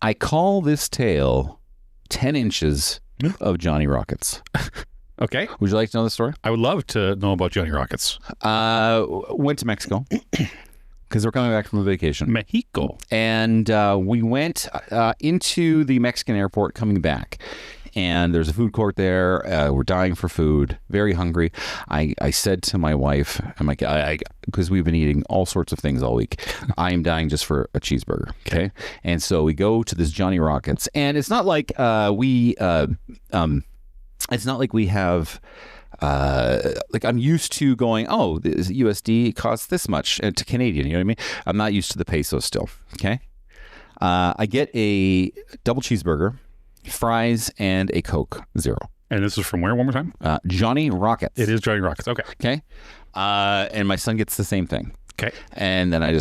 I call this tale 10 inches of Johnny Rockets. Okay. Would you like to know the story? I would love to know about Johnny Rockets. Went to Mexico because we're coming back from a vacation. Mexico. And we went into the Mexican airport coming back. And there's a food court there. We're dying for food, very hungry. I said to my wife, I'm like, because we've been eating all sorts of things all week, I am dying just for a cheeseburger. Okay. And so we go to this Johnny Rockets, and it's not like it's not like we have, like I'm used to going, oh, this USD costs this much to Canadian. You know what I mean? I'm not used to the peso still. Okay. I get a double cheeseburger, fries, and a Coke Zero. And this is from where, one more time? Johnny Rockets. It is Johnny Rockets. Okay. Okay. And my son gets the same thing. Okay. And then I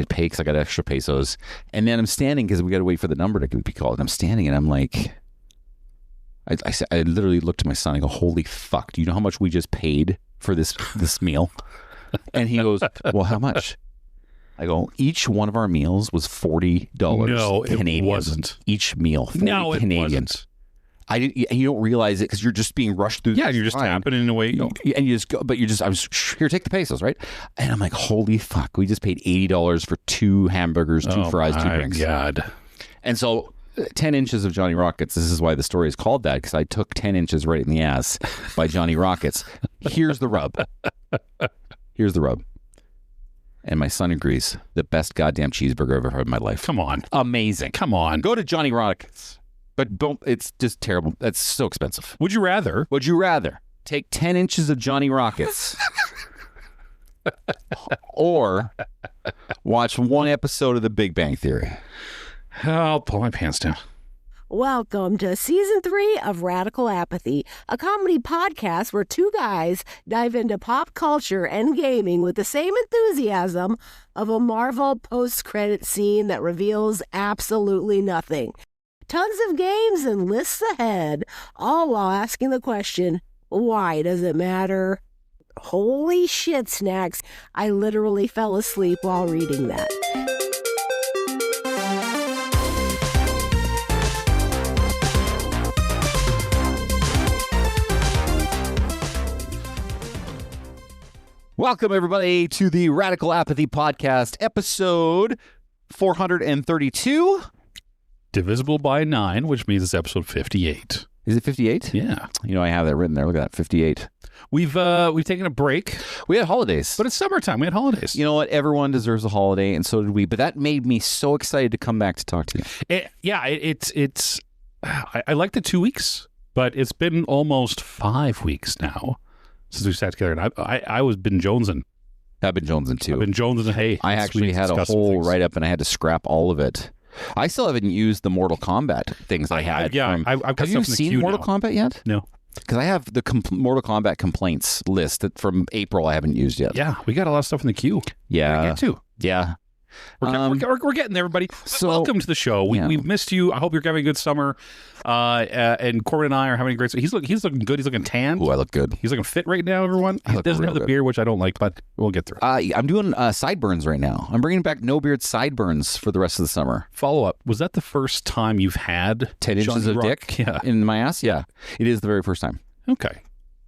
pay because I got extra pesos. And then I'm standing because we got to wait for the number to be called. And I'm standing and I'm like, I literally looked at my son and I go, holy fuck, do you know how much we just paid for this meal? And he goes, well, how much? I go, each one of our meals was $40 Canadian. It wasn't. Each meal, 40 it Canadian. wasn't. You don't realize it because you're just being rushed through. Yeah, you're just tapping in a way. And you just go, but I was here, take the pesos, right? And I'm like, holy fuck, we just paid $80 for 2 hamburgers, 2 fries, 2 drinks. Oh, my God. And so 10 inches of Johnny Rockets, this is why the story is called that, because I took 10 inches right in the ass by Johnny Rockets. Here's the rub. And my son agrees. The best goddamn cheeseburger I've ever had in my life. Come on. Amazing. Come on. Go to Johnny Rockets. But don't, it's just terrible. That's so expensive. Would you rather take 10 inches of Johnny Rockets or watch one episode of The Big Bang Theory? I'll pull my pants down. Welcome to Season 3 of Radical Apathy, a comedy podcast where 2 guys dive into pop culture and gaming with the same enthusiasm of a Marvel post-credit scene that reveals absolutely nothing. Tons of games and lists ahead, all while asking the question, why does it matter? Holy shit, Snacks. I literally fell asleep while reading that. Welcome, everybody, to the Radical Apathy Podcast, episode 432. Divisible by 9, which means it's episode 58. Is it 58? Yeah. You know, I have that written there. Look at that, 58. We've taken a break. We had holidays. But it's summertime. We had holidays. You know what? Everyone deserves a holiday, and so did we. But that made me so excited to come back to talk to you. I like the 2 weeks, but it's been almost 5 weeks now since we sat together. And I was been jonesing. I've been jonesing, too. I've been jonesing. Hey, I actually had a whole write-up, and I had to scrap all of it. I still haven't used the Mortal Kombat things I had. I've have you seen Mortal Kombat yet? No. Because I have the Mortal Kombat complaints list that from April I haven't used yet. Yeah, we got a lot of stuff in the queue. Yeah. Get to. Yeah. We're getting there, everybody. So, welcome to the show. We've missed you. I hope you're having a good summer. And Corbyn and I are having a great summer. He's looking good. He's looking tan. Oh, I look good. He's looking fit right now, everyone. He doesn't have the beard, which I don't like, but we'll get through it. I'm doing sideburns right now. I'm bringing back no beard sideburns for the rest of the summer. Follow up. Was that the first time you've had 10 inches of dick in my ass? Yeah. It is the very first time. Okay.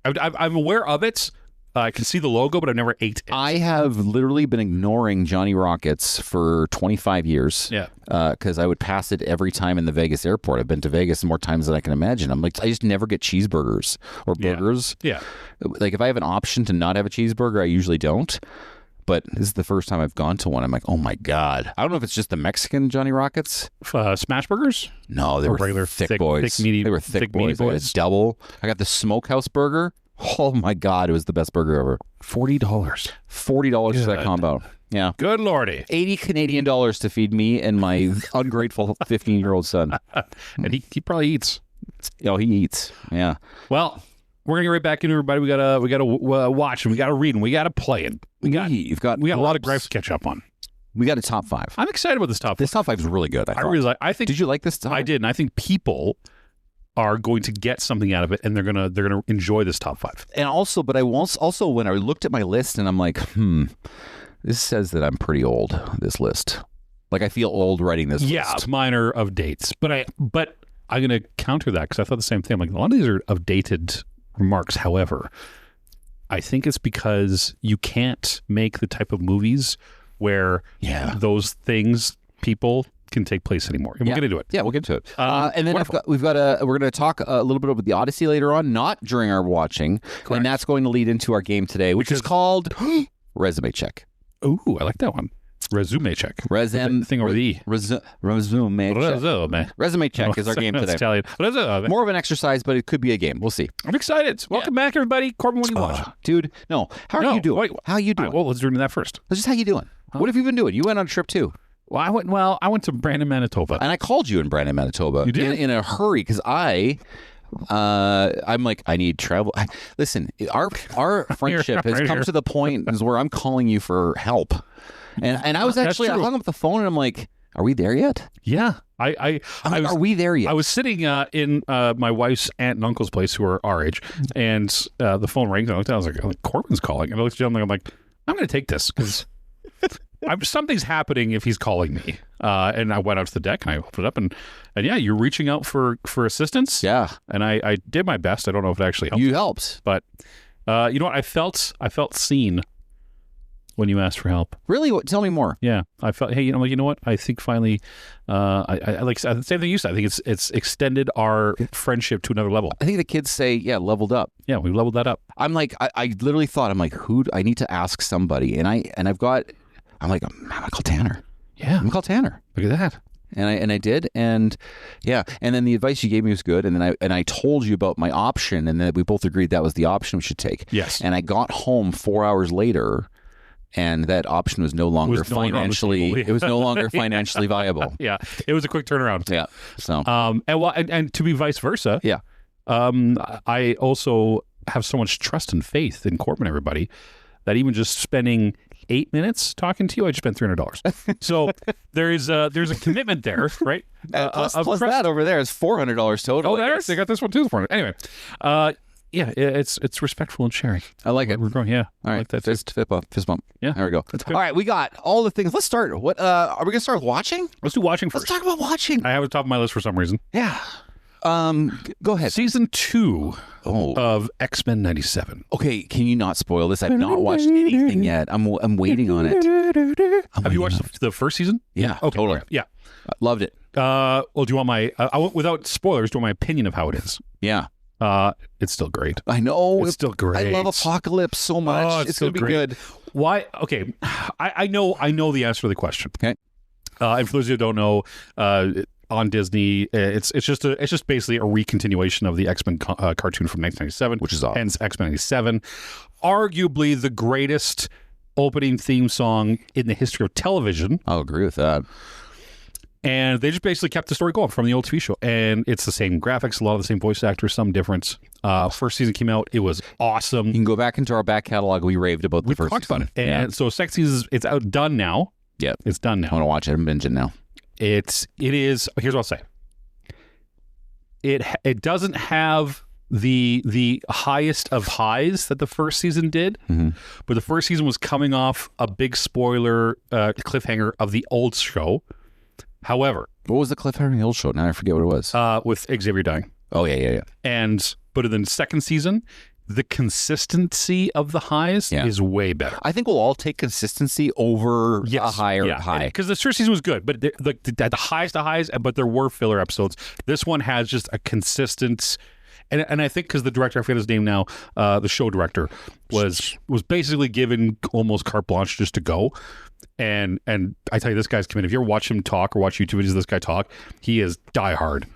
I'm aware of it. I can see the logo, but I've never ate it. I have literally been ignoring Johnny Rockets for 25 years. Yeah. Because I would pass it every time in the Vegas airport. I've been to Vegas more times than I can imagine. I'm like, I just never get cheeseburgers or burgers. Yeah. Like if I have an option to not have a cheeseburger, I usually don't. But this is the first time I've gone to one. I'm like, oh my God. I don't know if it's just the Mexican Johnny Rockets. Smash burgers? No, they were regular thick boys. They were thick boys. It's double. I got the smokehouse burger. Oh my God, it was the best burger ever. $40. $40 for that combo. Yeah. Good Lordy. 80 Canadian dollars to feed me and my ungrateful 15-year-old son. And he probably eats. Oh, he eats. Yeah. Well, we're gonna get right back into everybody. We gotta watch and we gotta read and we gotta play it. We got a lot of gripes to catch up on. We got a top 5. I'm excited about this top 5. This top 5 is really good. I think. Did you like this top? I did, and I think people are going to get something out of it, and they're gonna enjoy this top 5. And also, but I also when I looked at my list, and I'm like, this says that I'm pretty old. This list, Like I feel old writing this. Yeah, list. minor of dates. But I'm going to counter that because I thought the same thing. I'm like, a lot of these are of dated remarks. However, I think it's because you can't make the type of movies where those things, people can take place anymore. And we'll get into it. Yeah, we'll get into it. And then we're going to talk a little bit about the Odyssey later on, not during our watching. Correct. And that's going to lead into our game today, which is called Resume Check. Ooh, I like that one. Resume check. Thing over the E. Resume check. Resume check is our game today. Italian. More of an exercise, but it could be a game. We'll see. I'm excited. Welcome back, everybody. Corbyn, what are you watching? Dude, no. How are you doing? Wait, how are you doing? Right, well, let's do that first. Let's just how you doing? What have you been doing? You went on a trip too. Well, I went to Brandon, Manitoba. And I called you in Brandon, Manitoba. You did? In a hurry because I'm like, I need travel. Listen, our friendship has come to the point where I'm calling you for help. And I was actually, I hung up the phone and I'm like, are we there yet? Yeah. Are we there yet? I was sitting in my wife's aunt and uncle's place who are our age, and the phone rang. And I looked down, I was like, Corbyn's calling. And I looked down and I'm like, I'm going to take this because something's happening if he's calling me. And I went out to the deck and I opened it up and yeah, you're reaching out for assistance. Yeah. And I did my best. I don't know if it actually helped. You helped. But you know what? I felt seen when you asked for help. Really? Tell me more. Yeah. I felt, hey, you know what? I think finally, I like the same thing you said. I think it's extended our friendship to another level. I think the kids say, leveled up. Yeah, we leveled that up. I'm like, I literally thought, I'm like, I need to ask somebody. And I'm like, I'm gonna call Tanner. Yeah. I'm gonna call Tanner. Look at that. And I did, and yeah, and then the advice you gave me was good, and then I told you about my option, and then we both agreed that was the option we should take. Yes. And I got home 4 hours later, and that option was no longer financially financially viable. Yeah, it was a quick turnaround. Yeah. So and to be vice versa. Yeah. I also have so much trust and faith in Corbyn, everybody, that even just spending 8 minutes talking to you, I just spent $300. So there's a commitment there, right? Plus that over there is $400 total. Oh, they got this one too. Anyway, yeah, it's respectful and sharing. I like it. We're going, yeah. All right, I like that fist bump. Yeah, there we go. That's good. All right, we got all the things. Let's start. What are we gonna start with watching? Let's do watching first. Let's talk about watching. I have it top of my list for some reason. Yeah. Go ahead. Season 2 of X-Men 97. Okay, can you not spoil this? I've not watched anything yet. I'm waiting on it. Have you watched the first season? Yeah, okay, totally. Yeah, loved it. Well, do you want my? Without spoilers, do you want my opinion of how it is? Yeah. It's still great. I know. It's still great. I love Apocalypse so much. Oh, it's going to be good. Why? Okay, I know the answer to the question. Okay. And for those who don't know, on Disney, it's just basically a recontinuation of the X-Men cartoon from 1997, which is awesome. Hence X-Men 97, arguably the greatest opening theme song in the history of television. I'll agree with that. And they just basically kept the story going from the old TV show, and it's the same graphics, a lot of the same voice actors, some difference. First season came out, it was awesome. You can go back into our back catalog. We raved about the first season. About it. And so second season, it's out, done now. Yeah, it's done now. I want to watch it. I'm binging now. It is. Here's what I'll say. It doesn't have the highest of highs that the first season did, but the first season was coming off a big spoiler cliffhanger of the old show. However, what was the cliffhanger in the old show? Now I forget what it was. With Xavier dying. Oh yeah. But in the second season, the consistency of the highs is way better. I think we'll all take consistency over a higher high. Because the first season was good, but the highest of highs, but there were filler episodes. This one has just a consistent, and I think because the director, I forget his name now, the show director was basically given almost carte blanche just to go. And I tell you, this guy's committed. If you ever watch him talk or watch YouTube videos of this guy talk, he is diehard.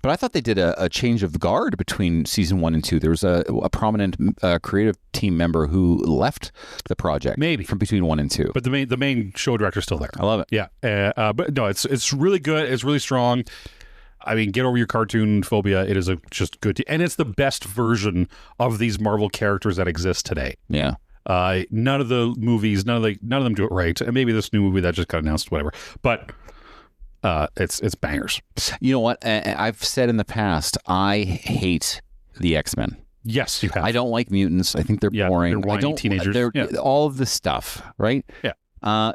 But I thought they did a change of guard between season 1 and 2. There was a prominent creative team member who left the project. Maybe from between 1 and 2. But the main show director's still there. I love it. Yeah. But no, it's really good. It's really strong. I mean, get over your cartoon phobia. It is just good, and it's the best version of these Marvel characters that exist today. Yeah. None of the movies, none of them do it right. And maybe this new movie that just got announced, whatever. But it's bangers. You know what? I've said in the past, I hate the X-Men. Yes, you have. I don't like mutants. I think they're boring. They're whiny teenagers. They're all of the stuff, right? Yeah.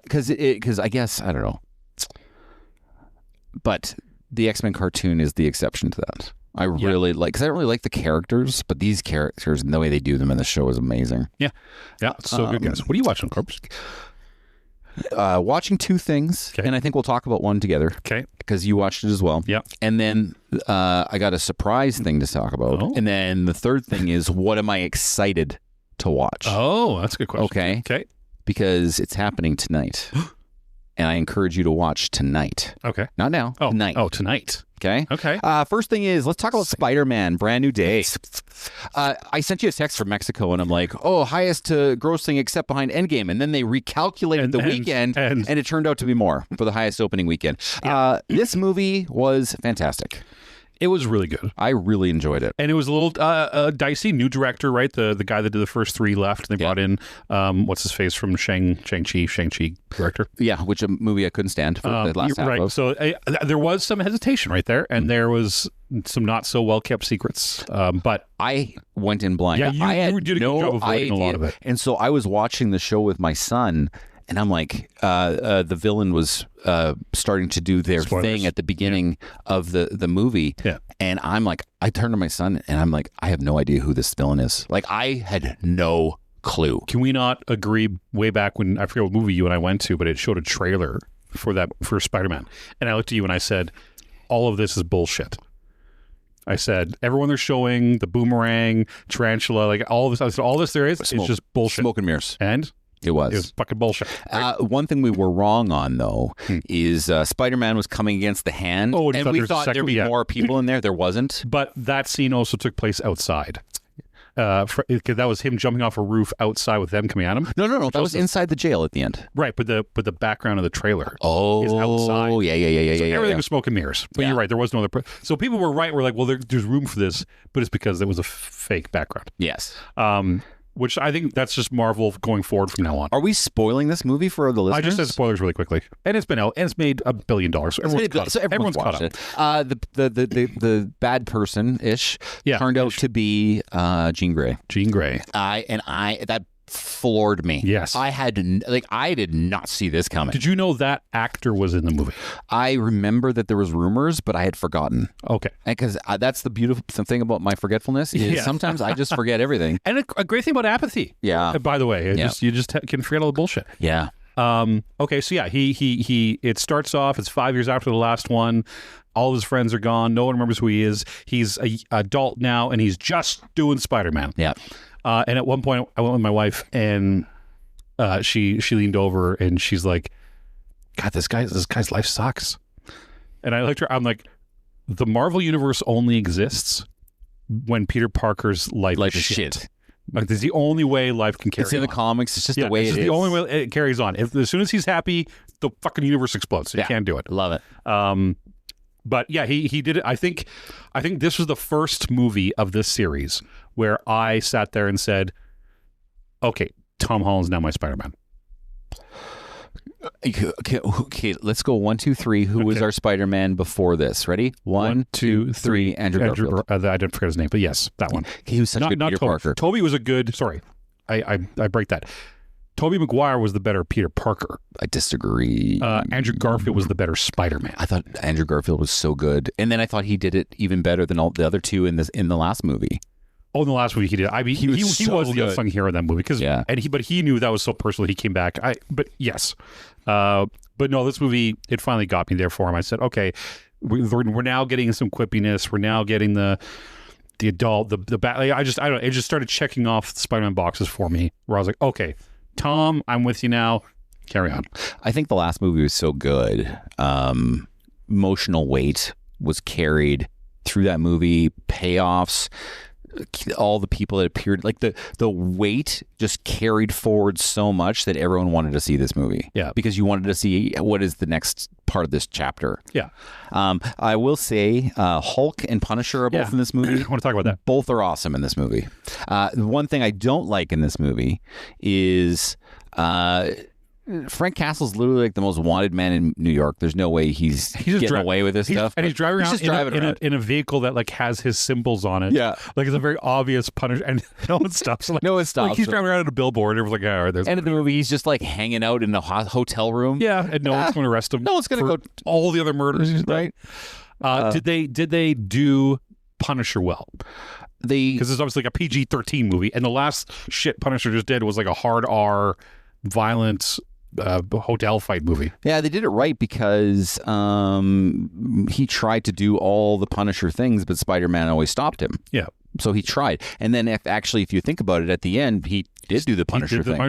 Because I guess, I don't know. But the X-Men cartoon is the exception to that. I really like, because I don't really like the characters, but these characters and the way they do them in the show is amazing. Yeah. It's so good, guys. What are you watching, Corbs? Watching two things, and I think we'll talk about one together. Okay. Because you watched it as well. Yeah. And then I got a surprise thing to talk about. Oh. And then the third thing is, what am I excited to watch? Oh, that's a good question. Okay. Because it's happening tonight. And I encourage you to watch tonight. Okay. Not now. Tonight. Oh, tonight. Okay. Okay. First thing is, let's talk about Spider-Man, Brand New Day. I sent you a text from Mexico, and I'm like, highest grossing except behind Endgame. And then they recalculated the weekend, and it turned out to be more for the highest opening weekend. Yeah. This movie was fantastic. It was really good. I really enjoyed it. And it was a little dicey. New director, right? The guy that did the first three left. And they brought in, what's his face from Shang-Chi director. Yeah, which a movie I couldn't stand for the last half right. of. So there was some hesitation right there. And there was some not so well-kept secrets. But I went in blind. Yeah, I you did a good job avoiding a lot of it. And so I was watching the show with my son, and I'm like, the villain was starting to do their thing at the beginning of the movie. Yeah. And I'm like, I turned to my son, and I'm like, I have no idea who this villain is. Like, I had no clue. Can we not agree way back when, I forget what movie you and I went to, but it showed a trailer for Spider-Man. And I looked at you and I said, all of this is bullshit. I said, everyone they're showing, the boomerang, tarantula, like all this, I said, all this there is just bullshit. Smoke and mirrors. And? It was fucking bullshit. Right? One thing we were wrong on, though, is Spider-Man was coming against the Hand, and we thought there'd be more people in there. There wasn't. But that scene also took place outside. Because that was him jumping off a roof outside with them coming at him. No. That was inside the jail at the end. Right, but the background of the trailer is outside. Oh, yeah. So everything was smoke and mirrors. But you're right, there was no other. So people were right. We're like, well, there's room for this, but it's because there was a fake background. Yes. Which I think that's just Marvel going forward from now on. Are we spoiling this movie for the listeners? I just said spoilers really quickly, and it's been out, and it's made $1 billion. So everyone's caught up. The bad person ish turned out to be Jean Grey. Jean Grey. That floored me. Yes, I did not see this coming. Did you know that actor was in the movie? I remember that there was rumors, but I had forgotten. Okay, because that's the beautiful thing about my forgetfulness is sometimes I just forget everything. And a great thing about apathy. Yeah. By the way, you just can forget all the bullshit. Yeah. Okay, so he it starts off, it's 5 years after the last one. All of his friends are gone. No one remembers who he is. He's an adult now, and he's just doing Spider-Man. Yeah. And at one point, I went with my wife, and she leaned over, and she's like, "God, this guy's life sucks." And I looked at her. I'm like, the Marvel universe only exists when Peter Parker's life is shit. Like, this is the only way life can carry on. It's in the comics. It's just the way it is. It's the only way it carries on. As soon as he's happy, the fucking universe explodes. So you can't do it. Love it. But yeah, he did it. I think this was the first movie of this series where I sat there and said, okay, Tom Holland's now my Spider-Man. Okay, let's go 1, 2, 3. Who was our Spider-Man before this? Ready? 1, 2, 3. Andrew Garfield. I didn't forget his name, but yes, that one. He was such a good Peter Parker. Tobey was a good. Sorry, I break that. Tobey Maguire was the better Peter Parker. I disagree. Andrew Garfield was the better Spider-Man. I thought Andrew Garfield was so good, and then I thought he did it even better than all the other two in the last movie. Oh, in the last movie he did. I mean, he was the unsung hero in that movie but he knew that was so personal. He came back. But no, this movie, it finally got me there for him. I said, okay, we're now getting some quippiness. We're now getting the adult, the back. Like, I don't know. It just started checking off the Spider-Man boxes for me. Where I was like, okay, Tom, I'm with you now. Carry on. I think the last movie was so good. Emotional weight was carried through that movie. Payoffs. All the people that appeared, like the weight just carried forward so much that everyone wanted to see this movie. Yeah. Because you wanted to see what is the next part of this chapter. Yeah. I will say Hulk and Punisher are both in this movie. I want to talk about that. Both are awesome in this movie. The one thing I don't like in this movie is Frank Castle's literally like the most wanted man in New York. There's no way he's getting away with this stuff. And he's driving just around, driving in a vehicle that like has his symbols on it. Yeah. Like it's a very obvious punish, and no one stops. Like, No one stops Like he's him. driving around in a billboard, and everyone's like, all right, there's End of the movie, he's just like hanging out in a hotel room. yeah, and no one's going to arrest him. No one's going to for go. all the other murders he's done. Right? Did they do Punisher well? Because it's obviously like a PG-13 movie, and the last shit Punisher just did was like a hard R, violent hotel fight movie. Yeah, they did it right because he tried to do all the Punisher things, but Spider-Man always stopped him. Yeah. So he tried. And then if you think about it, at the end, he did do the Punisher thing.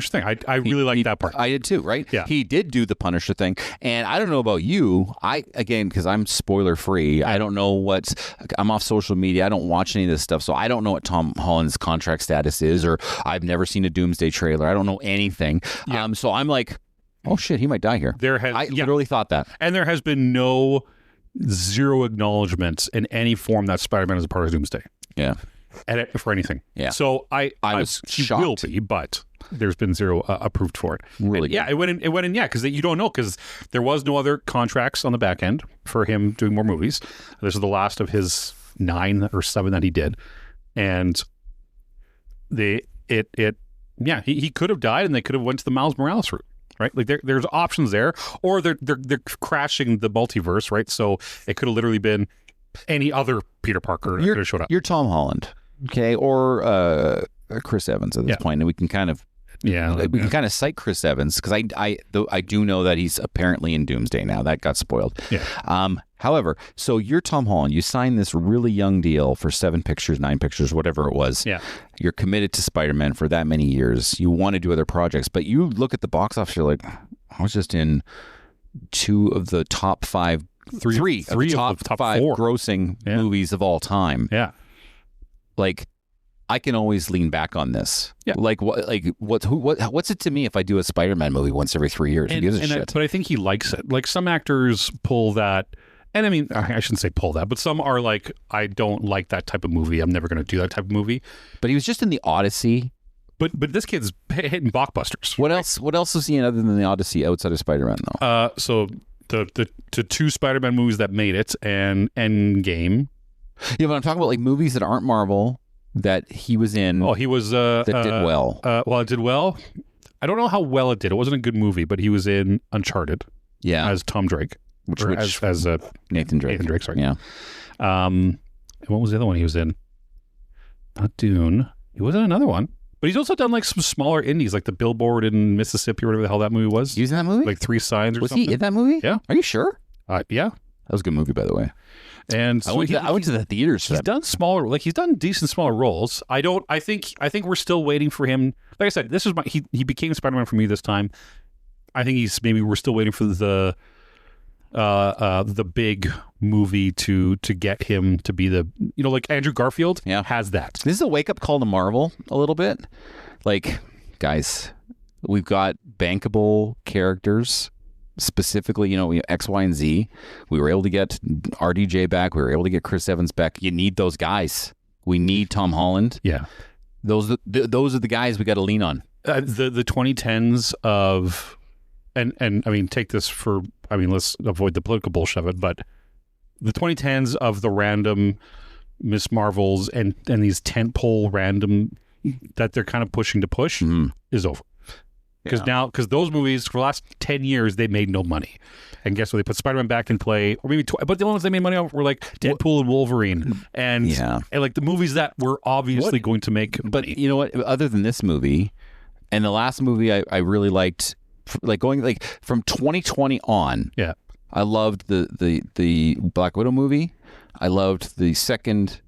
I really like that part. I did too, right? Yeah. He did do the Punisher thing. And I don't know about you. Because I'm spoiler free, I don't know I'm off social media. I don't watch any of this stuff. So I don't know what Tom Holland's contract status is, or I've never seen a Doomsday trailer. I don't know anything. Yeah. So I'm like, oh shit, he might die here. I literally thought that. And there has been zero acknowledgement in any form that Spider-Man is a part of Doomsday. Yeah. For anything. Yeah. So I was he shocked. will be, but there's been zero approved for it. Really? And, yeah, it went in. Yeah, because you don't know, because there was no other contracts on the back end for him doing more movies. This is the last of his 9 or 7 that he did, and he could have died, and they could have went to the Miles Morales route. Right, like there's options there, or they're crashing the multiverse, right? So it could have literally been any other Peter Parker that could have showed up. You're Tom Holland, okay, or Chris Evans at this point, and we can kind of can kind of cite Chris Evans because I do know that he's apparently in Doomsday now. That got spoiled. Yeah. However, so you're Tom Holland. You signed this really young deal for 7 pictures, 9 pictures, whatever it was. Yeah. You're committed to Spider-Man for that many years. You want to do other projects, but you look at the box office. You're like, I was just in 2 of the top 5, three of the top 5 4 grossing movies of all time. Yeah. Like, I can always lean back on this. Yeah. What's it to me if I do a Spider-Man movie once every 3 years? Who gives a shit? But I think he likes it. Like some actors pull that, and I mean, I shouldn't say pull that, but some are like, I don't like that type of movie. I'm never going to do that type of movie. But he was just in the Odyssey. But this kid's hitting blockbusters. What else? What else was he in other than the Odyssey outside of Spider-Man though? So the 2 Spider-Man movies that made it and Endgame. Yeah, but I'm talking about like movies that aren't Marvel that he was in. Oh, he was that did well. Well, it did well. I don't know how well it did. It wasn't a good movie, but he was in Uncharted. Yeah, as Tom Drake, as Nathan Drake. Nathan Drake, sorry. Yeah. And what was the other one he was in? Not Dune. He was in another one. But he's also done like some smaller indies, like the Billboard in Mississippi or whatever the hell that movie was. He was in that movie? Like 3 Signs or was something. Was he in that movie? Yeah. Are you sure? Yeah. That was a good movie, by the way. And so I went to the theaters for he's that. done smaller, like he's done decent smaller roles. I think we're still waiting for him. Like I said, this is he became Spider-Man for me this time. I think we're still waiting for the big movie to get him to be the, like Andrew Garfield has that. This is a wake up call to Marvel a little bit. Like, guys, we've got bankable characters. Specifically, X, Y, and Z. We were able to get RDJ back. We were able to get Chris Evans back. You need those guys. We need Tom Holland. Yeah, those are the guys we got to lean on. The 2010s of, and I mean, take this for. I mean, let's avoid the political bullshit of it, but the 2010s of the random Miss Marvels and these tentpole random that they're kind of pushing is over. Because those movies for the last 10 years they made no money, and guess what? They put Spider-Man back in play, or maybe but the only ones they made money on were like Deadpool and Wolverine, and like the movies that were obviously going to make. But you know what? Other than this movie, and the last movie I really liked, like going like from 2020 on. Yeah, I loved the Black Widow movie. I loved the second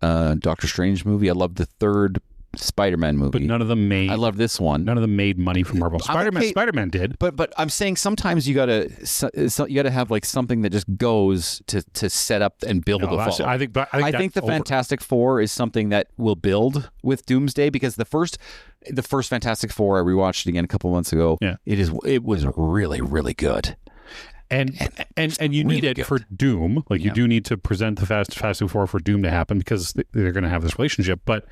Doctor Strange movie. I loved the third Spider-Man movie, but none of them made. I love this one. None of them made money from Marvel. Spider-Man did, but I'm saying sometimes you gotta have like something that just goes to set up and build a fall. I think the Fantastic Four is something that will build with Doomsday, because the first Fantastic Four, I rewatched it again a couple months ago. Yeah, it was really, really good. And you need it for Doom. Like you do need to present the Fantastic Four for Doom to happen, because they're going to have this relationship, but.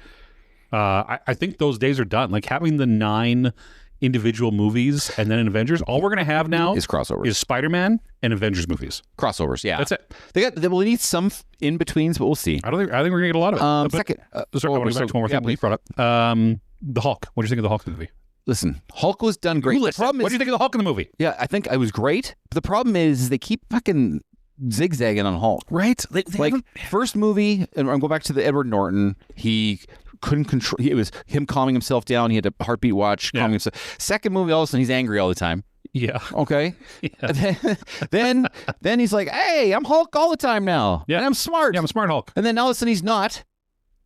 I think those days are done. Like having the 9 individual movies and then an Avengers. All we're going to have now is crossovers. Is Spider-Man and Avengers movies. Crossovers, yeah. That's it. They need some in-betweens, but we'll see. I think we're going to get a lot of it. Second. Sorry, I want to go back to one more thing. Please brought up. The Hulk. What do you think of the Hulk movie? Listen, Hulk was done great. The problem is, what do you think of the Hulk in the movie? Yeah, I think I was great. But the problem is they keep fucking zigzagging on Hulk. Right? Like, first movie, and I'm going back to the Edward Norton, he couldn't control, it was him calming himself down. He had a heartbeat watch, calming himself. Second movie, all of a sudden, he's angry all the time. Yeah. Okay. Yeah. Then he's like, hey, I'm Hulk all the time now. Yeah. And I'm smart. Yeah, I'm a smart Hulk. And then all of a sudden, he's not.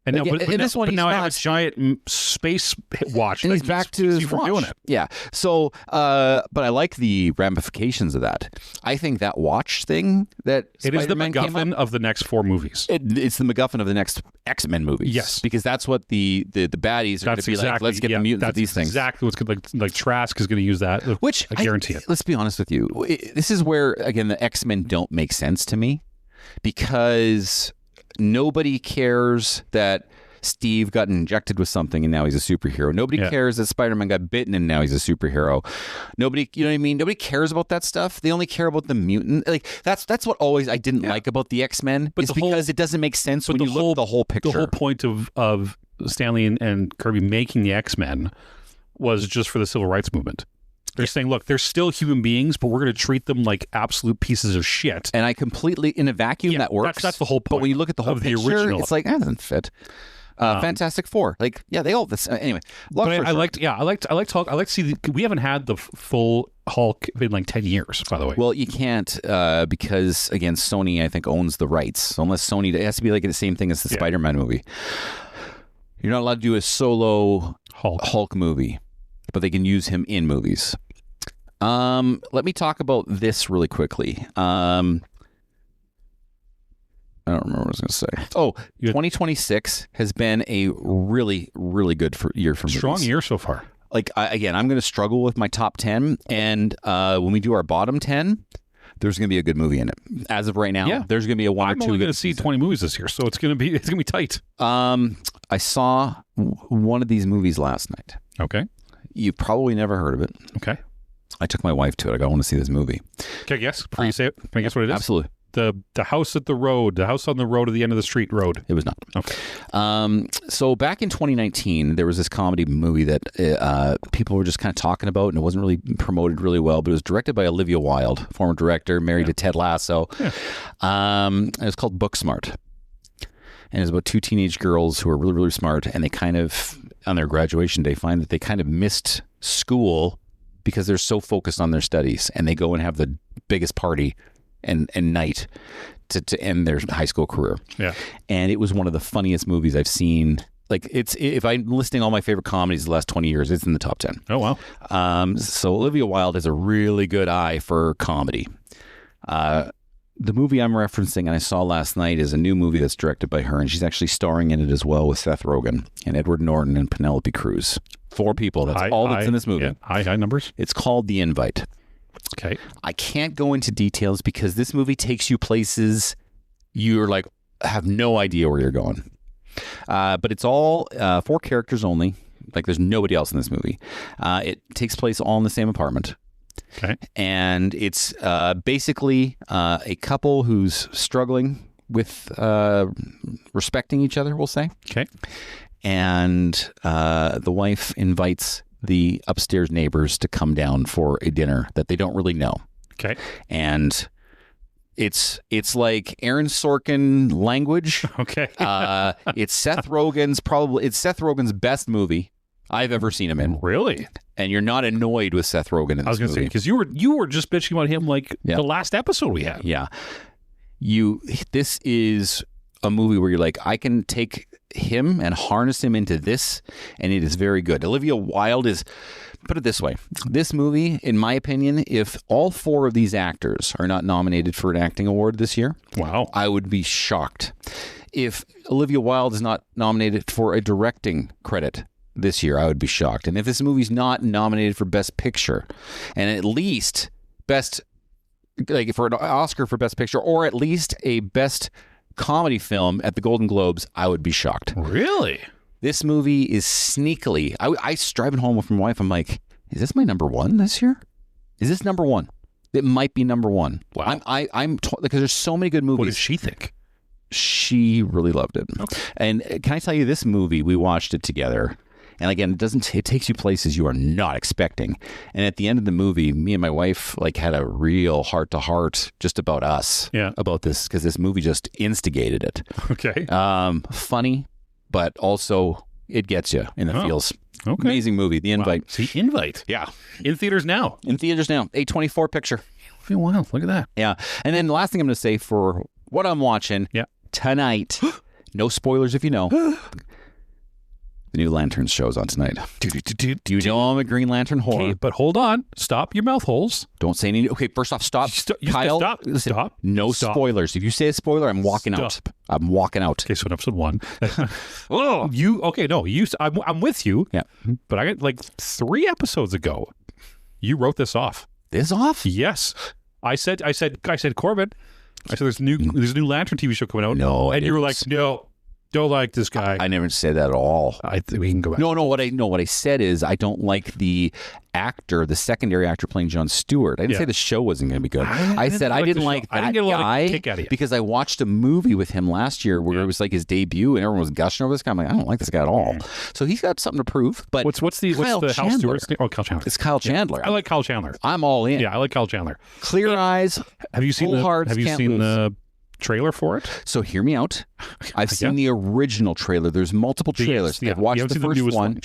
And now, this one, now I have not. a giant space watch. And he's back to his for watch. doing it. Yeah. So, but I like the ramifications of that. I think that watch thing that it is the Spider-Man came MacGuffin of the next 4 movies. It's the MacGuffin of the next X-Men movies. Yes, because that's what the baddies are going to be like. Let's get the mutants at these things. Exactly what's good. Like Trask is going to use that. Which I guarantee it. Let's be honest with you. This is where again the X-Men don't make sense to me because nobody cares that Steve got injected with something and now he's a superhero. Nobody cares that Spider-Man got bitten and now he's a superhero. Nobody, you know what I mean? Nobody cares about that stuff. They only care about the mutant. Like that's what always I didn't like about the X-Men, but because it doesn't make sense when you look at the whole picture. The whole point of Stanley and Kirby making the X-Men was just for the civil rights movement. They're saying, look, they're still human beings, but we're going to treat them like absolute pieces of shit. And I completely, in a vacuum, that works. That's the whole point. But when you look at the whole picture, the original, it's like, that doesn't fit. Fantastic Four, like they all this anyway. But I liked Hulk. I like to see. We haven't had the full Hulk in like 10 years, by the way. Well, you can't because again, Sony I think owns the rights. So unless Sony, it has to be like the same thing as the Spider-Man movie. You're not allowed to do a solo Hulk movie, but they can use him in movies. Let me talk about this really quickly. I don't remember what I was going to say. Oh, 2026 has been a really, really good year for movies. Strong year so far. Like, I'm going to struggle with my top 10. And when we do our bottom 10, there's going to be a good movie in it. As of right now, there's going to be a one or two. I'm only going to see 20 movies this year, so it's going to be tight. I saw one of these movies last night. Okay. You've probably never heard of it. Okay. I took my wife to it. I want to see this movie. Can I guess? Before you say it, can I guess what it is? Absolutely. The house at the road, the house on the road at the end of the street road. It was not. Okay. So back in 2019, there was this comedy movie that people were just kind of talking about, and it wasn't really promoted really well, but it was directed by Olivia Wilde, former director, married to Ted Lasso. Yeah. It was called Booksmart. And it's about 2 teenage girls who are really, really smart, and they kind of, on their graduation day, find that they kind of missed school because they're so focused on their studies, and they go and have the biggest party and night to end their high school career. Yeah. And it was one of the funniest movies I've seen. Like, if I'm listing all my favorite comedies the last 20 years, it's in the top 10. Oh, wow. So Olivia Wilde has a really good eye for comedy. The movie I'm referencing and I saw last night is a new movie that's directed by her, and she's actually starring in it as well with Seth Rogen and Edward Norton and Penelope Cruz. 4 people. That's all that's in this movie. Yeah. High numbers. It's called The Invite. Okay. I can't go into details because this movie takes you places you're like, have no idea where you're going. But it's all 4 characters only. Like, there's nobody else in this movie. It takes place all in the same apartment. Okay. And it's basically a couple who's struggling with respecting each other, we'll say. Okay. And the wife invites the upstairs neighbors to come down for a dinner that they don't really know. Okay. And it's like Aaron Sorkin language. Okay. It's Seth Rogen's best movie I've ever seen him in. Really? And you're not annoyed with Seth Rogen in this movie. I was going to say, because you were just bitching about him like the last episode we had. Yeah. This is a movie where you're like, I can take him and harness him into this, and it is very good. Olivia Wilde is, put it this way, this movie, in my opinion, if all 4 of these actors are not nominated for an acting award this year, wow, I would be shocked. If Olivia Wilde is not nominated for a directing credit this year, I would be shocked. And if this movie's not nominated for Best Picture, and at least for an Oscar for Best Picture, or at least a Best Comedy Film at the Golden Globes, I would be shocked. Really? This movie is sneakily. I was driving home with my wife. I'm like, is this my number one this year? Is this number one? It might be number one. Wow. I'm because there's so many good movies. What did she think? She really loved it. Okay. And can I tell you, this movie, we watched it together. And again, it takes you places you are not expecting. And at the end of the movie, me and my wife had a real heart-to-heart just about us, about this, because this movie just instigated it. Okay. Funny, but also it gets you in the feels. Okay. Amazing movie, The Invite. Wow. See, Invite. Yeah. In theaters now. A24 picture. Wow, look at that. Yeah. And then the last thing I'm going to say for what I'm watching tonight, no spoilers if you know. The new Lanterns show's on tonight. Do you know I'm a Green Lantern whore? Okay, but hold on. Stop your mouth holes. Don't say any. Okay, first off, stop. Kyle, listen, stop. No Stop. Spoilers. If you say a spoiler, I'm walking out. I'm walking out. Okay, so in episode 1. Oh, I'm with you. Yeah. But I got 3 episodes ago, you wrote this off. This off? Yes. I said, Corbyn, there's a new Lantern TV show coming out. No. And you were like, no. Don't like this guy. I never said that at all. We can go back. No. What I said is I don't like the actor, the secondary actor playing Jon Stewart. I didn't say the show wasn't going to be good. I said I didn't like that I didn't get a lot guy of kick out of you. because I watched a movie with him last year where it was his debut and everyone was gushing over this guy. I'm like, I don't like this guy at all. So he's got something to prove. But what's the Hal Stewart's name? Oh, Kyle Chandler. It's Kyle Chandler. I like Kyle Chandler. I'm all in. Yeah, I like Kyle Chandler. Clear eyes. Have you seen the trailer for it? So hear me out. I've seen the original trailer. There's multiple trailers. I've watched the first one.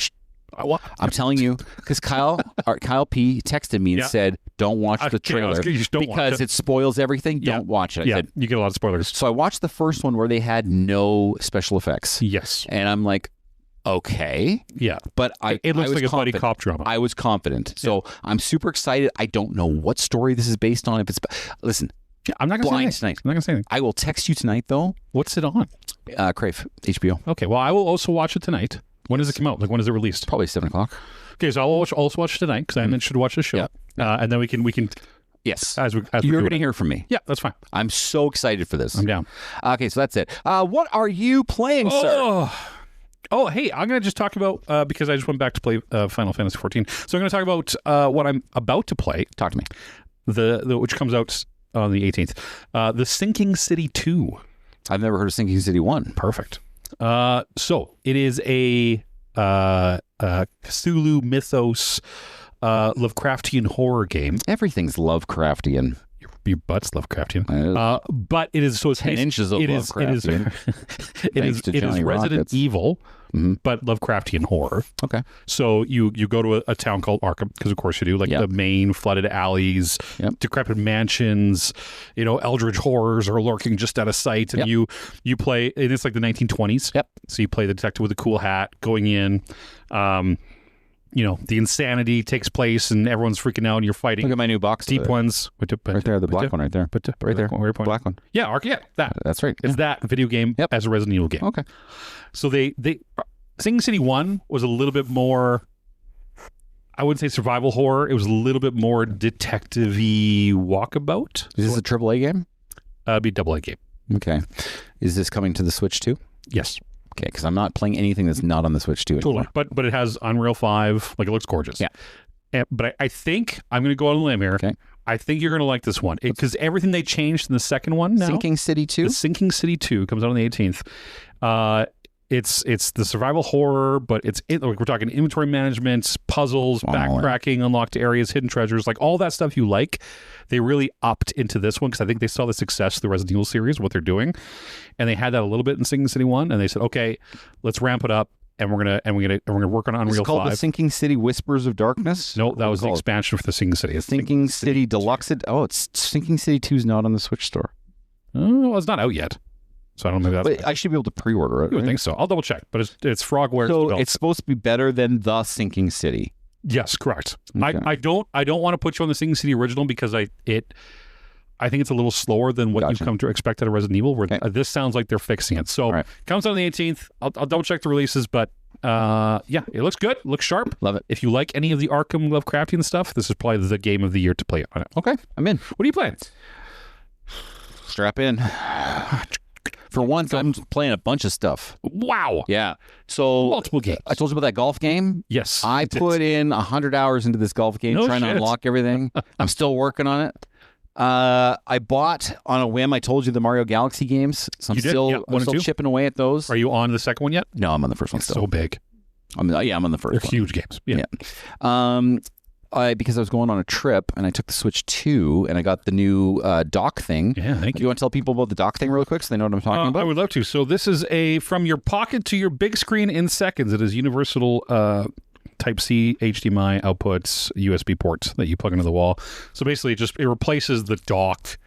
I'm telling you, because Kyle P texted me and said, "Don't watch the trailer because it spoils everything. Don't watch it." I said, you get a lot of spoilers. So I watched the first one where they had no special effects. Yes, and I'm like, okay, but it looks like a buddy cop drama. I was confident, so I'm super excited. I don't know what story this is based on. If it's listen. I'm not going to say anything. I'm not going to say anything. I will text you tonight, though. What's it on? Crave, HBO. Okay, well, I will also watch it tonight. When does it come out? When is it released? Probably 7 o'clock. Okay, so I'll also watch it tonight because I should watch the show. Yeah. And then we can. Yes. As You're going to hear from me. Yeah, that's fine. I'm so excited for this. I'm down. Okay, so that's it. What are you playing, sir? Oh, hey, I'm going to just talk about, because I just went back to play Final Fantasy 14. So I'm going to talk about what I'm about to play. Talk to me. Which comes out on the 18th. The Sinking City 2. I've never heard of Sinking City 1. Perfect. So it is a Cthulhu mythos Lovecraftian horror game. Everything's Lovecraftian. Your butt's Lovecraftian. But it is, so it's 10 inches of Lovecraftian. It is Resident Evil, but Lovecraftian horror. Okay. So you go to a town called Arkham, because of course you do, the main flooded alleys, decrepit mansions, eldritch horrors are lurking just out of sight, and you play, and it's like the 1920s. Yep. So you play the detective with the cool hat going in. The insanity takes place and everyone's freaking out and you're fighting. Look at my new box. Deep ones. Right there, the black one right there. Right there. Black one. Yeah, that. That's right. It's that video game as a Resident Evil game. Okay. So they Sinking City 1 was a little bit more, I wouldn't say survival horror. It was a little bit more detective-y walkabout. Is this a AAA game? It'd be a AA game. Okay. Is this coming to the Switch too? Yes. Okay, because I'm not playing anything that's not on the Switch 2 anymore. Totally. But it has Unreal 5. It looks gorgeous. Yeah. But I think, I'm going to go on a limb here. Okay. I think you're going to like this one. Because everything they changed in the second one now. Sinking City 2? The Sinking City 2 comes out on the 18th. It's the survival horror, but we're talking inventory management, puzzles, backtracking, unlocked areas, hidden treasures, all that stuff you like. They really upped into this one because I think they saw the success of the Resident Evil series, what they're doing, and they had that a little bit in Sinking City 1, and they said, okay, let's ramp it up, and we're gonna work on Unreal 5. It's called the Sinking City Whispers of Darkness. No, that was the expansion for the Sinking City. It's Sinking City Deluxe. Oh, it's Sinking City 2 is not on the Switch store. Oh, it's not out yet. So I don't know if that's. But I should be able to pre-order it. You would think so. I'll double check, but it's Frogware. So it's supposed to be better than the Sinking City. Yes, correct. Okay. I don't want to put you on the Sinking City original because I think it's a little slower than what you've come to expect out of Resident Evil. Where this sounds like they're fixing it. So it comes out on the 18th. I'll double check the releases, but it looks good. Looks sharp. Love it. If you like any of the Arkham Lovecraftian stuff, this is probably the game of the year to play on it. Okay, I'm in. What are you playing? Strap in. For once, I'm playing a bunch of stuff. Wow. Yeah. So Multiple games. I told you about that golf game. Yes. I put in 100 hours into this golf game, trying to unlock everything. I'm still working on it. I bought on a whim. I told you the Mario Galaxy games. So I'm still chipping away at those. Are you on the second one yet? No, I'm on the first one It's still. so big. I'm on the first They're one. huge games. Yeah. Because I was going on a trip and I took the Switch 2 and I got the new dock thing. Yeah, thank Do you. you want to tell people about the dock thing real quick so they know what I'm talking about? I would love to. So this is a from your pocket to your big screen in seconds. It is universal Type-C HDMI outputs, USB ports that you plug into the wall. So basically it replaces the dock.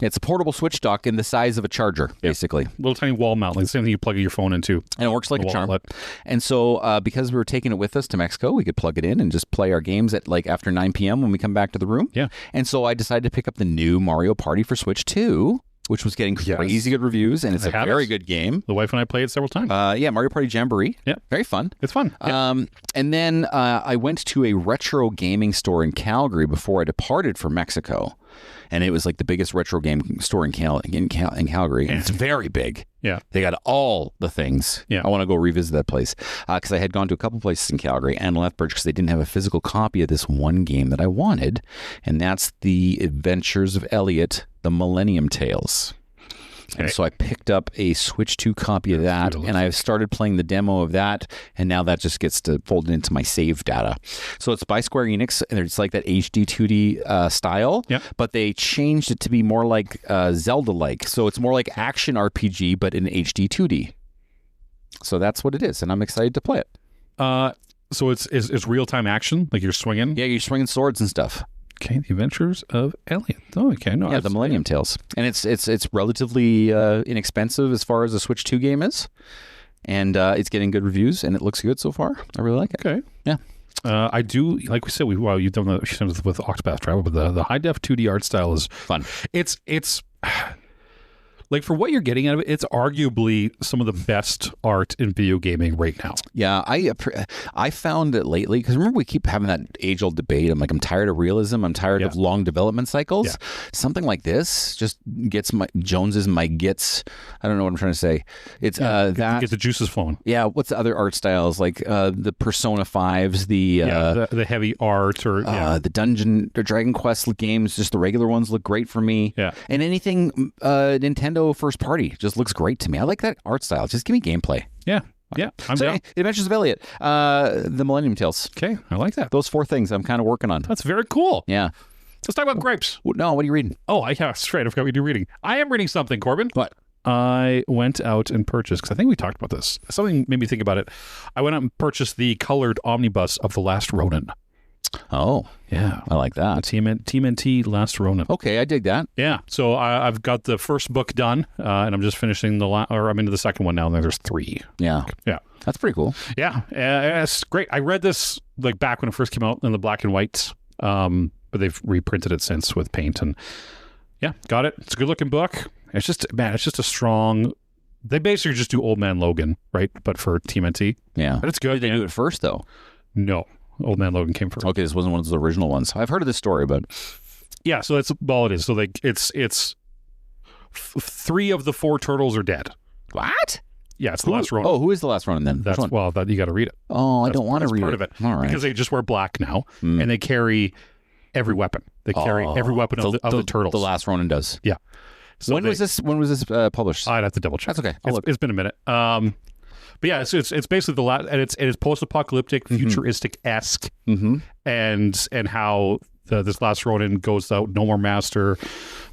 It's a portable Switch dock in the size of a charger, basically. Little tiny wall mount, like the same thing you plug your phone into. And it works like a charm. Outlet. And so because we were taking it with us to Mexico, we could plug it in and just play our games at like after 9 p.m. when we come back to the room. Yeah. And so I decided to pick up the new Mario Party for Switch 2, which was getting crazy good reviews, and it's a very good game. The wife and I played it several times. Mario Party Jamboree. Yeah. Very fun. It's fun. Yeah. And then I went to a retro gaming store in Calgary before I departed for Mexico. And it was like the biggest retro game store in Calgary. And it's very big. Yeah. They got all the things. Yeah. I want to go revisit that place because I had gone to a couple places in Calgary and Lethbridge because they didn't have a physical copy of this one game that I wanted. And that's The Adventures of Elliot, The Millennium Tales. And so I picked up a Switch 2 copy of that, and I've started playing the demo of that, and now that just gets to fold into my save data. So it's by Square Enix, and it's like that HD 2D style, but they changed it to be more like Zelda-like. So it's more like action RPG, but in HD 2D. So that's what it is, and I'm excited to play it. So it's real-time action? Like you're swinging? Yeah, you're swinging swords and stuff. Okay, The Adventures of Elliot. Oh, okay. No, the Millennium Tales. And it's relatively inexpensive as far as a Switch 2 game is. And it's getting good reviews, and it looks good so far. I really like it. Okay. Yeah. I do, like we said, you've done the with Octopath Traveler, but the high-def 2D art style is fun. It's like for what you're getting out of it, it's arguably some of the best art in video gaming right now. Yeah, I found it lately because remember we keep having that age-old debate. I'm tired of realism. I'm tired of long development cycles. Yeah. Something like this just gets my Joneses, my gets. I don't know what I'm trying to say. It's that get the juices flowing. Yeah. What's the other art styles like the Persona 5s, the heavy art or the Dungeon or Dragon Quest games? Just the regular ones look great for me. Yeah, and anything Nintendo first party just looks great to me. I like that art style. Just give me gameplay. Yeah. I'm down. The Adventures of Elliot, the Millennium Tales. Okay, I like that. Those 4 things I'm kind of working on. That's very cool. Yeah. Let's talk about grapes. No, what are you reading? Oh, that's right. I forgot what you're reading. I am reading something, Corbin. What? I went out and purchased, because I think we talked about this. Something made me think about it. I went out and purchased the colored omnibus of The Last Ronin. Oh, yeah. I like that. TMNT Last Ronin. Okay, I dig that. Yeah. So I've got the first book done, and I'm just finishing I'm into the second one now, and there's 3. Yeah. Yeah. That's pretty cool. Yeah. It's great. I read this like back when it first came out in the black and whites, but they've reprinted it since with paint, and got it. It's a good looking book. It's just a strong. They basically just do Old Man Logan, right? But for TMNT. Yeah. But it's good. Did they do it first though? No. Old Man Logan came first. Okay, this wasn't one of the original ones. I've heard of this story, but yeah, so that's all it is. So like it's 3 of the 4 turtles are dead. What? Yeah, it's the last Ronin. Oh, who is the last Ronin then? That's that you got to read it. Oh, I don't want to read part of it. All right, because they just wear black now, and they carry every weapon. They carry every weapon of the turtles. The last Ronin does. Yeah. So when was this published? I'd have to double check. That's okay. It's been a minute. But yeah, it's basically the last, and it's post-apocalyptic, futuristic-esque, and how this last Ronin goes out, no more master,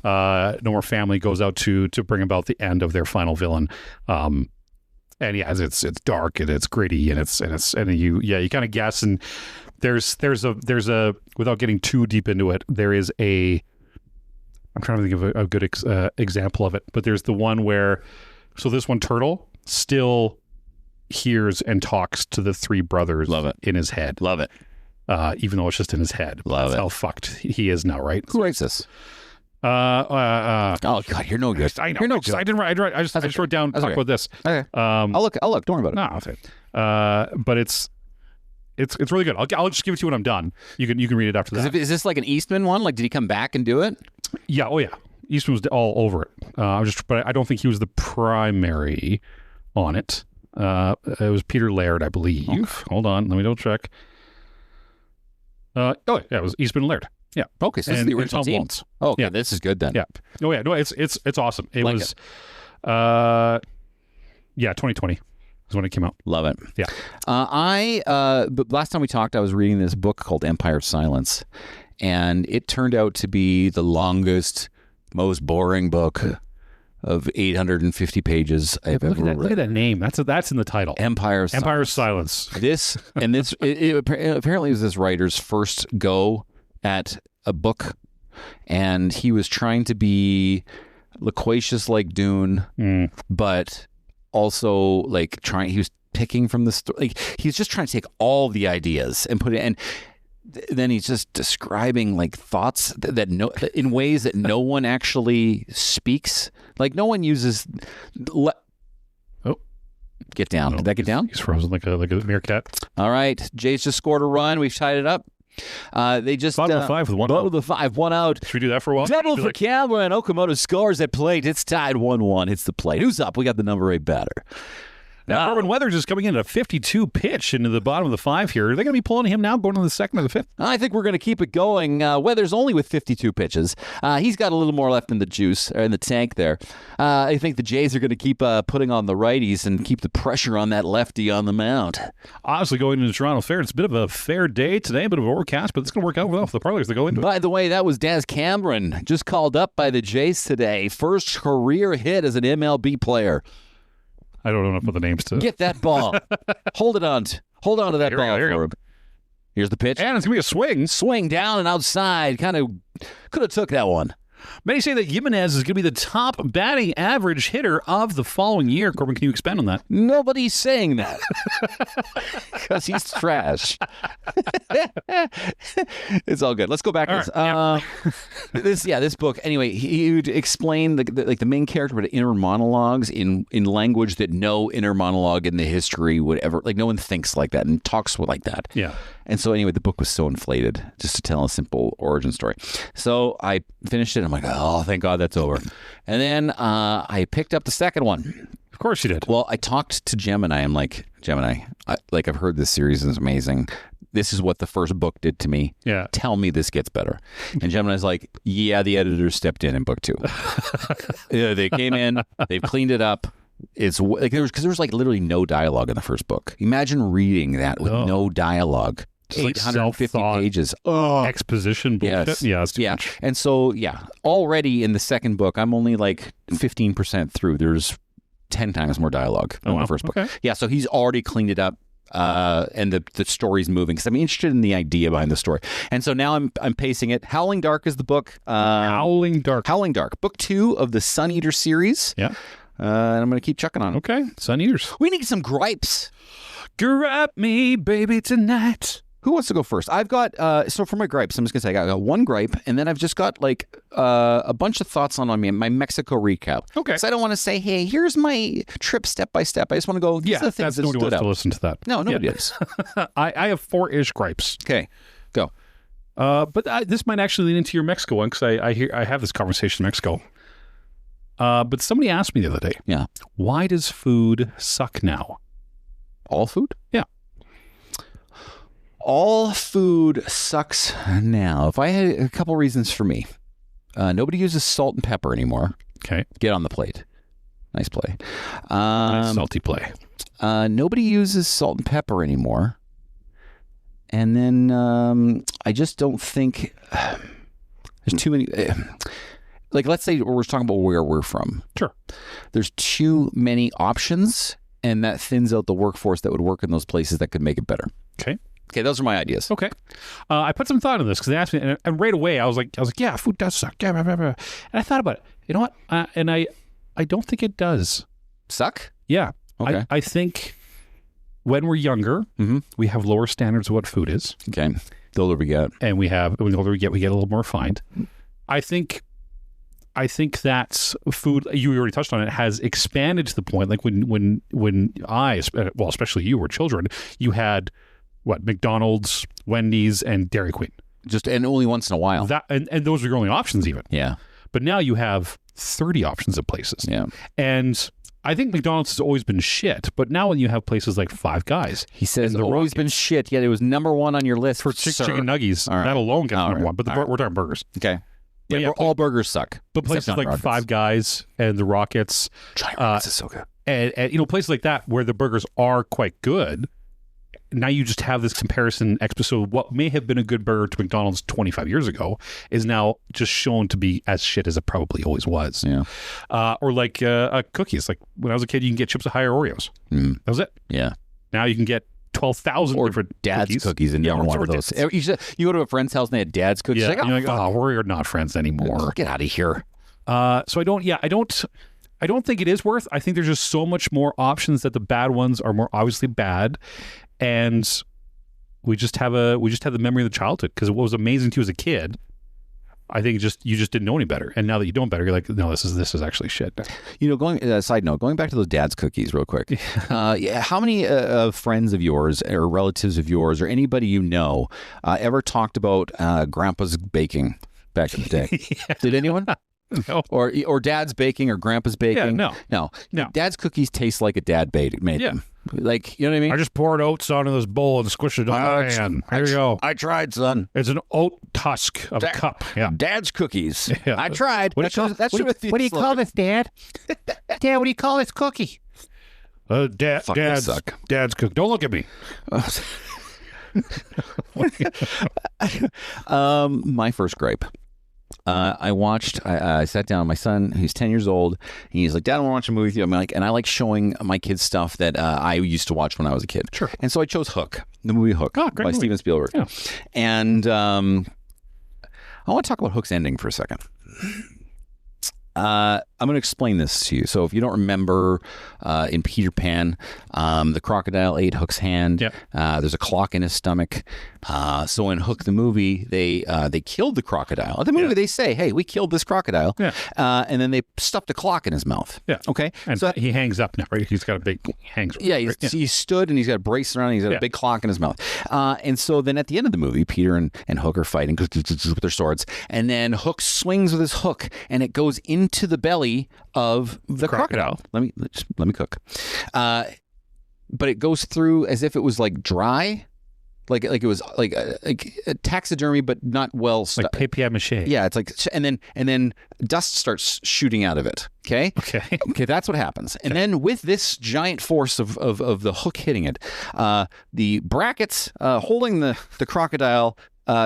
no more family, goes out to bring about the end of their final villain. And yeah, it's dark and it's gritty and you kind of guess, and there's a without getting too deep into it, there is I'm trying to think of a good example of it, but there's the one where this one turtle still hears and talks to the 3 brothers. Love it. In his head. Love it. Even though it's just in his head. Love That's it. how fucked he is now, right? Who writes this? Oh God, you're no good. I know. You're no good. I didn't write. I just wrote down. Talk about this. Okay. I'll look. Don't worry about it. No, that's it. But it's really good. I'll just give it to you when I'm done. You can read it after that. Is this like an Eastman one? Like, did he come back and do it? Yeah. Oh yeah. Eastman was all over it. But I don't think he was the primary on it. It was Peter Laird, I believe. Okay. Hold on, let me double check. It was Eastman and Laird. Yeah. Okay, so this is the original Tom team. Waltz. Oh, okay, Yeah. this is good then. Yeah. Oh yeah. No, it's awesome. It Like was. 2020 is when it came out. Love it. Yeah. But last time we talked, I was reading this book called Empire of Silence, and it turned out to be the longest, most boring book of 850 pages I've ever read. Look at that name. That's in the title. Empire of Empire of Silence. It apparently was this writer's first go at a book, and he was trying to be loquacious like Dune, but also like he was picking from the story. Like he's just trying to take all the ideas and put it, and then he's just describing like thoughts in ways that no one actually speaks. Like no one uses. Get down. Did that get down? He's frozen like a meerkat. All right, Jay's just scored a run. We've tied it up. They just Bottom of the five with one bottom out. of the five, one out. Should we do that for a while? Double for Cameron. Okamoto scores at plate. It's tied 1-1. Hits the plate. Who's up? We got the number 8 batter. Now, Corbyn Weathers is coming in at a 52 pitch into the bottom of the 5 here. Are they going to be pulling him now, going to the 2nd or the 5th? I think we're going to keep it going. Weather's only with 52 pitches. He's got a little more left in the juice, or in the tank there. I think the Jays are going to keep putting on the righties and keep the pressure on that lefty on the mound. Honestly, going into Toronto Fair, it's a bit of a fair day today, a bit of overcast, but it's going to work out well for the parlors that go into it. By the way, that was Daz Cameron, just called up by the Jays today. First career hit as an MLB player. I don't know enough of the names to... Get that ball. Hold on to that ball for him. Here's the pitch. And it's going to be a swing. Swing down and outside. Kind of could have took that one. Many say that Jimenez is going to be the top batting average hitter of the following year. Corbyn, can you expand on that? Nobody's saying that because he's trash. It's all good. Let's go backwards. This book. Anyway, he would explain the main character would inner monologues in language that no inner monologue in the history would ever, like no one thinks like that and talks like that. Yeah. And so anyway, the book was so inflated just to tell a simple origin story. So I finished it. I'm like, oh, thank God that's over. And then I picked up the second one. Of course you did. Well, I talked to Gemini. I'm like, Gemini, I've heard this series is amazing. This is what the first book did to me. Yeah. Tell me this gets better. And Gemini's like, yeah, the editors stepped in book 2. Yeah, they came in, they've cleaned it up. It's like there was like literally no dialogue in the first book. Imagine reading that with no dialogue. It's like 150 pages. Oh, exposition bullshit. Yes. Yeah, it's too much. And so, already in the second book, I'm only like 15% through. There's 10 times more dialogue than the first book. Okay. Yeah, so he's already cleaned it up. And the story's moving because I'm interested in the idea behind the story. And so now I'm pacing it. Howling Dark is the book. Howling Dark. Book 2 of the Sun Eater series. Yeah. And I'm going to keep chucking on it. Okay. Sun Eaters. We need some gripes. Grab me, baby, tonight. Who wants to go first? I've got, so for my gripes, I'm just going to say I got one gripe, and then I've just got like a bunch of thoughts on my Mexico recap. Okay. Because I don't want to say, hey, here's my trip step by step. I just want to go, these are the things that nobody stood wants out. to listen to that. No, nobody does. I have 4-ish gripes. Okay, go. But this might actually lead into your Mexico one because I have this conversation in Mexico. But somebody asked me the other day, why does food suck now? All food? Yeah. All food sucks now. If I had a couple reasons for me, nobody uses salt and pepper anymore. Okay. Get on the plate. Nice play. Nice salty play. Nobody uses salt and pepper anymore. And then I just don't think there's too many. Like, let's say we're talking about where we're from. Sure. There's too many options, and that thins out the workforce that would work in those places that could make it better. Okay, those are my ideas. Okay. I put some thought into this because they asked me, and right away I was like, yeah, food does suck. Yeah, blah, blah, blah. And I thought about it. You know what? And I don't think it does. Suck? Yeah. Okay. I think when we're younger, we have lower standards of what food is. Okay. The older we get. And when the older we get a little more refined. I think that's food, you already touched on it, has expanded to the point, like when especially you were children, you had McDonald's, Wendy's, and Dairy Queen. And only once in a while. And those were your only options even. Yeah. But now you have 30 options of places. Yeah. And I think McDonald's has always been shit, but now when you have places like Five Guys, He says and the always been shit, yet it was number one on your list for sir. chicken nuggies, All right. that alone gets All number right. one. But we're talking burgers. Okay. Yeah, yeah, all burgers suck. But places Except like Rockets. Five Guys and the Rockets, Johnny Rockets is so good. and you know, places like that where the burgers are quite good. Now you just have this comparison episode. What may have been a good burger to McDonald's 25 years ago is now just shown to be as shit as it probably always was. Yeah. Or like cookies. Like when I was a kid, you can get Chips Ahoy or Oreos. Mm. That was it. Yeah. Now you can get 12,000 Or different Dad's cookies and never or one of those. Dad's. You go to a friend's house and they had Dad's cookies. Yeah, Like, and you're like, oh, we're not friends anymore. get out of here. So I don't think it is worth. I think there's just so much more options that the bad ones are more obviously bad, and we just have the memory of the childhood because what was amazing to you as a kid. I think you just didn't know any better, and now that you don't better, you're like, no, this is actually shit. You know, side note, going back to those Dad's cookies real quick. Yeah, how many friends of yours or relatives of yours or anybody you know ever talked about Grandpa's baking back in the day? Yeah. Did anyone? No. Or Dad's baking or Grandpa's baking? Yeah, no. Dad's cookies taste like a dad made them. Like, you know what I mean? I just poured oats onto this bowl and squished it on my hand. There you go. I tried, son. It's an oat tusk of a cup. Yeah. Dad's cookies. Yeah. I tried. What do you call this, Dad? Dad, what do you call this cookie? Dad's suck. Dad's cook. Don't look at me. My first gripe. I sat down with my son, who's 10 years old, and he's like, Dad, I want to watch a movie with you. I'm like, and I like showing my kids stuff that I used to watch when I was a kid. Sure. And so I chose Hook, the movie Hook Oh, great by movie. Steven Spielberg. Yeah. And I want to talk about Hook's ending for a second. I'm going to explain this to you. So if you don't remember, in Peter Pan, the crocodile ate Hook's hand. Yep. There's a clock in his stomach. So in Hook the movie, they killed the crocodile. In the movie, they say, "Hey, we killed this crocodile," and then they stuffed a clock in his mouth. Yeah. Okay. And so he hangs up now, right? He's got a big hangs. yeah, right? he stood and he's got a brace around. He's got a big clock in his mouth. And so then at the end of the movie, Peter and Hook are fighting with their swords, and then Hook swings with his hook, and it goes into the belly of the crocodile. Let me cook. But it goes through as if it was like dry, like it was like a taxidermy, but not well. Like papier-mâché. Yeah, it's like, and then dust starts shooting out of it. Okay. Okay, that's what happens. And then with this giant force of the hook hitting it, the brackets holding the crocodile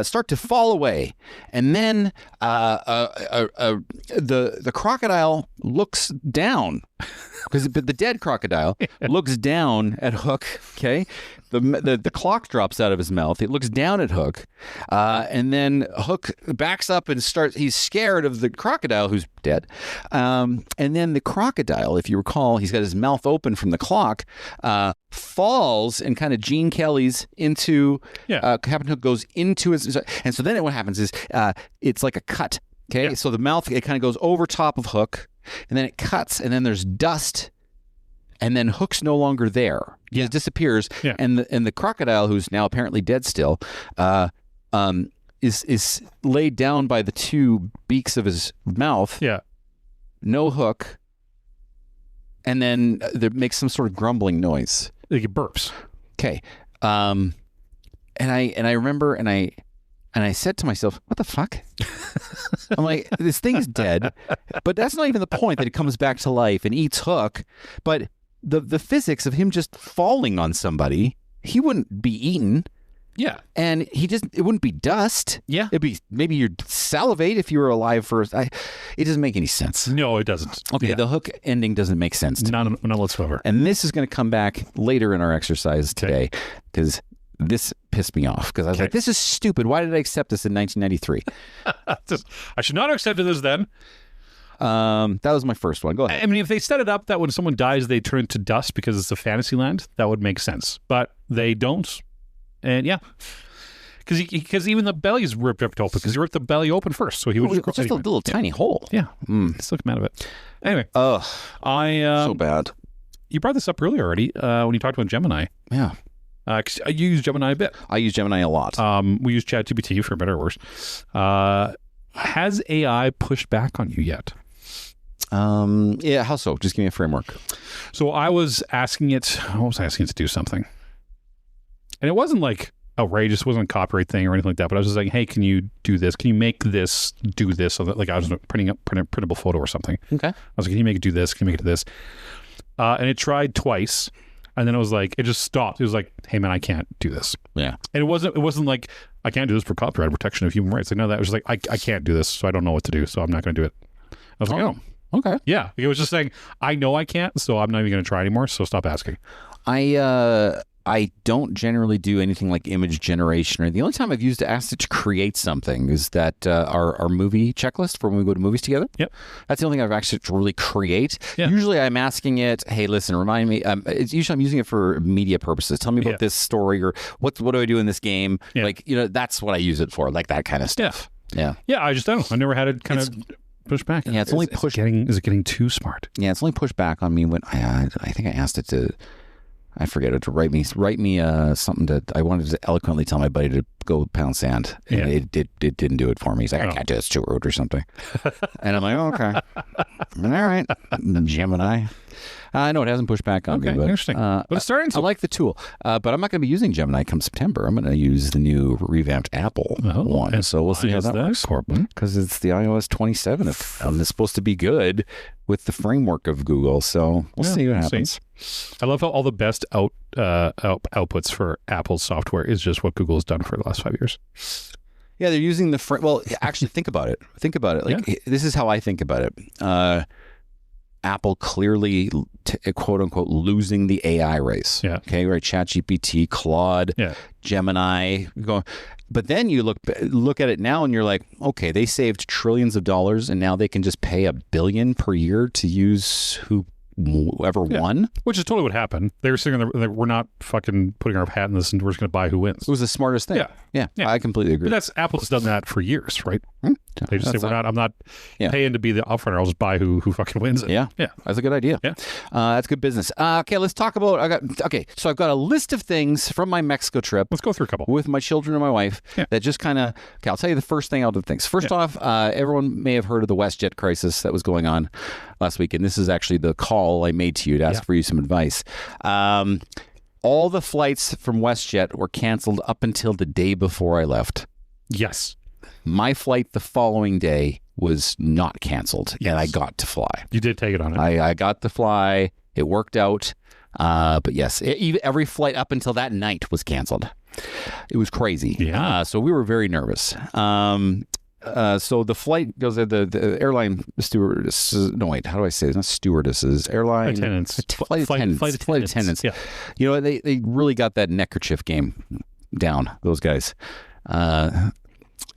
start to fall away, and then the crocodile looks down because the dead crocodile looks down at Hook. Okay, the clock drops out of his mouth. It looks down at Hook, and then Hook backs up and starts. He's scared of the crocodile who's dead, and then the crocodile, if you recall, he's got his mouth open from the clock, falls and kind of Gene Kelly's into Captain Hook goes into his, and so then what happens is it's like a cut. Okay, so the mouth, it kind of goes over top of Hook, and then it cuts, and then there's dust, and then Hook's no longer there. He just disappears, and the crocodile, who's now apparently dead still, is laid down by the two beaks of his mouth. Yeah, no Hook, and then there makes some sort of grumbling noise. Like it burps. Okay, and I remember, and I said to myself, what the fuck? I'm like, this thing's dead, but that's not even the point, that it comes back to life and eats Hook. But the physics of him just falling on somebody, he wouldn't be eaten. Yeah. And it wouldn't be dust. Yeah. It'd be, maybe you'd salivate if you were alive first. It doesn't make any sense. No, it doesn't. Okay, the Hook ending doesn't make sense. None whatsoever. And this is going to come back later in our exercise today, because this pissed me off, because I was like, this is stupid. Why did I accept this in 1993? I should not have accepted this then. That was my first one. Go ahead. I mean, if they set it up that when someone dies, they turn to dust because it's a fantasy land, that would make sense. But they don't. And because even the belly's ripped open, because he ripped the belly open first. So he would just a little tiny hole. Yeah. Still come out of it. Anyway. So bad. You brought this up earlier already when you talked about Gemini. Yeah. 'Cause you use Gemini a bit. I use Gemini a lot. We use ChatGPT for better or worse. Has AI pushed back on you yet? Yeah, how so? Just give me a framework. So I was asking it, to do something. And it wasn't like outrageous, it wasn't a copyright thing or anything like that, but I was just like, hey, can you do this? Can you make this do this? So that, like, I was printing up printable photo or something. Okay. I was like, can you make it do this? Can you make it do this? And it tried twice. And then it was like, it just stopped. It was like, hey man, I can't do this. Yeah. And it wasn't like, I can't do this for copyright protection of human rights. Like, no, that was just like, I can't do this, so I don't know what to do, so I'm not going to do it. I was like, oh, okay. Yeah. It was just saying, I know I can't, so I'm not even going to try anymore, so stop asking. I don't generally do anything like image generation. Or the only time I've used to ask it to create something is that our movie checklist for when we go to movies together. Yep. That's the only thing I've actually to really create. Yeah. Usually I'm asking it, hey, listen, remind me. It's usually I'm using it for media purposes. Tell me about this story, or what do I do in this game? Yeah. Like, that's what I use it for, like that kind of stuff. Yeah. I just don't know. I never had it kind of push back. Yeah, it's only pushed. Is it getting too smart? Yeah, it's only pushed back on me when I think I asked it to. I forget it to write me something that I wanted to eloquently tell my buddy to go pound sand, and it didn't do it for me. He's like, I can't do it, it's too rude or something. And I'm like, oh, okay, all right, Gemini. I know it hasn't pushed back on me, but interesting. But it's starting to. I like the tool, but I'm not going to be using Gemini come September. I'm going to use the new revamped Apple one. So we'll see how that works. Because it's the iOS 27, and it's supposed to be good with the framework of Google. So we'll see what happens. I love how all the best outputs for Apple's software is just what Google has done for the last 5 years. Yeah, they're using the well, actually, think about it. Like, this is how I think about it. Apple clearly, quote unquote, losing the AI race. Yeah. Okay, right? ChatGPT, Claude, Gemini. But then you look at it now and you're like, okay, they saved trillions of dollars and now they can just pay $1 billion per year to use whoever won. Which is totally what happened. They were sitting there, we're not fucking putting our hat in this and we're just going to buy who wins. It was the smartest thing. Yeah. I completely agree. But Apple's done that for years, right? They just say, I'm not paying to be the upfronter. I'll just buy who fucking wins it. Yeah. That's a good idea. Yeah. That's good business. Okay, let's talk about, so I've got a list of things from my Mexico trip. Let's go through a couple. With my children and my wife that just kind of, I'll tell you the first thing out of things. First off, everyone may have heard of the WestJet crisis that was going on last week. And this is actually the call I made to you to ask for you some advice. All the flights from WestJet were canceled up until the day before I left. Yes. My flight the following day was not canceled, and I got to fly. You did take it on it. I got to fly. It worked out. But yes, every flight up until that night was canceled. It was crazy. Yeah. So we were very nervous. So the flight goes there, the airline stewardesses, no wait, how do I say it? Not stewardesses, airline attendants. Flight attendants. Yeah. You know, they really got that neckerchief game down, those guys.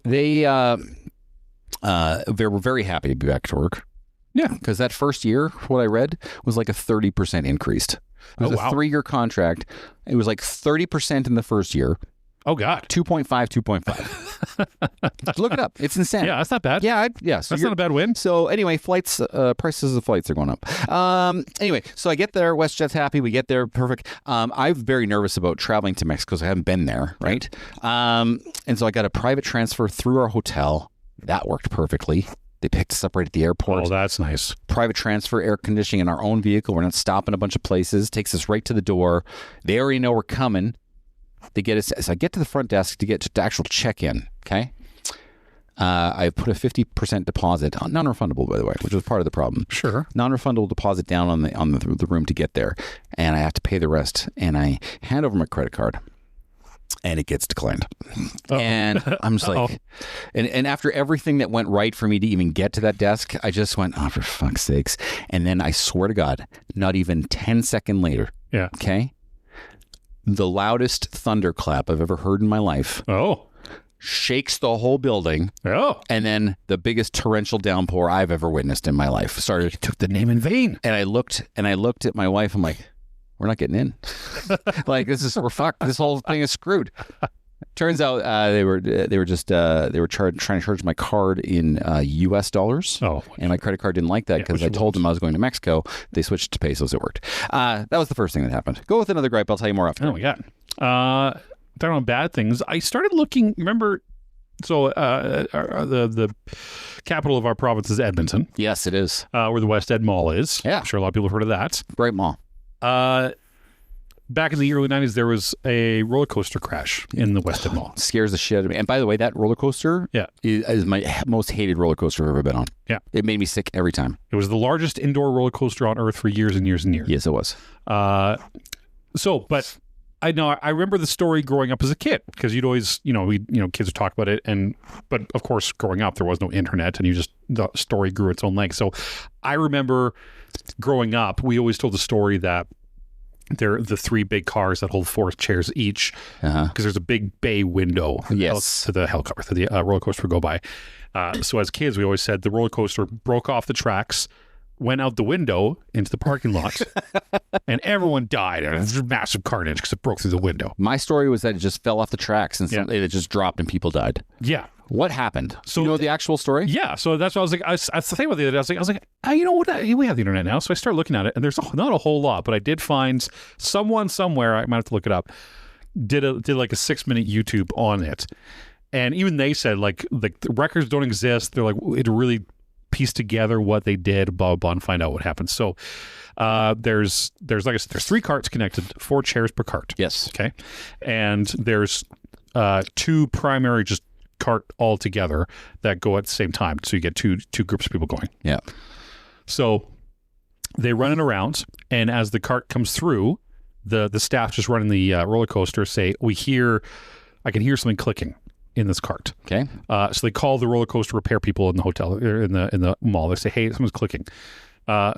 They were very happy to be back to work. Yeah. Because that first year, what I read, was like a 30% increase. It was a 3-year contract. It was like 30% in the first year. Oh, God. 2.5. Look it up. It's insane. Yeah, that's not bad. Yeah. So that's not a bad win. So anyway, flights, prices of flights are going up. Anyway, so I get there. WestJet's happy. We get there. Perfect. I'm very nervous about traveling to Mexico because I haven't been there, right? And so I got a private transfer through our hotel. That worked perfectly. They picked us up right at the airport. Oh, that's nice. Private transfer, air conditioning in our own vehicle. We're not stopping a bunch of places. Takes us right to the door. They already know we're coming. They get us. So I get to the front desk to get to the actual check-in. Okay. I put a 50% deposit, non-refundable, by the way, which was part of the problem. Sure. Non-refundable deposit down on the room to get there, and I have to pay the rest. And I hand over my credit card, and it gets declined. And I'm just like, and after everything that went right for me to even get to that desk, I just went, oh, for fuck's sakes. And then I swear to God, not even 10 seconds later. Yeah. Okay. The loudest thunderclap I've ever heard in my life. Oh. Shakes the whole building. Oh. And then the biggest torrential downpour I've ever witnessed in my life started. You took the name in vain. And I looked at my wife. I'm like, we're not getting in. Like, we're fucked. This whole thing is screwed. Turns out they were trying to charge my card in U.S. dollars. Oh, and my credit card didn't like that because I told them I was going to Mexico. They switched to pesos. It worked. That was the first thing that happened. Go with another gripe. I'll tell you more after. Oh my God. Talking about bad things. I started looking. Remember, So the capital of our province is Edmonton, Yes, it is. where the West End Mall is. Yeah. I'm sure a lot of people have heard of that. Great mall. Back in the early 90s, there was a roller coaster crash in the West End Mall. Scares the shit out of me. And by the way, that roller coaster Yeah. is my most hated roller coaster I've ever been on. Yeah. It made me sick every time. It was the largest indoor roller coaster on Earth for years and years and years. Yes, it was. But I remember the story growing up as a kid because you'd always, kids would talk about it. But of course, growing up, there was no internet and the story grew its own legs. So I remember growing up, we always told the story that they're the three big cars that hold 4 chairs each because there's a big bay window Yes. to the helicopter, to the roller coaster would go by. So as kids, we always said the roller coaster broke off the tracks, went out the window into the parking lot, and everyone died. And there's massive carnage because it broke through the window. My story was that it just fell off the tracks and it just dropped and people died. Yeah. What happened? So Do you know the actual story? Yeah, so that's what I was like. I was thinking about the other day. I was like, you know what? We have the internet now, so I started looking at it, and there's not a whole lot, but I did find someone somewhere. I might have to look it up. Did like a 6-minute YouTube on it, and even they said like the records don't exist. They're like it really piece together what they did, blah blah blah, and find out what happened. So there's like I said, there's 3 carts connected, 4 chairs per cart. Yes. Okay, and there's 2 primary just cart all together that go at the same time, so you get two groups of people going. Yeah. So they run it around, and as the cart comes through, the staff just running the roller coaster say, I can hear something clicking in this cart. Okay. So they call the roller coaster repair people in the hotel or in the mall. They say, hey, someone's clicking.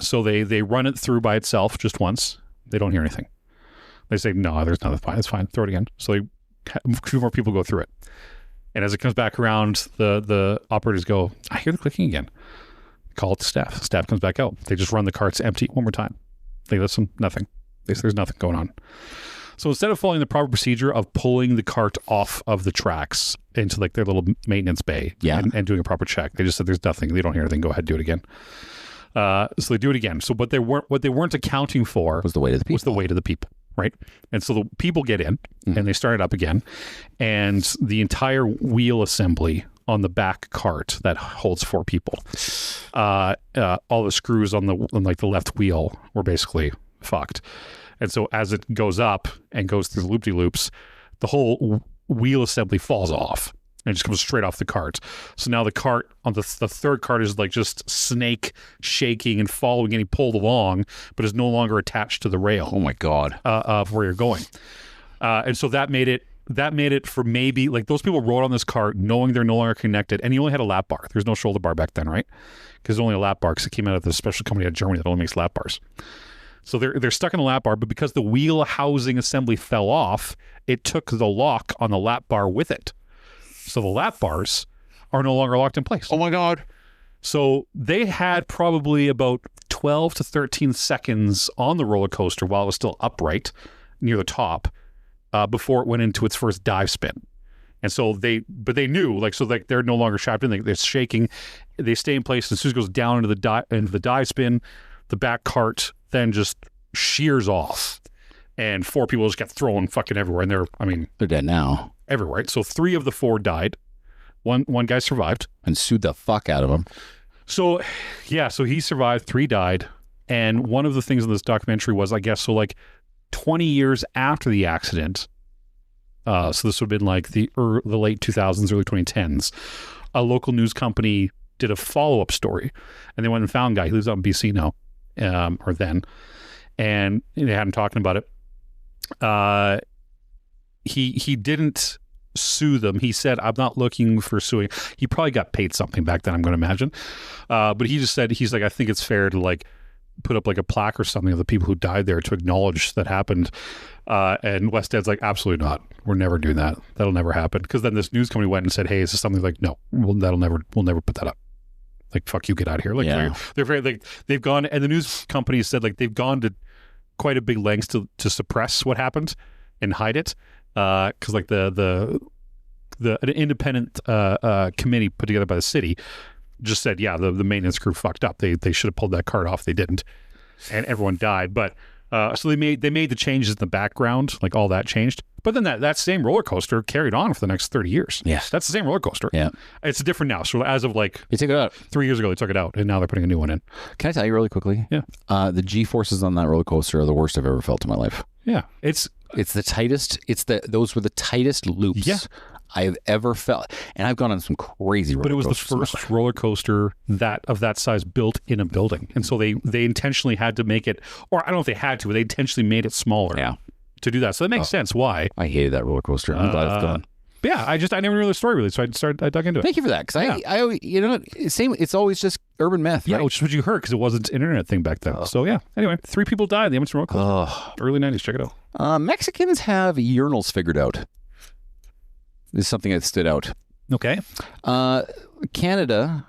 So they run it through by itself just once. They don't hear anything. They say, no, there's nothing. Fine. It's fine. Throw it again. So 2 more people go through it. And as it comes back around, the operators go, I hear the clicking again. Call it to staff. Staff comes back out. They just run the carts empty one more time. They listen, nothing. There's nothing going on. So instead of following the proper procedure of pulling the cart off of the tracks into like their little maintenance bay and doing a proper check, they just said there's nothing. They don't hear anything. Go ahead, do it again. So they do it again. So what they weren't accounting for Was the weight of the people. was the weight of the people. Right. And so the people get in and they start it up again. And the entire wheel assembly on the back cart that holds 4 people, all the screws on the left wheel were basically fucked. And so as it goes up and goes through the loop-de-loops, the whole wheel assembly falls off and just comes straight off the cart. So now the cart on the third cart is like just snake shaking and following, getting pulled along, but is no longer attached to the rail. Oh my God. Of where you're going. And so that made it for maybe like those people rode on this cart knowing they're no longer connected, and you only had a lap bar. There's no shoulder bar back then, right? Because there's only a lap bar because it came out of the special company out of Germany that only makes lap bars. So they're stuck in a lap bar, but because the wheel housing assembly fell off, it took the lock on the lap bar with it. So the lap bars are no longer locked in place. Oh my God. So they had probably about 12 to 13 seconds on the roller coaster while it was still upright near the top before it went into its first dive spin. And so they knew, they're no longer strapped in. They're shaking. They stay in place. And as soon as it goes down into the dive spin, the back cart then just shears off. And 4 people just get thrown fucking everywhere. And they're dead now. Everywhere. Right? So 3 of the 4 died. One guy survived. And sued the fuck out of him. So, yeah, so he survived, 3 died. And one of the things in this documentary was, I guess, 20 years after the accident, so this would have been like the late 2000s, early 2010s, a local news company did a follow-up story. And they went and found a guy. He lives out in BC now, or then. And they had him talking about it. He didn't sue them. He said, I'm not looking for suing. He probably got paid something back then, I'm going to imagine. But he just said, he's like, I think it's fair to put up a plaque or something of the people who died there to acknowledge that happened. And West Ed's like, absolutely not. We're never doing that. That'll never happen. Because then this news company went and said, hey, is this something no, we'll never put that up. Fuck you, get out of here. They're very they've gone, and the news company said they've gone to quite a big lengths to suppress what happened and hide it. Because an independent committee put together by the city just said, yeah, the maintenance crew fucked up. They should have pulled that cart off. They didn't, and everyone died. But So they made the changes in the background, like all that changed. But then that same roller coaster carried on for the next 30 years. Yeah. That's the same roller coaster. Yeah. It's different now. So as of like They took it out. 3 years ago, they took it out, and now they're putting a new one in. Can I tell you really quickly? Yeah. The G-forces on that roller coaster are the worst I've ever felt in my life. Yeah. It's the tightest. Those were the tightest loops I've ever felt. And I've gone on some crazy roller coasters. But it was the first roller coaster of that size built in a building. And so they intentionally had to make it, or I don't know if they had to, but they intentionally made it smaller to do that. So that makes sense why. I hated that roller coaster. I'm glad it's gone. Yeah, I never knew the story really, so I dug into it. Thank you for that, because I you know, it's always just urban myth. Yeah, right? which is what you heard, because it wasn't an internet thing back then. So yeah, anyway, 3 people died in the Edmonton roller coaster. Early 90s, check it out. Mexicans have urinals figured out. This is something that stood out. Okay. Canada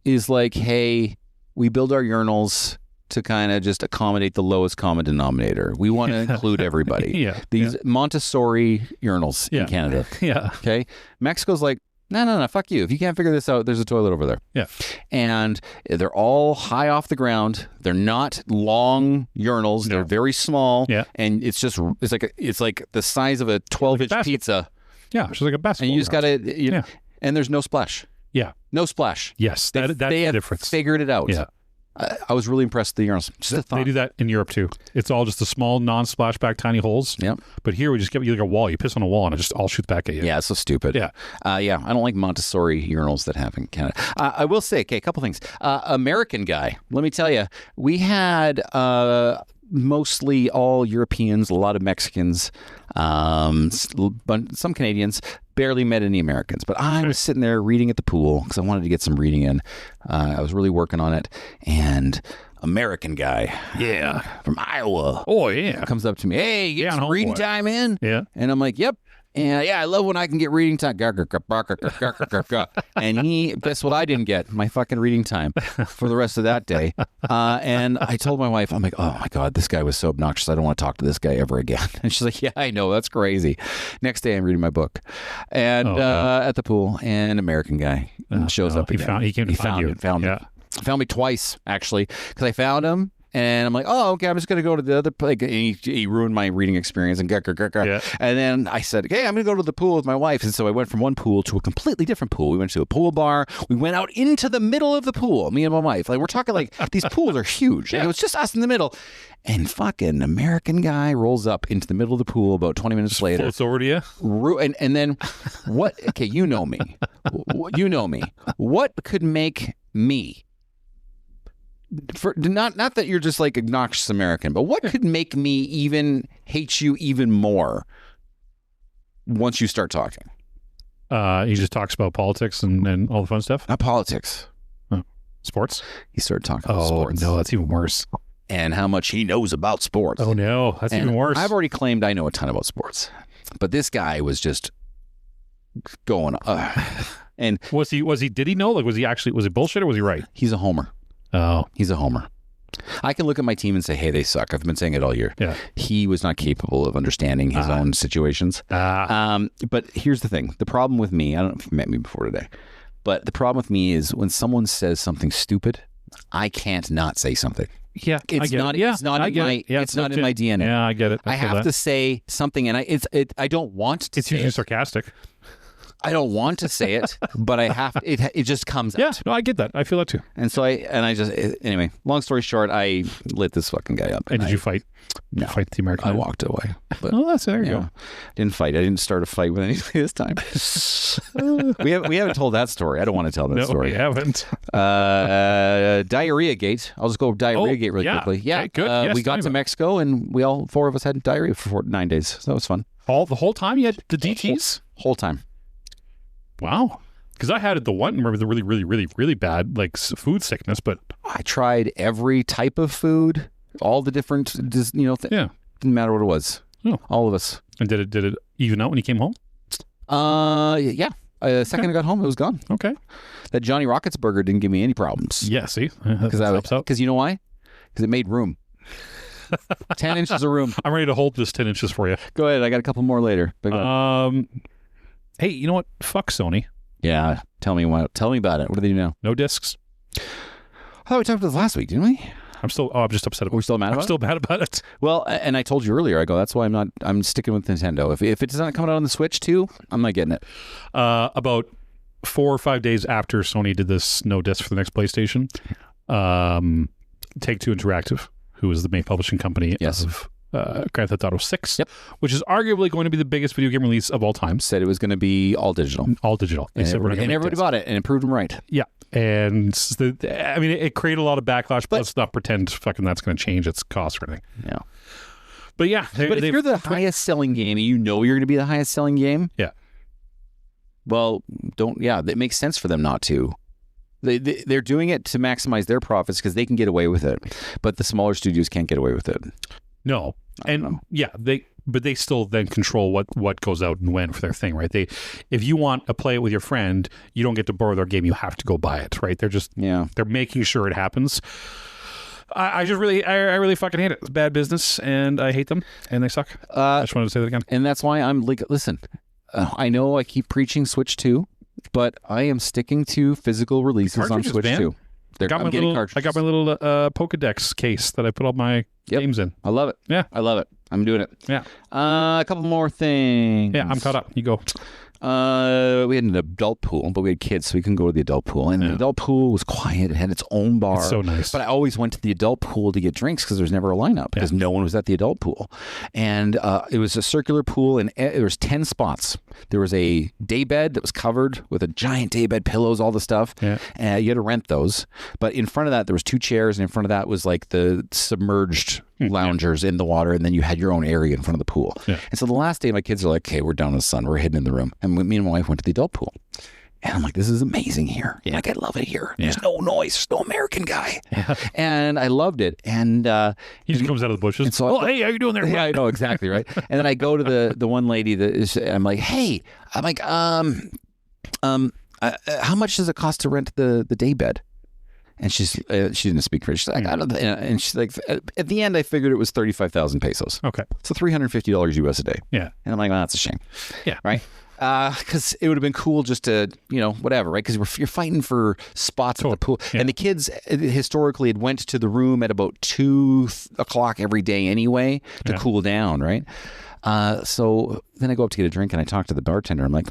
is like, hey, we build our urinals to kind of just accommodate the lowest common denominator. We want to include everybody. These Montessori urinals in Canada. Yeah. Okay. Mexico's like, no, fuck you. If you can't figure this out, there's a toilet over there. Yeah. And they're all high off the ground. They're not long urinals. No. They're very small. Yeah. And it's like the size of a 12-inch pizza. Yeah, it's like a basketball. And you just got to, and there's no splash. Yeah. No splash. Yes, that's they the have difference. Figured it out. Yeah. I was really impressed with the urinals. They do that in Europe too. It's all just the small, non-splashback, tiny holes. Yep. But here we just give you like a wall. You piss on a wall and it just all shoots back at you. Yeah, it's so stupid. Yeah. I don't like Montessori urinals that have in Canada. I will say, a couple things. American guy, let me tell you, we had mostly all Europeans, a lot of Mexicans, some Canadians, barely met any Americans. But I was sitting there reading at the pool because I wanted to get some reading in. I was really working on it. And American guy, from Iowa, comes up to me, hey, you get some reading time in? Yeah. And I'm like, yep. And I love when I can get reading time. And guess what I didn't get? My fucking reading time for the rest of that day. And I told my wife, I'm like, oh my God, this guy was so obnoxious. I don't want to talk to this guy ever again. And she's like, yeah, I know. That's crazy. Next day, I'm reading my book. And at the pool, an American guy shows up again. He came to find you. Found me twice, actually, because I found him. And I'm like, oh, okay, I'm just going to go to the other place. And he ruined my reading experience. And And then I said, okay, I'm going to go to the pool with my wife. And so I went from one pool to a completely different pool. We went to a pool bar. We went out into the middle of the pool, me and my wife. Like, we're talking like these pools are huge. And it was just us in the middle. And fucking American guy rolls up into the middle of the pool about 20 minutes later. Floats over to you? And then what? Okay, you know me. You know me. What could make me... not that you're just like obnoxious American, but what could make me even hate you even more once you start talking? He just talks about politics and all the fun stuff. Not politics. Sports? He started talking about sports. No, that's even worse. And how much he knows about sports. Oh no, that's even worse. I've already claimed I know a ton about sports, but this guy was just going. And did he know? Like, was he bullshit or was he right? He's a homer. Oh, he's a homer. I can look at my team and say, hey, they suck. I've been saying it all year. Yeah. He was not capable of understanding his own situations. But here's the thing. The problem with me, I don't know if you've met me before today, but the problem with me is when someone says something stupid, I can't not say something. Yeah, it's not in my DNA. Yeah, I get it. I have to say something, and I don't want to. It's usually sarcastic. I don't want to say it, but I have. It just comes out. Yeah, no, I get that. I feel that too. And so anyway. Long story short, I lit this fucking guy up. And did you fight? No, fight the American. I walked away. But, there you go. Didn't fight. I didn't start a fight with anybody this time. we haven't told that story. I don't want to tell that story. We haven't. Diarrhea gate. I'll just go diarrhea gate really quickly. Yeah, okay, good. Yes, we got to Mexico and all 4 of us had diarrhea for 9 days. So that was fun. The whole time you had the DTs? Whole time. Wow. Because I had the really, really, really, really bad like food sickness, but I tried every type of food, all the different, things. Didn't matter what it was. Oh. All of us. And did it even out when you came home? Yeah. The second I got home, it was gone. Okay. That Johnny Rockets burger didn't give me any problems. Yeah. See, because you know why? Because it made room. 10 inches of room. I'm ready to hold this 10 inches for you. Go ahead. I got a couple more later. Hey, you know what? Fuck Sony. Yeah, tell me about it. What do they do now? No discs. Oh, we talked about this last week, didn't we? I'm just upset about it. We're still mad about I'm still mad about it. Well, and I told you earlier, I go, that's why I'm sticking with Nintendo. If it's not coming out on the Switch too, I'm not getting it. About 4 or 5 days after Sony did this no disc for the next PlayStation, Take-Two Interactive, who is the main publishing company of Grand Theft Auto 6, which is arguably going to be the biggest video game release of all time, said it was going to be all digital. All digital. And everybody bought it, and it proved them right. Yeah. And it created a lot of backlash, but let's not pretend fucking that's going to change its cost or anything. Yeah. But yeah. But if you're the highest selling game, and you know you're going to be the highest selling game, well, it makes sense for them not to. They're doing it to maximize their profits because they can get away with it, but the smaller studios can't get away with it. No, they still then control what goes out and when for their thing, right? If you want to play it with your friend, you don't get to borrow their game; you have to go buy it, right? They're just they're making sure it happens. I really fucking hate it. It's bad business, and I hate them, and they suck. I just wanted to say that again, and that's why I'm like, listen. I know I keep preaching Switch 2, but I am sticking to physical releases on Switch 2. I got my little Pokedex case that I put all my games in. I love it. Yeah. I love it. I'm doing it. Yeah. A couple more things. Yeah, I'm caught up. You go. We had an adult pool, but we had kids, so we couldn't go to the adult pool. And the adult pool was quiet. It had its own bar. It's so nice. But I always went to the adult pool to get drinks because there's never a lineup because no one was at the adult pool. And it was a circular pool, and there was 10 spots. There was a day bed that was covered with a giant day bed, pillows, all the stuff. Yeah. You had to rent those. But in front of that, there was 2 chairs, and in front of that was like the submerged loungers in the water, and then you had your own area in front of the pool. Yeah. And so the last day, my kids are like, okay, we're down in the sun. We're hidden in the room. And me and my wife went to the adult pool. And I'm like, this is amazing here. Yeah. Like, I love it here. There's no noise. There's no American guy. Yeah. And I loved it. And he just comes out of the bushes. And so hey, how you doing there? Yeah, I know, exactly, right? And then I go to the one lady that is, I'm like, hey, I'm like, how much does it cost to rent the day bed? And she didn't speak French. She's like, I don't, and she's like, at the end, I figured it was 35,000 pesos. Okay. So $350 US a day. Yeah. And I'm like, well, that's a shame. Yeah. Right. Because it would have been cool just to, whatever, right? Because you're fighting for spots at the pool. Yeah. And the kids historically had went to the room at about 2 o'clock every day anyway to cool down, right? So then I go up to get a drink and I talk to the bartender. I'm like,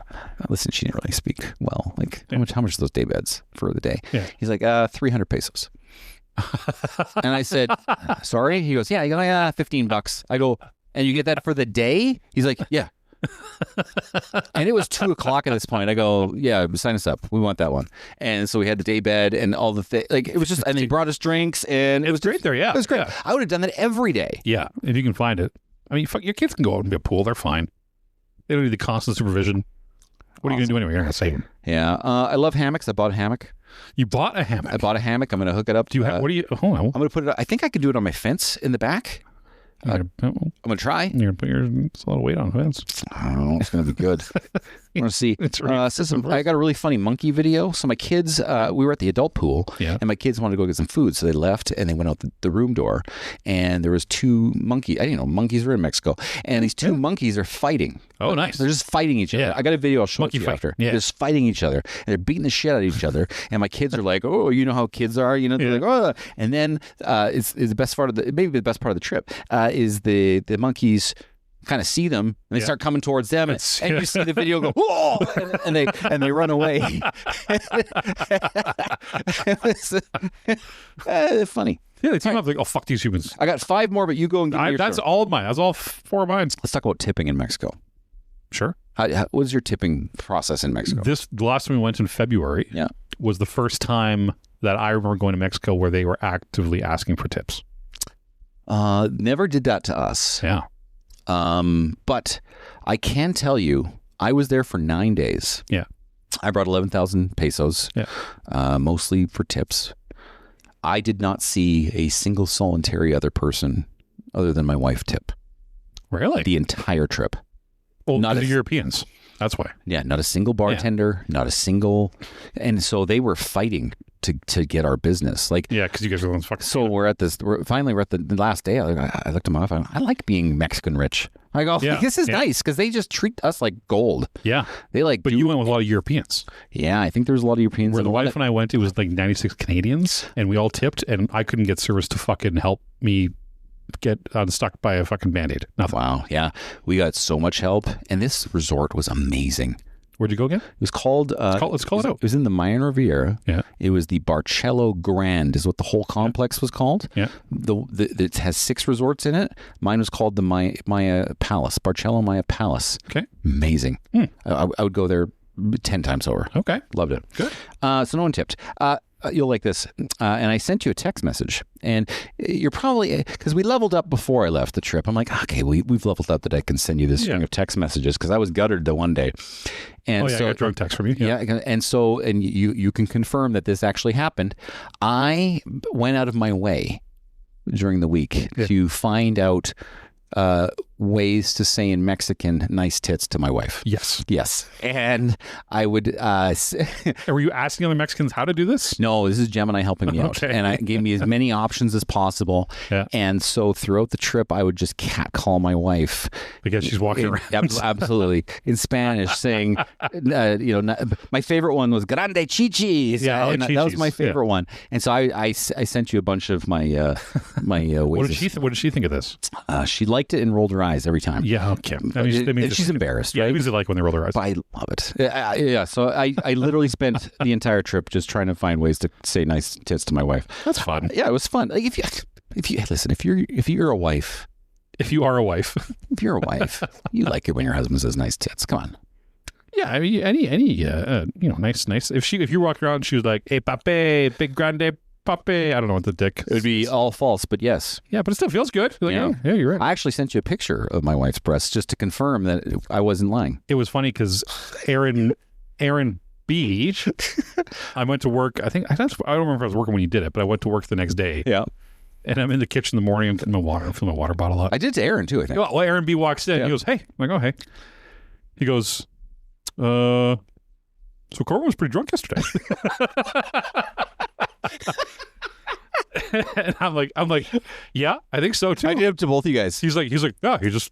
listen, she didn't really speak well. Like, how much are those day beds for the day? Yeah. He's like, 300 pesos. And I said, sorry? He goes, yeah. You go, yeah, $15. I go, and you get that for the day? He's like, yeah. And it was 2 o'clock at this point. I go, yeah, sign us up. We want that one. And so we had the day bed and all the things. Like, it was just, and they brought us drinks and it was great there. Yeah. It was great. Yeah. I would have done that every day. Yeah. If you can find it. I mean, your kids can go out and be a pool. They're fine. They don't need the constant supervision. What are you going to do anyway? You're not going to save them. Yeah. I love hammocks. I bought a hammock. You bought a hammock? I bought a hammock. I'm going to hook it up. Do you have, what do you, hold on. I'm going to put it, I think I could do it on my fence in the back. I'm going to try. You're going to put it's a lot of weight on the fence. I don't know. It's going to be good. I want to see. I got a really funny monkey video. So my kids, we were at the adult pool, and my kids wanted to go get some food. So they left, and they went out the room door, and there was 2 monkeys. I didn't know monkeys were in Mexico. And these 2 monkeys are fighting. Oh, nice. They're just fighting each other. I got a video I'll show you after. Yeah. They're just fighting each other. And they're beating the shit out of each other. And my kids are like, oh, you know how kids are? They're like, oh. And then it's the best part of maybe the best part of the trip is the monkeys kind of see them and they start coming towards them and you see the video go whoa and they run away. Funny. Yeah, they team up like, oh, fuck these humans. I got 5 more, but you go and give me your that's story. all of mine. That's all 4 of mine. Let's talk about tipping in Mexico. Sure. What was your tipping process in Mexico? The last time we went in February was the first time that I remember going to Mexico where they were actively asking for tips. Never did that to us. Yeah. But I can tell you, I was there for 9 days. Yeah. I brought 11,000 pesos, mostly for tips. I did not see a single solitary other person other than my wife tip. Really? The entire trip. Well, not the Europeans. That's why. Yeah, not a single bartender, not a single. And so they were fighting to get our business. Like, yeah, because you guys are the ones fucking. So we're at the last day. I looked them off. I like being Mexican rich. I go, Yeah, this is yeah. nice because they just treat us like gold. Yeah. They like, But you went with a lot of Europeans. yeah, I think there's a lot of Europeans. Where and the a lot wife and I went, it was like 96 Canadians, and we all tipped, and I couldn't get service to fucking help me get unstuck by a fucking Band-Aid. Nothing. Wow, yeah, we got so much help, and this resort was amazing. Where'd you go again? It was called. Let's call it out. It was in the Mayan Riviera. Yeah. It was the Barcello Grand, is what the whole complex was called. Yeah. It has 6 resorts in it. Mine was called the Maya Palace, Barcello Maya Palace. Okay. Amazing. I would go there 10 times over. Okay. Loved it. Good. So no one tipped. You'll like this. And I sent you a text message. And you're probably, because we leveled up before I left the trip. I'm like, okay, we've leveled up that I can send you this string of text messages because I was gutted the one day. And I got drug text from you. Yeah. And you can confirm that this actually happened. I went out of my way during the week to find out ways to say in Mexican "nice tits" to my wife. Yes. And I would Were you asking other Mexicans how to do this? no, this is Gemini helping me out. Okay. And I gave me as many options as possible. Yeah. And so throughout the trip I would just catcall my wife Because she's walking around. absolutely in Spanish saying my favorite one was grande chichis. Yeah, I like and that was my chichis. favorite one. And so I sent you a bunch of my ways. What did she think of this? She liked it and rolled her eyes every time. Yeah, okay. That means She's embarrassed, Yeah, right? it means they like when they roll their eyes. But I love it. Yeah, so I literally spent the entire trip just trying to find ways to say nice tits to my wife. That's fun. Yeah, it was fun. Like if you listen, if you're a wife, If you are a wife. if you're a wife, you like it when your husband says nice tits. Come on. Yeah, I mean, nice. If you walk around and she was like, "Hey, pape, big grande pape," I don't know what the dick. It would be all false, but yes. Yeah, but it still feels good. Like, Yeah. yeah, you're right. I actually sent you a picture of my wife's breasts just to confirm that I wasn't lying. It was funny because Aaron B. I went to work. I don't remember if I was working when you did it, but I went to work the next day. Yeah. And I'm in the kitchen in the morning. I'm getting my water. I'm filling my water bottle up. I did to Aaron too, I think. Well, Aaron B. walks in. Yeah. He goes, "Hey." I'm like, "Oh, hey." He goes, "So Corbyn was pretty drunk yesterday." And I'm like, "Yeah, I think so too." I did it to both of you guys. He's like, "Yeah, he just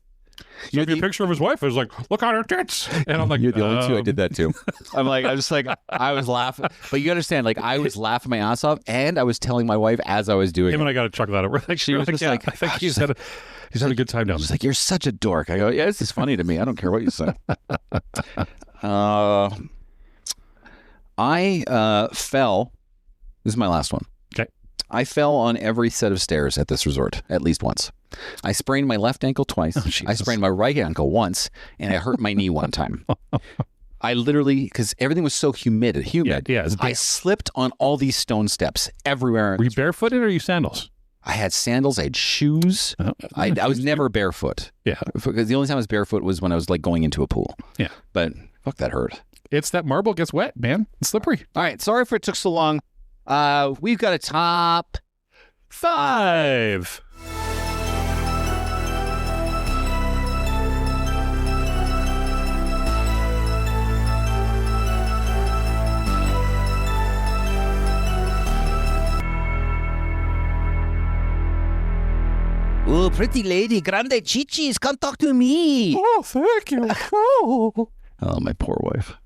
sent me a picture of his wife." I was like, "Look at her tits," and I'm like, You're the only two I did that to. I was laughing. But you understand, like, I was laughing my ass off, and I was telling my wife as I was doing Him it. and I got a chuckle at it. We're like, She was just like, I think he's had a good time down She's there. like, "You're such a dork." I go, "Yeah, this is funny to me. I don't care what you say." I fell. This is my last one. Okay. I fell on every set of stairs at this resort at least once. I sprained my left ankle twice. Jesus. I sprained my right ankle once, and I hurt my knee one time. I literally, because everything was so humid. Yeah, it's I damp. slipped on all these stone steps everywhere. Were you barefooted or are you sandals? I had sandals. I had shoes. I was never barefoot. Yeah. Because the only time I was barefoot was when I was like going into a pool. Yeah. But fuck, that hurt. It's that marble gets wet, man. It's slippery. All right. Sorry for it took so long. We've got a top 5. Oh, pretty lady, grande chichis, come talk to me. Oh, thank you. Oh, my poor wife.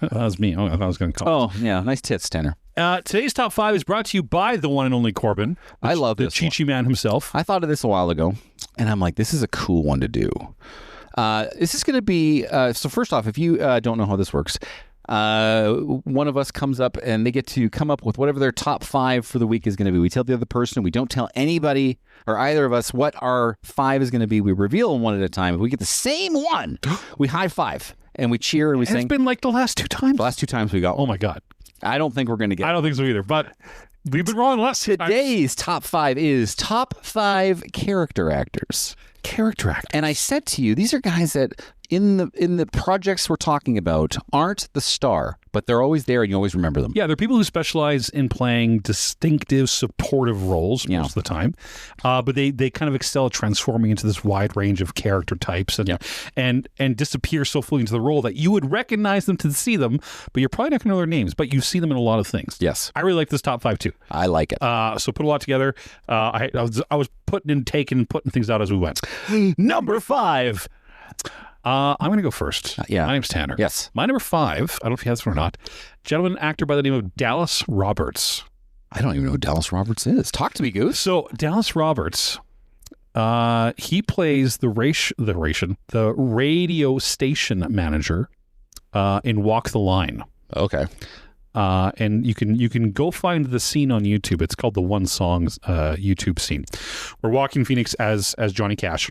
That was me. Oh, I thought I was going to call. Oh, yeah. Nice tits, Tanner. Today's top 5 is brought to you by the one and only Corbyn. I love the this one. Chi-Chi man himself. I thought of this a while ago, and I'm like, this is a cool one to do. This is going to be, so first off, if you don't know how this works, one of us comes up and they get to come up with whatever their top 5 for the week is going to be. We tell the other person, we don't tell anybody or either of us what our 5 is going to be. We reveal them one at a time. If we get the same one, we high five and we cheer and we And sing. it's been like the last 2 times. The last 2 times we got Oh one. my God. I don't think we're going to get I don't think so either, but we've been wrong the last 2 times. Today's top 5 is top 5 character actors. Character actor. And I said to you, these are guys that in the projects we're talking about aren't the star, but they're always there and you always remember them. Yeah, they're people who specialize in playing distinctive, supportive roles most of the time, but they kind of excel at transforming into this wide range of character types and disappear so fully into the role that you would recognize them to see them, but you're probably not going to know their names, but you see them in a lot of things. Yes. I really like this top 5 too. I like it. So put a lot together. I was putting things out as we went. Number 5. I'm going to go first. Yeah. My name's Tanner. Yes. My number 5, I don't know if you have this one or not, gentleman actor by the name of Dallas Roberts. I don't even know who Dallas Roberts is. Talk to me, Goose. So Dallas Roberts, he plays the radio station manager in Walk the Line. Okay. And you can go find the scene on YouTube. It's called the One Songs YouTube scene, where Joaquin Phoenix as Johnny Cash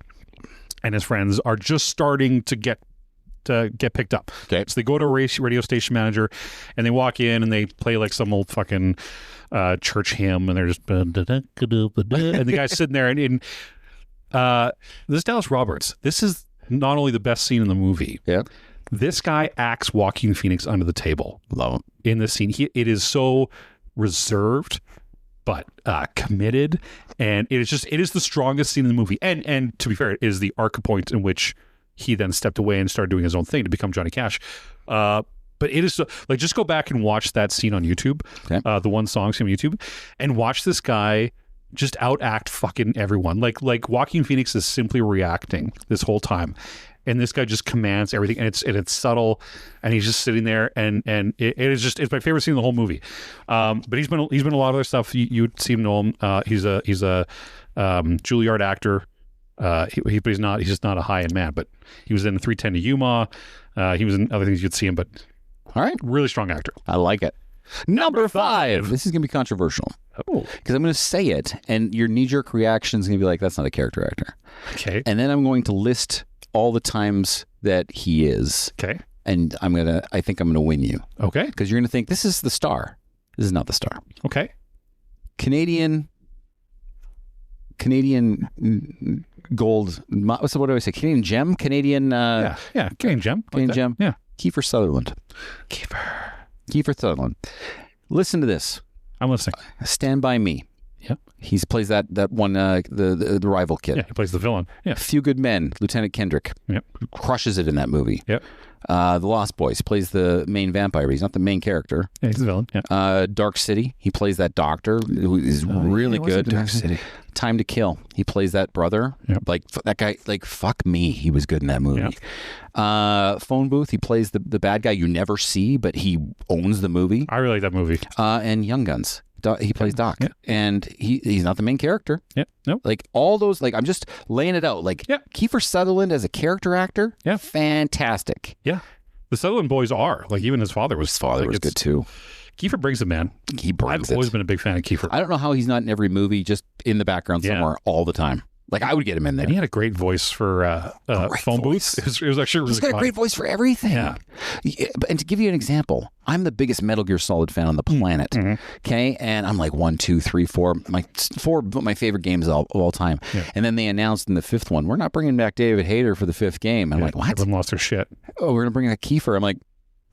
and his friends are just starting to get picked up. Okay. So they go to a radio station manager and they walk in and they play like some old fucking church hymn and they're just and the guy's sitting there and this is Dallas Roberts. This is not only the best scene in the movie. Yeah. This guy acts Joaquin Phoenix under the table. Love him. In this scene. It is so reserved but committed, and it is the strongest scene in the movie. And to be fair, it is the arc point in which he then stepped away and started doing his own thing to become Johnny Cash. But it is so, like, just go back and watch that scene on YouTube, the One Song scene on YouTube, and watch this guy just outact fucking everyone. Like Joaquin Phoenix is simply reacting this whole time. And this guy just commands everything, and it's subtle, and he's just sitting there, and it's my favorite scene in the whole movie. But he's been a lot of other stuff. You'd see him know him. He's a Juilliard actor. But he's just not a high end man. But he was in 3:10 to Yuma. He was in other things you'd see him. But all right, really strong actor. I like it. Number 5. This is gonna be controversial. Oh, because I'm gonna say it, and your knee jerk reaction is gonna be like, "That's not a character actor." Okay. And then I'm going to list all the times that he is. Okay. And I think I'm gonna win you. Okay. Because you're gonna think this is the star. This is not the star. Okay. Canadian gold. What do I say? Canadian gem. Canadian. Canadian gem. Canadian gem. Yeah. Kiefer Sutherland. Kiefer Sutherland. Listen to this. I'm listening. Stand By Me. Yep. He plays that one, the rival kid. Yeah, he plays the villain. Yeah. A Few Good Men, Lieutenant Kendrick. Yep. Crushes it in that movie. Yep. The Lost Boys, plays the main vampire. He's not the main character. Yeah, he's the villain. Yeah. Dark City, he plays that doctor who is really good. Dark City. Time to Kill, he plays that brother. Yep. Like that guy, like fuck me, he was good in that movie. Yep. Phone Booth, he plays the bad guy you never see, but he owns the movie. I really like that movie. And Young Guns. He plays Doc, and he's not the main character. Yeah, no. Like all those, like I'm just laying it out. Like Kiefer Sutherland as a character actor, fantastic. Yeah, the Sutherland boys are like even his father was. His father was good too. Kiefer brings it, man. He brings it. I've always been a big fan of Kiefer. I don't know how he's not in every movie, just in the background somewhere all the time. Like I would get him in there. And he had a great voice for Phone Booth. It was actually really He's got a great voice for everything. Yeah. And to give you an example, I'm the biggest Metal Gear Solid fan on the planet. Mm-hmm. Okay, and I'm like 1, 2, 3, 4. My favorite games of all time. Yeah. And then they announced in the 5th one, we're not bringing back David Hayter for the 5th game. I'm like, what? Everyone lost their shit. Oh, we're gonna bring back Kiefer. I'm like,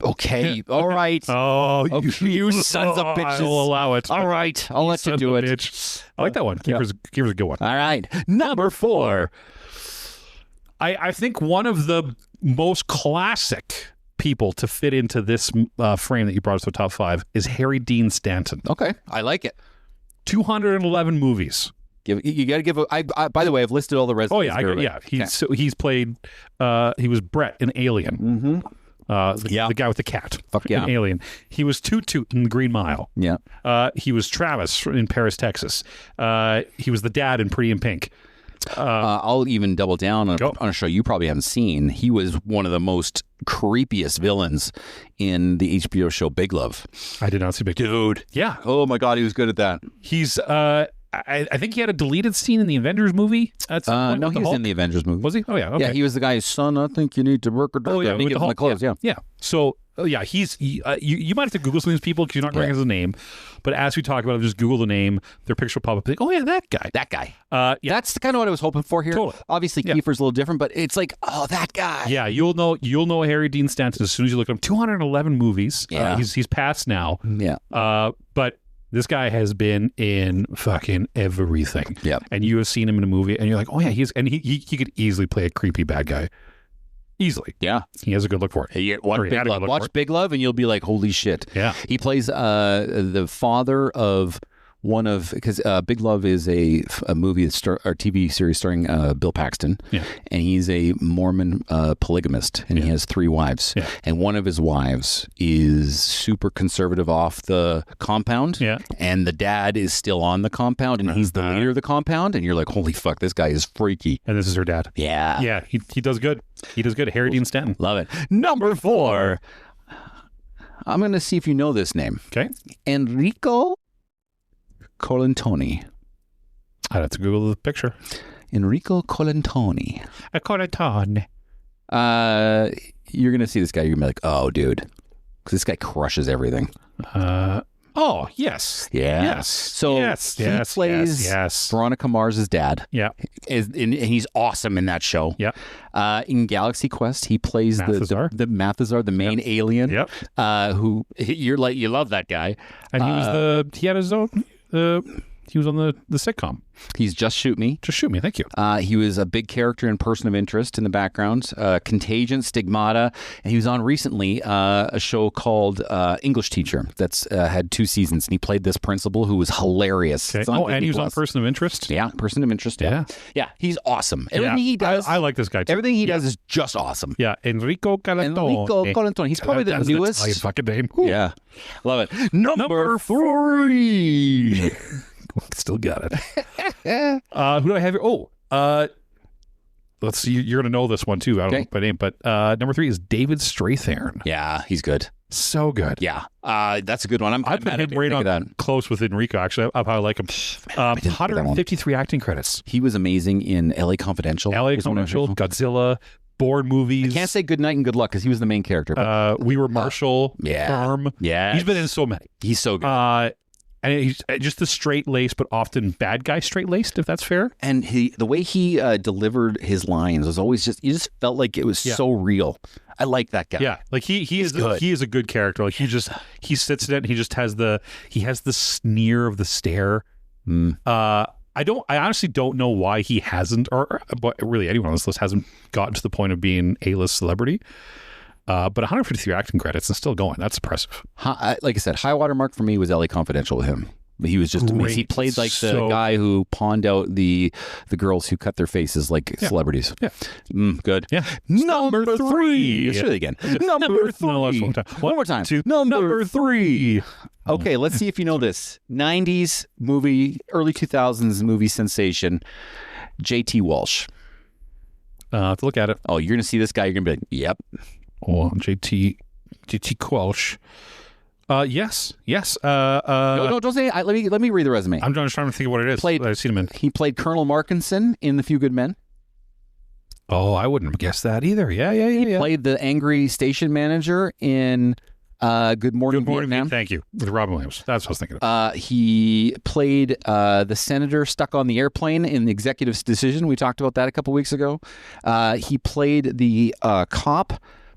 okay, all right. Oh, you sons of bitches! I'll allow it. All right, I'll let you do it. Bitch. I like that one. Kiefer's a good one. All right, number 4. I think one of the most classic people to fit into this frame that you brought us to the top 5 is Harry Dean Stanton. Okay, I like it. 211 movies. You got to give. By the way, I've listed all the resumes. Oh yeah, he's played. He was Brett in Alien. Mm-hmm. The guy with the cat. Fuck yeah. In Alien. He was Toot Toot in The Green Mile. Yeah. He was Travis in Paris, Texas. He was the dad in Pretty in Pink. I'll even double down on a show you probably haven't seen. He was one of the most creepiest villains in the HBO show Big Love. I did not see Big Love. Dude. Yeah. Oh my God, he was good at that. He's I think he had a deleted scene in the Avengers movie. No, he was in the Avengers movie. Was he? Oh yeah. Okay. Yeah, he was the guy's son. I think you need to work. Oh yeah, he gives him the clothes. Yeah. So Oh yeah, you might have to Google some of these people because you're not recognizing the name. But as we talk about it, just Google the name, their picture will pop up. Think, oh yeah, that guy. That guy. Yeah. That's kind of what I was hoping for here. Totally. Obviously, Kiefer's a little different, but it's like, oh, that guy. Yeah, you'll know Harry Dean Stanton as soon as you look at him. 211 movies. Yeah. He's passed now. Yeah. But this guy has been in fucking everything. Yeah. And you have seen him in a movie, and you're like, oh yeah, he could easily play a creepy bad guy. Easily. Yeah. He has a good look for it. Hey, watch Big Love and you'll be like, holy shit. Yeah. He plays the father of one of, because Big Love is a movie or TV series starring Bill Paxton. Yeah. And he's a Mormon polygamist, and he has 3 wives. Yeah. And one of his wives is super conservative off the compound. Yeah. And the dad is still on the compound, and he's the leader of the compound. And you're like, holy fuck, this guy is freaky. And this is her dad. Yeah. Yeah, he does good. He does good. Harry Dean Stanton. Love it. Number 4. I'm going to see if you know this name. Okay. Enrico Colantoni. I'd have to Google the picture. Enrico Colantoni. A Colantoni. You're going to see this guy. You're going to be like, oh, dude. Because this guy crushes everything. Oh, yes. Yeah. Yes. So he plays Veronica Mars's dad. Yeah. And he's awesome in that show. Yeah. In Galaxy Quest, he plays the Mathazar, the main alien. Yep. Who you love that guy. And he had his own. He was on the sitcom. He's Just Shoot Me. Just Shoot Me, thank you. He was a big character in Person of Interest in the background. Contagion, Stigmata. And he was on recently a show called English Teacher that's had 2 seasons. And he played this principal who was hilarious. Okay. And he was on Person of Interest? Yeah, Person of Interest. Yeah. Yeah, he's awesome. Everything he does. I like this guy too. Everything he does is just awesome. Yeah, Enrico Colantoni. He's probably the newest. That's fucking name. Yeah. Love it. Number 3. Still got it. Who do I have here? Oh, let's see. You're going to know this one too. I don't know by name, but number 3 is David Strathairn. Yeah, he's good. So good. Yeah, that's a good one. I put him right on close with Enrico, actually, of how I like him. 153 acting credits. He was amazing in L.A. Confidential. Godzilla, Bourne movies. I can't say Good Night and Good Luck because he was the main character. We Were Marshall. Farm. Yeah. He's been in so many. He's so good. And he's just a straight-laced, but often bad guy straight-laced, if that's fair. And the way he delivered his lines was always you just felt like it was so real. I like that guy. Yeah, like he is a good character. Like he sits in it and he just has the sneer of the stare. I honestly don't know why he hasn't, or really anyone on this list hasn't gotten to the point of being A-list celebrity. But 153 acting credits and still going. That's impressive. Like I said, high water mark for me was L.A. Confidential with him. He was just amazing. He played like the guy who pawned out the girls who cut their faces like celebrities. Yeah. Good. Yeah. Number 3. Let's do it again. Number 3. One more time. Number 3. Okay, let's see if you know this. 90s movie, early 2000s movie sensation, J.T. Walsh. I'll have to look at it. Oh, you're going to see this guy. You're going to be like, yep. Oh, J.T. Walsh. Yes. No, don't say it. Let me read the resume. I'm just trying to think of what it is. I've seen him in. He played Colonel Markinson in The Few Good Men. Oh, I wouldn't have guessed that either. Yeah. He played the angry station manager in Good Morning Vietnam. Thank you. With Robin Williams. That's what I was thinking of. He played the senator stuck on the airplane in the Executive's Decision. We talked about that a couple weeks ago. He played the cop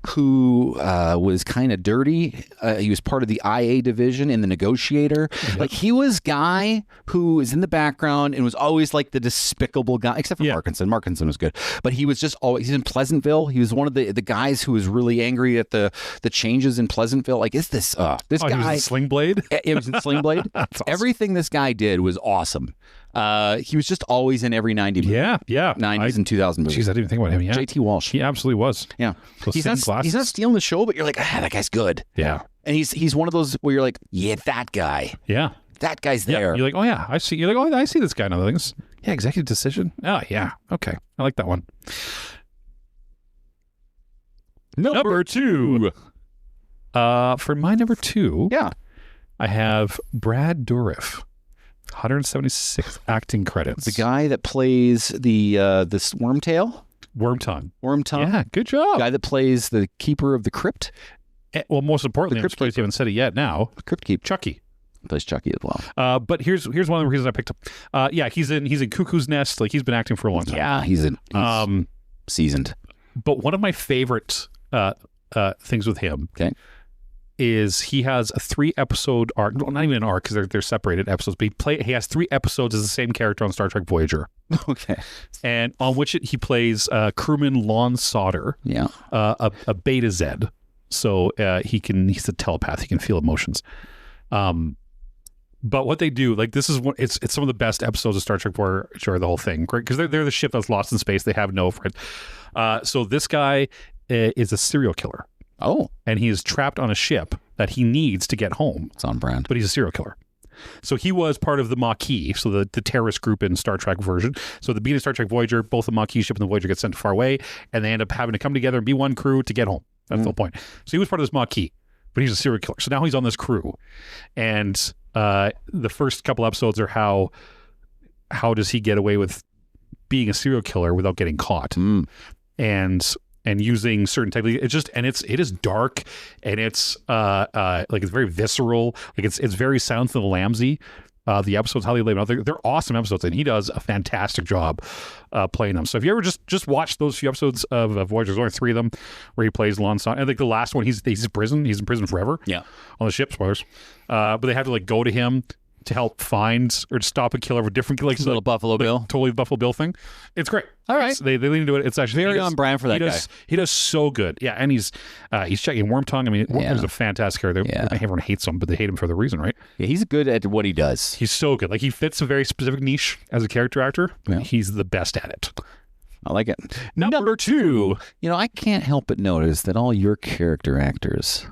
who was kind of dirty. He was part of the IA division in The Negotiator. Yep. Like, he was guy who is in the background and was always like the despicable guy, except for Markinson. Markinson was good. But he was just always, he's in Pleasantville. He was one of the guys who was really angry at the changes in Pleasantville. Like, is this guy? He was in Sling Blade? It was in Sling Blade. Awesome. Everything this guy did was awesome. He was just always in every 90 movie. Yeah. 90s and 2000 movies. Jeez, I didn't even think about him. Yeah. J.T. Walsh. He absolutely was. Yeah. He's not stealing the show, but you're like, that guy's good. Yeah. And he's one of those where you're like, yeah, that guy. Yeah. That guy's there. You're like, oh yeah, I see. You're like, oh, I see this guy and other things. Yeah, Executive Decision. Oh yeah. Okay. I like that one. Number 2. For my number 2, I have Brad Dourif. 176 acting credits. The guy that plays this Wormtail? Wormtongue. Yeah, good job. The guy that plays the Keeper of the Crypt. Well, most importantly, I'm surprised you haven't said it yet now. Crypt Keep Chucky. plays Chucky as well. But here's one of the reasons I picked up. Yeah, he's in Cuckoo's Nest. Like, he's been acting for a long time. Yeah, he's seasoned. But one of my favorite things with him is he has a 3-episode arc. Well, not even an arc because they're separated episodes. But he has 3 episodes as the same character on Star Trek Voyager. Okay. And on which he plays crewman Lon Sauter. Yeah. A Beta Z. So he's a telepath. He can feel emotions. But what they do, like, this is what it's some of the best episodes of Star Trek Voyager, the whole thing, because they're the ship that's lost in space. They have no friend. So this guy is a serial killer. Oh. And he is trapped on a ship that he needs to get home. It's on brand. But he's a serial killer. So he was part of the Maquis, so the terrorist group in Star Trek version. So the beat of Star Trek Voyager, both the Maquis ship and the Voyager get sent far away, and they end up having to come together and be one crew to get home. That's the whole point. So he was part of this Maquis, but he's a serial killer. So now he's on this crew. And the first couple episodes are how does he get away with being a serial killer without getting caught? And using certain type of, it is dark, and it's like it's very visceral, like it's very Silence of the Lambsy. The episodes, how they lay them out, they're awesome episodes, and he does a fantastic job playing them. So if you ever just watch those few episodes of Voyager, there's only 3 of them where he plays Lon Sauter. And like the last one, he's in prison. He's in prison forever. Yeah, on the ship. Spoilers. But they have to like go to him to help find or to stop a killer of a different, like, little Buffalo Bill, totally Buffalo Bill thing. It's great. All right, they lean into it. It's actually very on brand for that guy. He does so good. Yeah, and he's checking Wormtongue. I mean, Wormtongue's a fantastic character. Yeah. Everyone hates him, but they hate him for the reason, right? Yeah, he's good at what he does. He's so good. Like, he fits a very specific niche as a character actor. Yeah. He's the best at it. I like it. Number 2. You know, I can't help but notice that all your character actors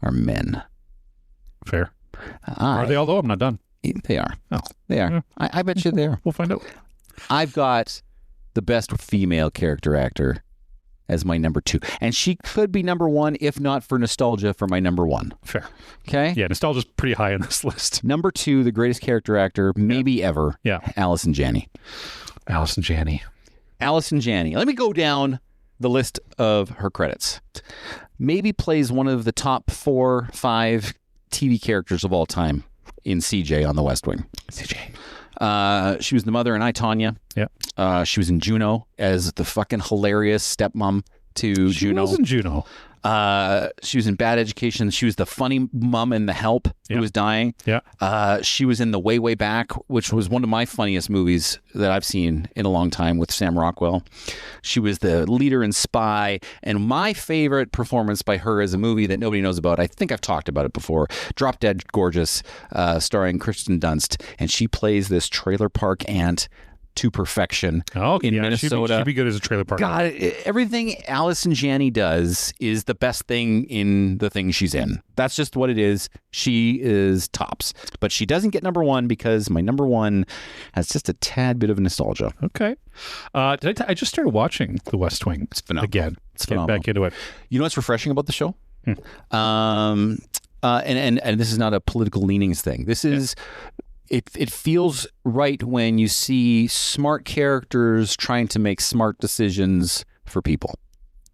are men. Fair. Are they all, though? I'm not done. They are. Oh. They are. Yeah. I bet you they are. We'll find out. I've got the best female character actor as my number 2. And she could be number 1, if not for nostalgia, for my number 1. Fair. Okay? Yeah, nostalgia's pretty high on this list. Number 2, the greatest character actor maybe ever. Yeah. Allison Janney. Allison Janney. Let me go down the list of her credits. Maybe plays one of the top 4, 5 TV characters of all time in CJ on The West Wing. CJ. She was the mother in I, Tonya. Yeah. She was in Juno as the fucking hilarious stepmom to Juno. She was in Juno. She was in Bad Education. She was the funny mom in The Help who was dying. Yeah. She was in The Way, Way Back, which was one of my funniest movies that I've seen in a long time with Sam Rockwell. She was the leader in Spy. And my favorite performance by her is a movie that nobody knows about. I think I've talked about it before. Drop Dead Gorgeous, starring Kristen Dunst. And she plays this trailer park aunt to perfection in Minnesota. She'd be good as a trailer park. God, everything Allison Janney does is the best thing in the thing she's in. That's just what it is. She is tops. But she doesn't get number 1 because my number 1 has just a tad bit of nostalgia. Okay. I just started watching The West Wing. It's phenomenal. Again. It's phenomenal. Get back into it. You know what's refreshing about the show? And this is not a political leanings thing. This is... It feels right when you see smart characters trying to make smart decisions for people.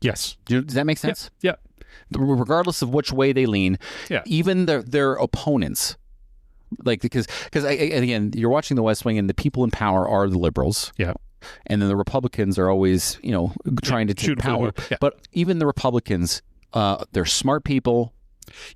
Yes. Does that make sense? Yeah. Regardless of which way they lean, even their opponents, like because again, you're watching The West Wing, and the people in power are the liberals. Yeah. And then the Republicans are always, trying to take power. Yeah. But even the Republicans, they're smart people.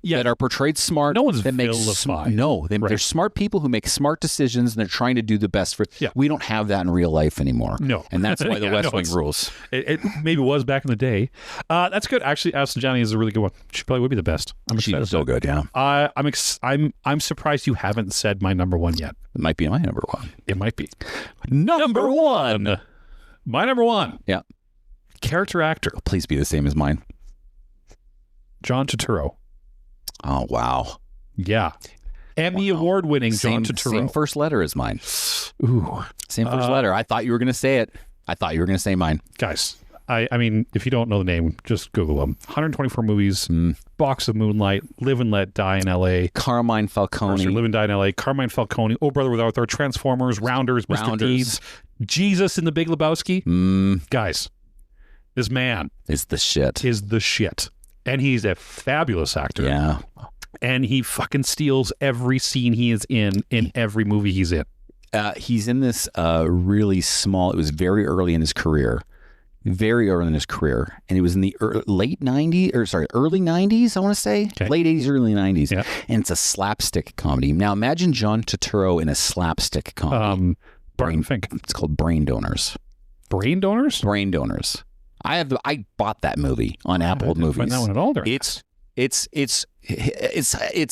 That are portrayed smart. No one's that vilified. They're smart people who make smart decisions, and they're trying to do the best for. Yeah. We don't have that in real life anymore. No, and that's why the West Wing rules. It maybe was back in the day. That's good. Actually, Allison Janney is a really good one. She probably would be the best. She's so good. Yeah. I'm surprised you haven't said my number 1 yet. It might be my number 1. It might be number 1. My number 1. Yeah. Character actor. Please be the same as mine. John Turturro. Oh, wow. Yeah. Emmy award-winning John Turturro. Same first letter as mine. Ooh. Same first letter. I thought you were going to say it. I thought you were going to say mine. Guys, I mean, if you don't know the name, just Google him. 124 movies, Box of Moonlight, Live and Let Die in L.A. Carmine Falcone. Live and Die in L.A. Carmine Falcone, Oh Brother Without There, Transformers, Rounders, Mr. Deeds, Jesus in The Big Lebowski. Guys, this man is the shit. and he's a fabulous actor. Yeah. And he fucking steals every scene he is in every movie he's in. He's in this really small, it was very early in his career. Very early in his career. And it was in the early 90s, I want to say. Okay. Late 80s, early 90s. Yeah. And it's a slapstick comedy. Now imagine John Turturro in a slapstick comedy. It's called Brain Donors. Brain Donors? Brain Donors. I bought that movie on Apple Movies. Find that one at all during It's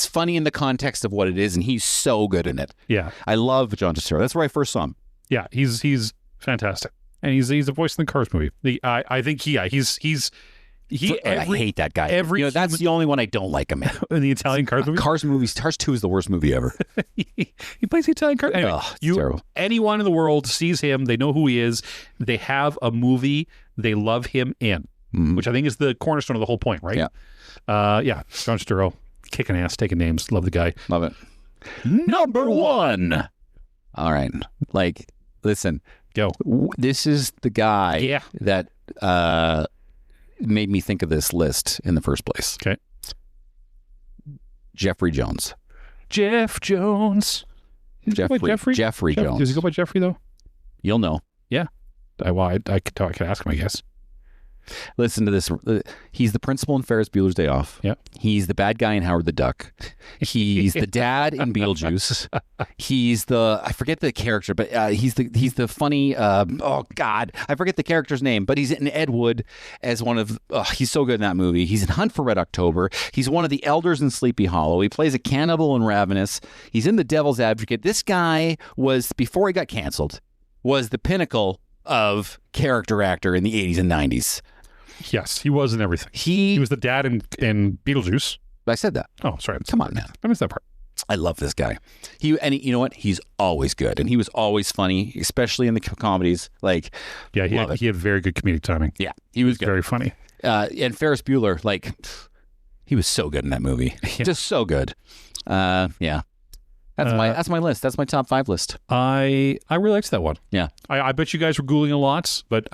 funny in the context of what it is, and he's so good in it. Yeah. I love John Turturro. That's where I first saw him. Yeah, he's fantastic. And he's a voice in the Cars movie. I think I hate that guy. That's the only one I don't like him in. In the Italian Cars movie? Cars 2 is the worst movie ever. He plays the Italian Cars. Anyway, terrible. Anyone in the world sees him, they know who he is, they have a movie they love him in, which I think is the cornerstone of the whole point, right? Yeah. John Turturro, kicking ass, taking names. Love the guy. Love it. Number 1. All right. Listen. Go. This is the guy that made me think of this list in the first place. Okay. Jeffrey Jones. Jeff Jones. Jeffrey Jones. Does he go by Jeffrey, though? You'll know. Yeah. I could ask him, I guess. Listen to this. He's the principal in Ferris Bueller's Day Off. Yeah. He's the bad guy in Howard the Duck. He's the dad in Beetlejuice. He's I forget the character, but he's the funny, oh God, I forget the character's name, but he's in Ed Wood as one of, he's so good in that movie. He's in Hunt for Red October. He's one of the elders in Sleepy Hollow. He plays a cannibal in Ravenous. He's in The Devil's Advocate. This guy was, before he got canceled, was the pinnacle of character actor in the 80s and 90s. Yes, he was in everything. He was the dad in Beetlejuice. I said that. Oh, sorry. Come on, man. I missed that part. I love this guy. You know what? He's always good, and he was always funny, especially in the comedies. He had very good comedic timing. Yeah, he was good. Very funny. And Ferris Bueller, he was so good in that movie. Yeah. Just so good. Yeah. That's my list. That's my top 5 list. I really liked that one. Yeah. I bet you guys were Googling a lot, but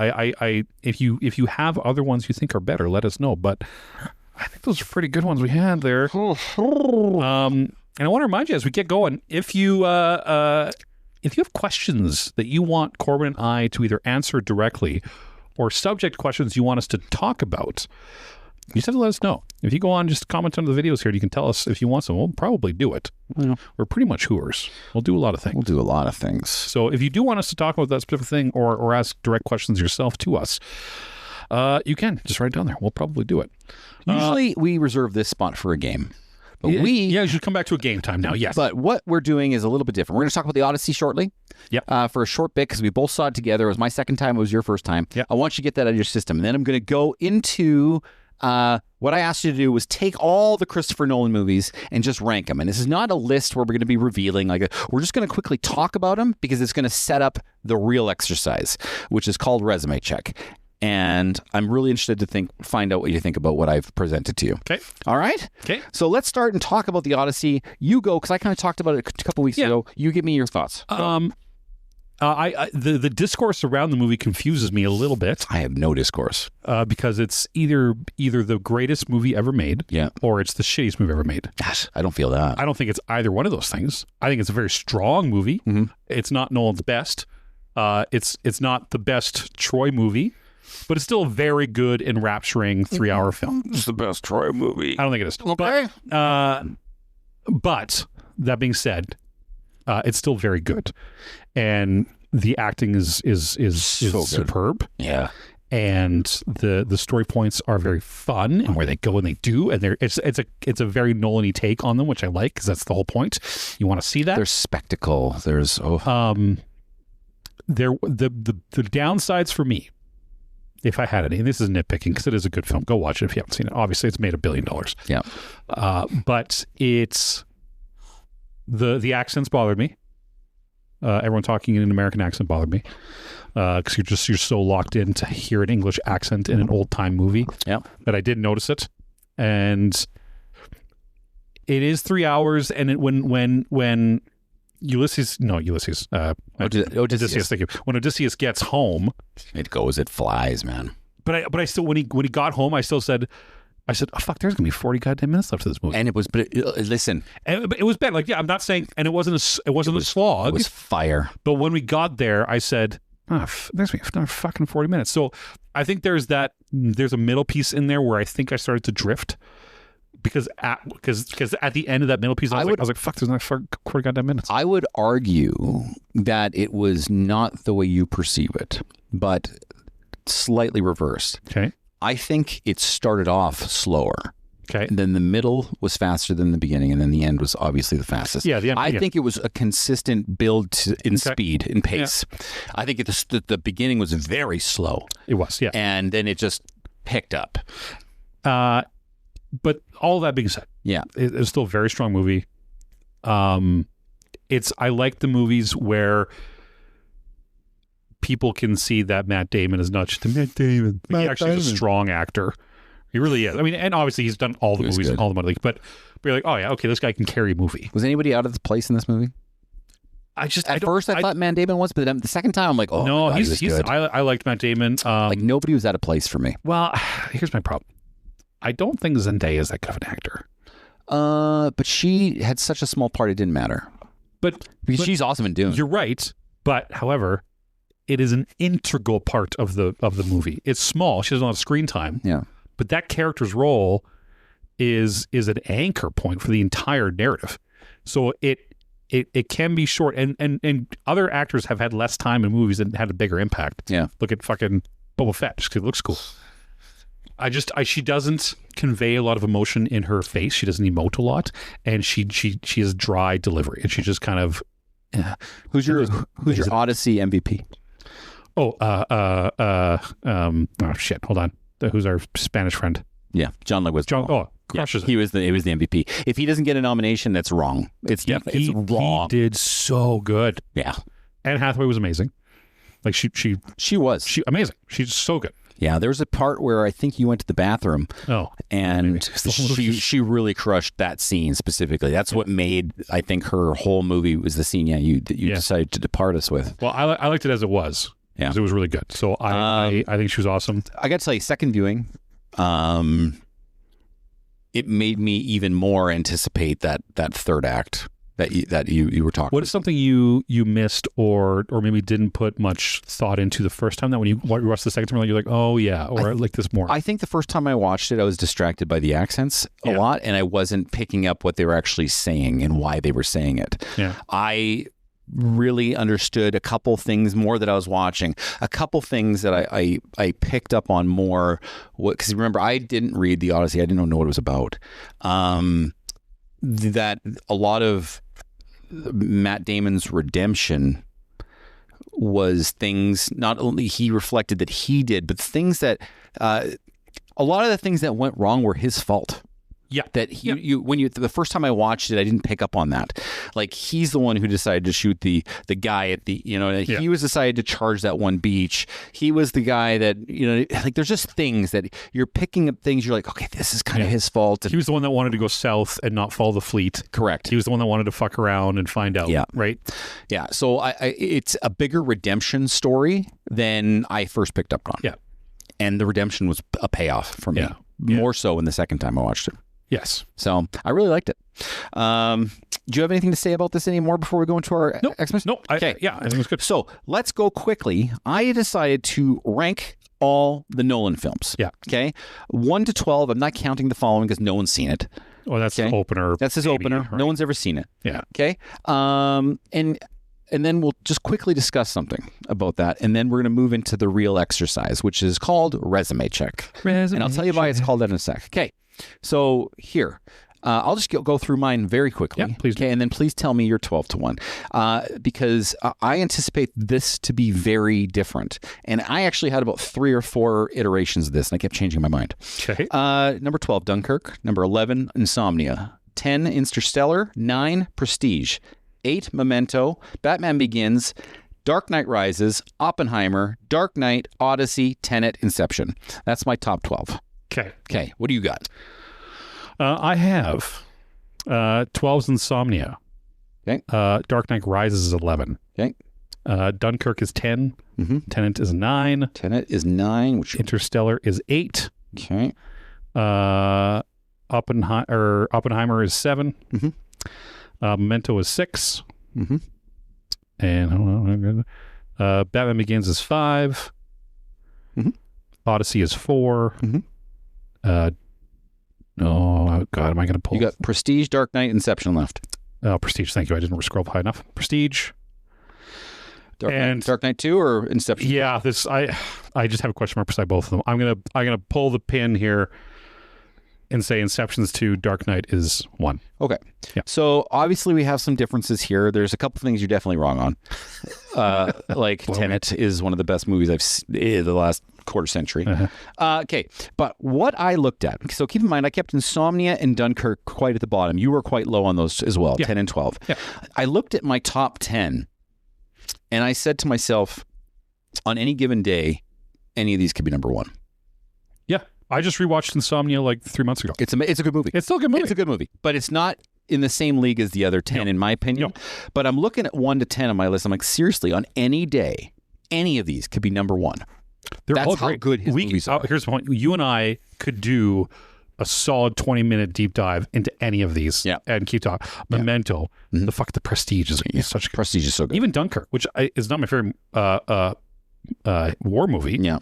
if you have other ones you think are better, let us know. But I think those are pretty good ones we had there. And I want to remind you as we get going, if you have questions that you want Corbyn and I to either answer directly or subject questions you want us to talk about, you just have to let us know. If you go on, just comment under the videos here, you can tell us if you want some. We'll probably do it. Yeah. We're pretty much hooers. We'll do a lot of things. So if you do want us to talk about that specific thing or ask direct questions yourself to us, you can just write it down there. We'll probably do it. Usually we reserve this spot for a game. But you should come back to a game time now. Yes. But what we're doing is a little bit different. We're going to talk about the Odyssey shortly. Yep. For a short bit because we both saw it together. It was my second time. It was your first time. Yep. I want you to get that out of your system. And then I'm going to go into what I asked you to do was take all the Christopher Nolan movies and just rank them. And this is not a list where we're going to be revealing. We're just going to quickly talk about them because it's going to set up the real exercise, which is called resume check. And I'm really interested to find out what you think about what I've presented to you. Okay. All right? Okay. So let's start and talk about the Odyssey. You go, because I kind of talked about it a couple weeks ago. You give me your thoughts. The discourse around the movie confuses me a little bit. I have no discourse. Because it's either the greatest movie ever made, or it's the shittiest movie ever made. Gosh, I don't feel that. I don't think it's either one of those things. I think it's a very strong movie. Mm-hmm. It's not Nolan's best. It's not the best Troy movie. But it's still a very good, enrapturing 3-hour film. It's the best Troy movie. I don't think it is. Okay. But that being said, it's still very good, and the acting is so superb. Yeah. And the story points are very fun, and where they go and they do, and it's a very Nolan-y take on them, which I like because that's the whole point. You want to see that. There's spectacle. There's the downsides for me, if I had any, and this is nitpicking because it is a good film. Go watch it if you haven't seen it. Obviously, it's made $1 billion. Yeah. But it's the accents bothered me. Everyone talking in an American accent bothered me because you're so locked in to hear an English accent in an old time movie. Yeah. That I did notice it, and it is 3 hours. And when Odysseus. Thank you. When Odysseus gets home, it goes. It flies, man. But I still when he got home, I still said, I said, oh, fuck, there's going to be 40 goddamn minutes left of this movie. And it was, listen. But it was bad. Like, yeah, I'm not saying, and it wasn't a slog. It was fire. But when we got there, I said, there's going to be another fucking 40 minutes. So I think there's a middle piece in there where I think I started to drift. Because at the end of that middle piece, I was like, fuck, there's another 40 goddamn minutes. I would argue that it was not the way you perceive it, but slightly reversed. Okay. I think it started off slower. Okay. And then the middle was faster than the beginning, and then the end was obviously the fastest. Yeah, the end. I think it was a consistent build in speed, in pace. Yeah. I think the beginning was very slow. It was, yeah. And then it just picked up. But all that being said, yeah, it's still a very strong movie. I like the movies where people can see that Matt Damon is not just a Matt Damon. He actually is a strong actor. He really is. I mean, and obviously he's done all the movies and all the money. But you're like, oh yeah, okay, this guy can carry a movie. Was anybody out of the place in this movie? At first I thought Matt Damon was, but then the second time I'm like, oh no, God, he's good. I liked Matt Damon. Like nobody was out of place for me. Well, here's my problem. I don't think Zendaya is that good of an actor. But she had such a small part, it didn't matter. But she's awesome in Dune. You're right. But however, it is an integral part of the movie. It's small. She doesn't have screen time. Yeah. But that character's role is an anchor point for the entire narrative. So it can be short, and other actors have had less time in movies and had a bigger impact. Yeah. Look at fucking Boba Fett, just because it looks cool. She doesn't convey a lot of emotion in her face. She doesn't emote a lot, and she has dry delivery, and she just kind of. Who's your Odyssey MVP? Shit! Hold on. Who's our Spanish friend? Yeah, John Leguizamo. Oh, crushes it. He was the MVP. If he doesn't get a nomination, that's wrong. It's wrong. He did so good. Yeah, Anne Hathaway was amazing. Like she was amazing. She's so good. Yeah, there was a part where I think you went to the bathroom. Oh, and she really crushed that scene specifically. That's what made, I think, her whole movie was the scene. Yeah, you decided to depart us with. Well, I liked it as it was. Yeah, it was really good. So I think she was awesome. I got to tell you, second viewing, it made me even more anticipate that third act that you were talking. What is something you missed or maybe didn't put much thought into the first time that when you watched the second time, you're like, oh yeah, or I like this more? I think the first time I watched it, I was distracted by the accents a lot, and I wasn't picking up what they were actually saying and why they were saying it. Yeah. I really understood a couple things more that I was watching, a couple things that I picked up on more, because remember, I didn't read the Odyssey. I didn't know what it was about. That a lot of Matt Damon's redemption was things not only he reflected that he did, but things that a lot of the things that went wrong were his fault. Yeah. That the first time I watched it, I didn't pick up on that. Like, he's the one who decided to shoot the guy at the, he was decided to charge that one beach. He was the guy that, like, there's just things that you're picking up things. You're like, okay, this is kind of his fault. And he was the one that wanted to go south and not follow the fleet. Correct. He was the one that wanted to fuck around and find out. Yeah. Right. Yeah. So it's a bigger redemption story than I first picked up on. Yeah. And the redemption was a payoff for me. Yeah. More so in the second time I watched it. Yes. So I really liked it. Do you have anything to say about this anymore before we go into our Xmas? No. Okay. I think it's good. So let's go quickly. I decided to rank all the Nolan films. Yeah. Okay. 1 to 12. I'm not counting the following because no one's seen it. Oh, that's the opener. That's his opener. Right. No one's ever seen it. Yeah. Okay. And then we'll just quickly discuss something about that. And then we're going to move into the real exercise, which is called resume check. And I'll tell you why it's called that in a sec. Okay. So here, I'll just go through mine very quickly. Yeah, please. Okay, and then please tell me your 12 to 1, because I anticipate this to be very different. And I actually had about 3 or 4 iterations of this, and I kept changing my mind. Okay. Number 12, Dunkirk. Number 11, Insomnia. 10, Interstellar. 9, Prestige. 8, Memento. Batman Begins. Dark Knight Rises. Oppenheimer. Dark Knight. Odyssey. Tenet. Inception. That's my top 12. Okay. What do you got? I have 12's Insomnia. Okay. Dark Knight Rises is 11. Okay. Dunkirk is 10. Mm-hmm. Tenet is 9. Tenet is 9. Interstellar is 8. Okay. Oppenheimer is 7. Mhm. Memento is 6. Mhm. And Batman Begins is 5. Mhm. Odyssey is 4. Mhm. Oh God, am I going to pull? You got Prestige, Dark Knight, Inception left. Prestige. Thank you. I didn't scroll high enough. Prestige. Dark Knight 2 or Inception? Yeah, I just have a question mark beside both of them. I'm gonna pull the pin here and say Inception's 2, Dark Knight is 1. Okay. Yeah. So obviously we have some differences here. There's a couple things you're definitely wrong on. Like Tenet is one of the best movies I've seen in the last quarter century. Okay. But what I looked at, so keep in mind, I kept Insomnia and Dunkirk quite at the bottom. You were quite low on those as well, 10 and 12. Yeah. I looked at my top 10 and I said to myself, on any given day, any of these could be number 1. Yeah. I just rewatched Insomnia like 3 months ago. It's a good movie. It's still a good movie. It's a good movie, but it's not in the same league as the other 10, in my opinion. No. But I'm looking at 1 to 10 on my list. I'm like, seriously, on any day, any of these could be number 1. They're all how great. good his movies are. Here's the point. You and I could do a solid 20-minute deep dive into any of these and keep talking. Memento, the Prestige is such a Prestige is so good. Even Dunkirk, which is not my favorite war movie. Yeah.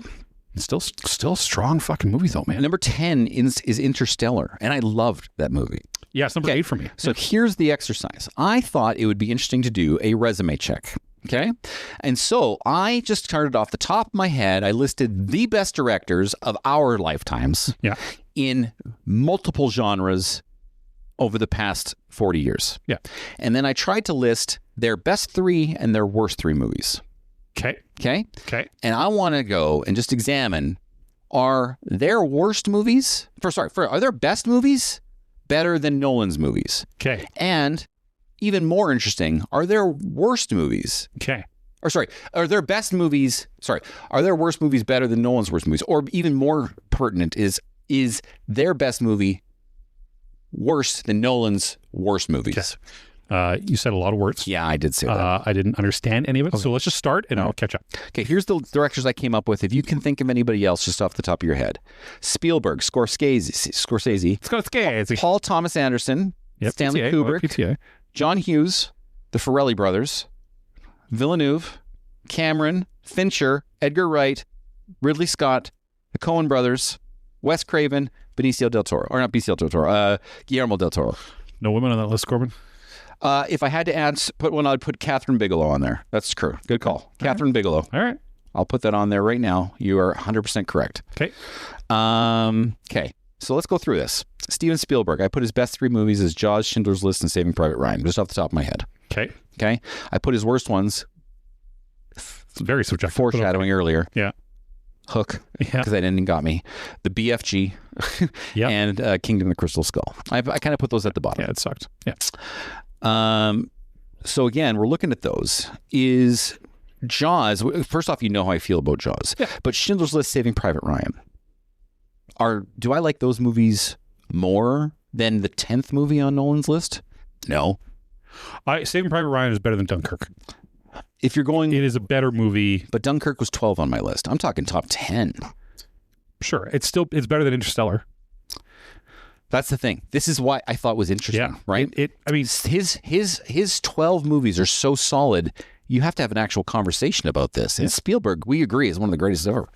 It's still a strong fucking movie though, man. Number 10 is Interstellar, and I loved that movie. Yeah, it's number 8 for me. So here's the exercise. I thought it would be interesting to do a resume check. Okay. And so I just started off the top of my head. I listed the best directors of our lifetimes in multiple genres over the past 40 years. Yeah. And then I tried to list their best 3 and their worst 3 movies. Okay. Okay. Okay. And I want to go and just examine, are their worst movies, are their best movies better than Nolan's movies? Okay. And even more interesting, are their worst movies? Okay. Are their best movies, are their worst movies better than Nolan's worst movies? Or even more pertinent is their best movie worse than Nolan's worst movies? Okay. You said a lot of words. Yeah, I did say that. I didn't understand any of it. So let's just start and I'll catch up. Okay, here's the directors I came up with. If you can think of anybody else just off the top of your head. Spielberg, Scorsese, Paul Thomas Anderson, Stanley PTA, Kubrick, PTA. John Hughes, the Farrelly brothers, Villeneuve, Cameron, Fincher, Edgar Wright, Ridley Scott, the Coen brothers, Wes Craven, Guillermo del Toro. No women on that list, Corbyn? If I had to put one, I'd put Catherine Bigelow on there. That's true. Good call. Catherine Bigelow. All right. I'll put that on there right now. You are 100% correct. Okay. Okay. So let's go through this. Steven Spielberg. I put his best 3 movies as Jaws, Schindler's List, and Saving Private Ryan, just off the top of my head. Okay. Okay. I put his worst ones. It's very subjective. Foreshadowing earlier. Yeah. Hook. Yeah. Because that ending got me. The BFG. Yeah. And Kingdom of the Crystal Skull. I kind of put those at the bottom. Yeah, it sucked. Yeah. So again, we're looking at those. Is Jaws, first off, you know how I feel about Jaws. Yeah. But Schindler's List, Saving Private Ryan. Do I like those movies more than the 10th movie on Nolan's list? No. Saving Private Ryan is better than Dunkirk. If you're going... It is a better movie. But Dunkirk was 12 on my list. I'm talking top 10. Sure. It's better than Interstellar. That's the thing. This is why I thought it was interesting, right? I mean, his 12 movies are so solid, you have to have an actual conversation about this. And Spielberg, we agree, is one of the greatest ever.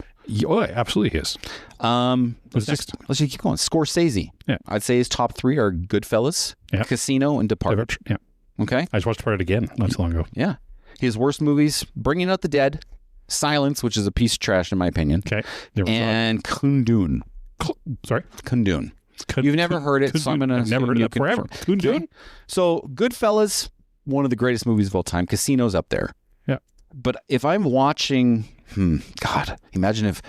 Oh, absolutely is. Let's just keep going. Scorsese. Yeah. I'd say his top 3 are Goodfellas, Casino, and Departed. Yeah. Okay. I just watched Departed again not too long ago. Yeah. His worst movies, Bringing Out the Dead, Silence, which is a piece of trash in my opinion. Okay. And Kundun. Sorry? Kundun. You've never heard it, so I'm going to... I've never heard it forever. Okay. So Goodfellas, one of the greatest movies of all time. Casino's up there. Yeah. But if I'm watching... God, imagine if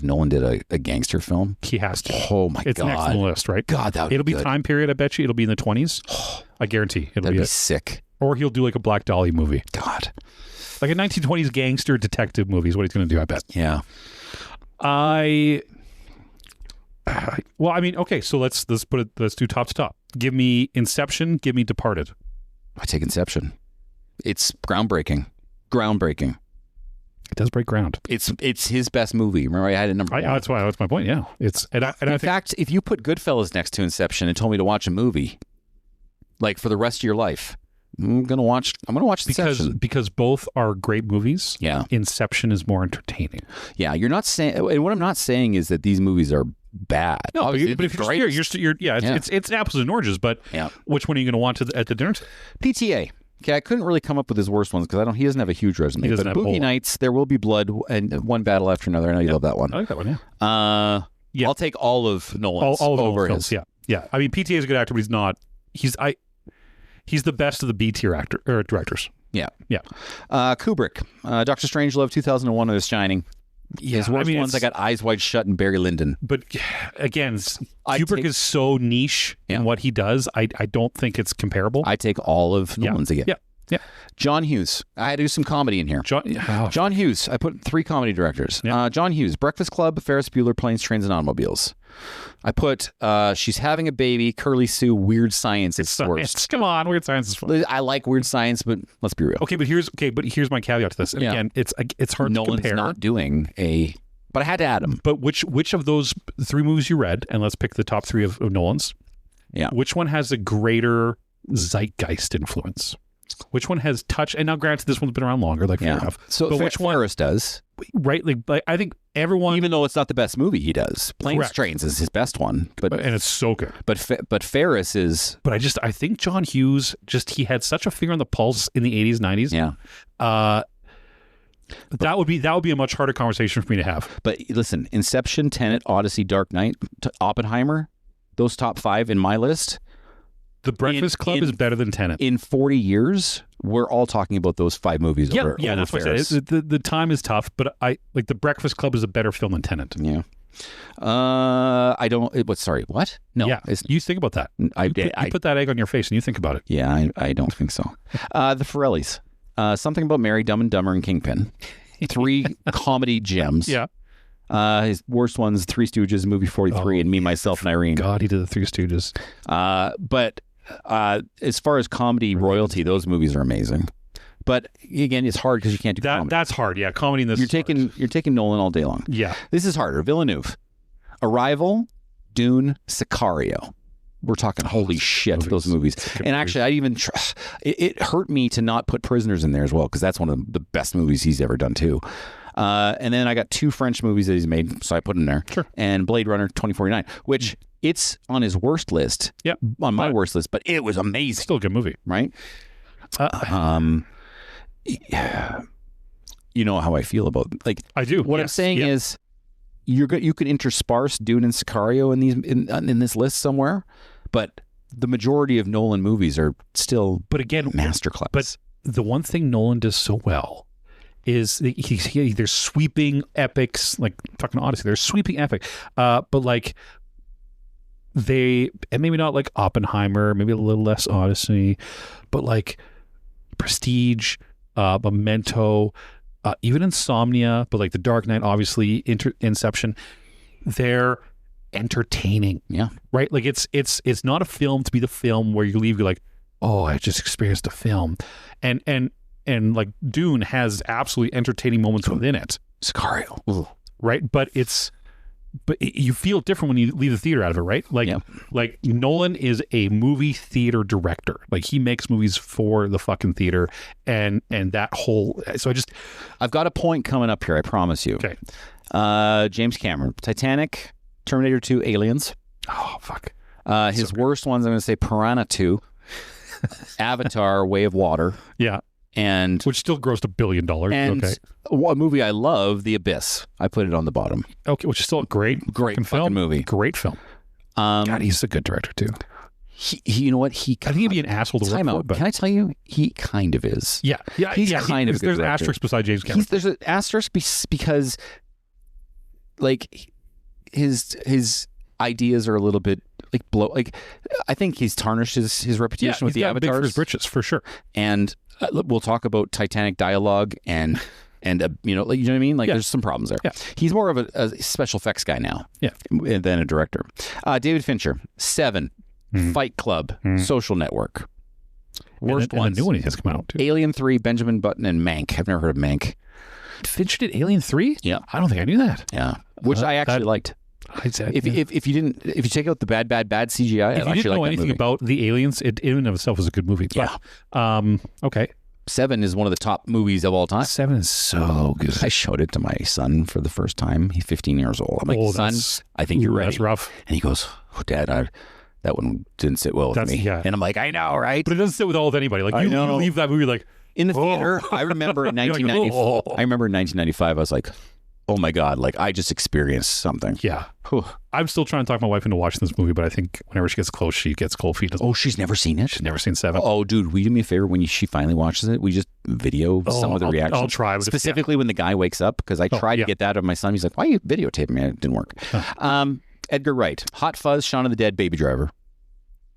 Nolan did a gangster film. He has to. Oh my God. It's next on the list, right? God, that would It'll be good. Time period, I bet you. It'll be in the 20s. I guarantee. That'd be sick. Or he'll do like a Black Dahlia movie. God. Like a 1920s gangster detective movie is what he's going to do, I bet. Yeah. Well, I mean, okay, so let's do top to top. Give me Inception, give me Departed. I take Inception. It's groundbreaking. It does break ground. It's his best movie. Remember, I had it number one. That's my point. Yeah, it's I in fact, if you put Goodfellas next to Inception and told me to watch a movie, like for the rest of your life, I'm gonna watch Inception because both are great movies. Yeah, Inception is more entertaining. Yeah, you're not saying, and what I'm not saying is that these movies are bad. No, but if you're it's apples and oranges. But which one are you going to want at the dinner? PTA. Okay, I couldn't really come up with his worst ones because he doesn't have a huge resume. But Boogie Nights, There Will Be Blood, and One Battle After Another. I know you love that one. I like that one. Yeah. I'll take all of Nolan's all over his. Films. Yeah. I mean, PTA is a good actor, but he's not. He's the best of the B tier directors. Yeah. Kubrick, Doctor Strangelove, 2001, The Shining. His worst ones, I got Eyes Wide Shut and Barry Lyndon. But again, Kubrick is so niche in what he does. I don't think it's comparable. I take all of Nolan's again. Yeah. John Hughes. I had to do some comedy in here. John Hughes. I put 3 comedy directors. Yeah. John Hughes, Breakfast Club, Ferris Bueller, Planes, Trains, and Automobiles. I put She's Having a Baby, Curly Sue, Weird Science. It's worst. Come on, Weird Science is fun. I like Weird Science, but let's be real. But here's my caveat to this. And again, it's hard Nolan's to compare. Not doing but I had to add him. But which of those 3 movies you read, and let's pick the top 3 of Nolan's. Yeah. Which one has a greater zeitgeist influence? Which one has touch? And now, granted, this one's been around longer. Fair enough. So, but which one does? Right. Like I think everyone, even though it's not the best movie he does, Planes, Trains is his best one, and it's so good. But Ferris is. But I think John Hughes he had such a finger on the pulse in the 80s, 90s. Yeah. That would be a much harder conversation for me to have. But listen, Inception, Tenet, Odyssey, Dark Knight, Oppenheimer, those top 5 in my list. The Breakfast Club is better than Tenet. In 40 years, we're all talking about those 5 movies. Yeah, that's what I said. The time is tough, but I like The Breakfast Club is a better film than Tenet. Yeah. I don't. Sorry, what? No. Yeah. You think about that. You put that egg on your face and you think about it. Yeah, I don't think so. The Forellis. Something About Mary, Dumb and Dumber, and Kingpin. 3 comedy gems. Yeah. His worst ones: Three Stooges, Movie 43, and Me, Myself, and Irene. God, he did the Three Stooges. But as far as comedy royalty, those movies are amazing. But again, it's hard because you can't do comedy. That's hard. Yeah, comedy in this. You're taking Nolan all day long. Yeah, this is harder. Villeneuve, Arrival, Dune, Sicario. We're talking holy shit, those movies. And actually, I even it hurt me to not put Prisoners in there as well because that's one of the best movies he's ever done too. And then I got 2 French movies that he's made, so I put in there. Sure. And Blade Runner 2049, which it's on his worst list. Yeah, on my worst list, but it was amazing. Still a good movie, right? You know how I feel about I do. What I'm saying is, you could intersparse Dune and Sicario in this list somewhere, but the majority of Nolan movies are still masterclass. But the one thing Nolan does so well is there's sweeping epics like fucking Odyssey. There's sweeping epic, but and maybe not like Oppenheimer, maybe a little less Odyssey, but like Prestige, Memento, even Insomnia, but like The Dark Knight, obviously, Inception. They're entertaining. Yeah. Right? Like it's not a film to be the film where you leave, you're like, oh, I just experienced a film. And like Dune has absolutely entertaining moments within it. Sicario. Ooh. Right? But you feel different when you leave the theater out of it, right? Like Nolan is a movie theater director. Like he makes movies for the fucking theater and that whole I've got a point coming up here, I promise you. Okay. James Cameron, Titanic, Terminator 2, Aliens. Oh, fuck. His worst ones, I'm going to say Piranha 2, Avatar, Way of Water. Yeah. And which still grossed $1 billion. And a movie I love, The Abyss. I put it on the bottom. Okay, which is still a great fucking movie. Great film. God, he's a good director too. You know what? I think he'd be an asshole to work for. But can I tell you? He kind of is. Yeah. He's kind of a good There's director. an asterisk beside James Cameron. There's an asterisk because, like, his ideas are a little bit I think he's tarnished his reputation with the Avatars. Big for his britches, for sure. And we'll talk about Titanic dialogue and you know what I mean? There's some problems there. Yeah. He's more of a special effects guy now than a director. David Fincher, Seven, Fight Club, Social Network. Worst ones. And the new one he has come out too. Alien 3, Benjamin Button, and Mank. I've never heard of Mank. Fincher did Alien 3? Yeah. I don't think I knew that. Yeah, which I actually liked. I said, If you check out the bad CGI, if you didn't know anything about the aliens, it in and of itself is a good movie. But, okay. 7 is one of the top movies of all time. 7 is so good. I showed it to my son for the first time. He's 15 years old. I'm like, son, I think you're ready. That's rough. And he goes, oh, Dad, that one didn't sit well with me. Yeah. And I'm like, I know, right? But it doesn't sit with all of anybody. Like you leave that movie like in the theater. I remember in 1990. I remember in 1995. I was like, oh my God, like I just experienced something. Yeah. Whew. I'm still trying to talk my wife into watching this movie, but I think whenever she gets close, she gets cold feet. Oh, she's never seen it? She's never seen 7. Oh, dude, will you do me a favor when she finally watches it? We just video some of the reactions. I'll try. Specifically when the guy wakes up, because I tried to get that out of my son. He's like, why are you videotaping me? It didn't work. Edgar Wright, Hot Fuzz, Shaun of the Dead, Baby Driver.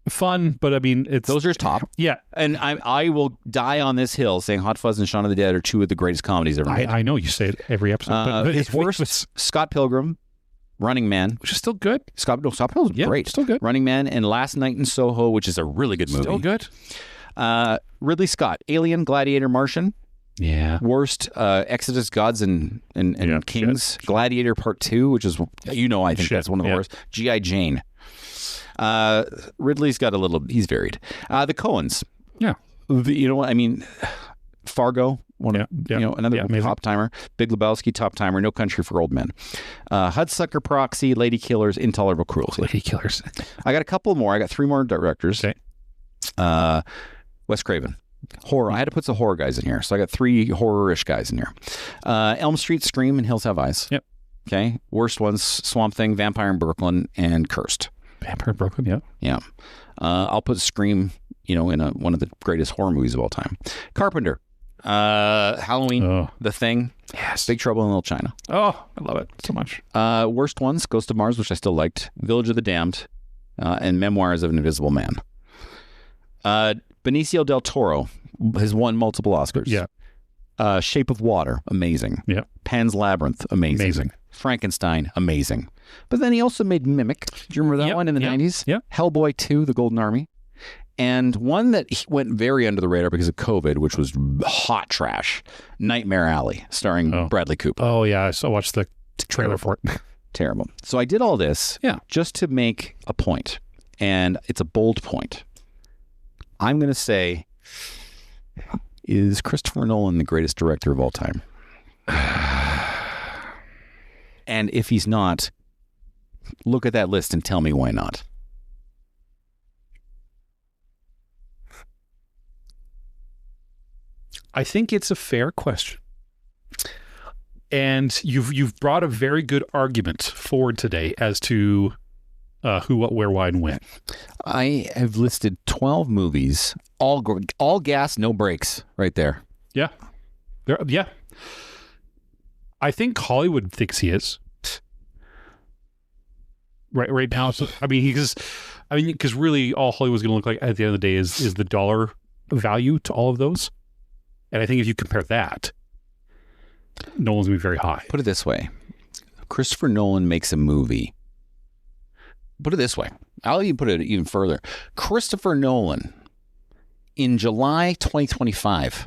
Fun, but I mean, those are top. Yeah. And I will die on this hill saying Hot Fuzz and Shaun of the Dead are two of the greatest comedies ever made. I know you say it every episode. But his worst, Scott Pilgrim, Running Man. Which is still good. Scott Pilgrim's great. Still good. Running Man and Last Night in Soho, which is a really good movie. Still good. Ridley Scott, Alien, Gladiator, Martian. Yeah. Worst, Exodus, Gods and Kings. Shit. Gladiator Part 2, which is, I think that's one of the worst. G.I. Jane. Ridley's got he's varied. The Coens. Yeah. Fargo, another top timer. Big Lebowski, top timer. No Country for Old Men. Hudsucker Proxy, Lady Killers, Intolerable Cruelty. Lady Killers. I got a couple more. I got 3 more directors. Okay. Wes Craven. Horror. I had to put some horror guys in here. So I got 3 horror-ish guys in here. Elm Street, Scream, and Hills Have Eyes. Yep. Okay. Worst ones, Swamp Thing, Vampire in Brooklyn, and Cursed. Vampire in Brooklyn, yeah. Yeah. I'll put Scream, in one of the greatest horror movies of all time. Carpenter. Halloween, The Thing. Yes. Big Trouble in Little China. Oh, I love it so much. Worst ones, Ghost of Mars, which I still liked. Village of the Damned, and Memoirs of an Invisible Man. Benicio del Toro has won multiple Oscars. Yeah. Shape of Water, amazing. Yeah. Pan's Labyrinth, amazing. Frankenstein, amazing. But then he also made Mimic. Do you remember that one in the 90s? Yeah. Hellboy 2, The Golden Army. And one that went very under the radar because of COVID, which was hot trash, Nightmare Alley, starring Bradley Cooper. Oh, yeah. I watched the trailer for it. Terrible. So I did all this just to make a point. And it's a bold point. I'm going to say, is Christopher Nolan the greatest director of all time? And if he's not, look at that list and tell me why not. I think it's a fair question. And you've brought a very good argument forward today as to who, what, where, why, and when. I have listed 12 movies, all gas, no brakes, right there. Yeah. Yeah. I think Hollywood thinks he is. Right now. So, because really all Hollywood's going to look like at the end of the day is the dollar value to all of those. And I think if you compare that, Nolan's going to be very high. Put it this way. Christopher Nolan makes a movie. Put it this way. I'll even put it even further. Christopher Nolan, in July 2025,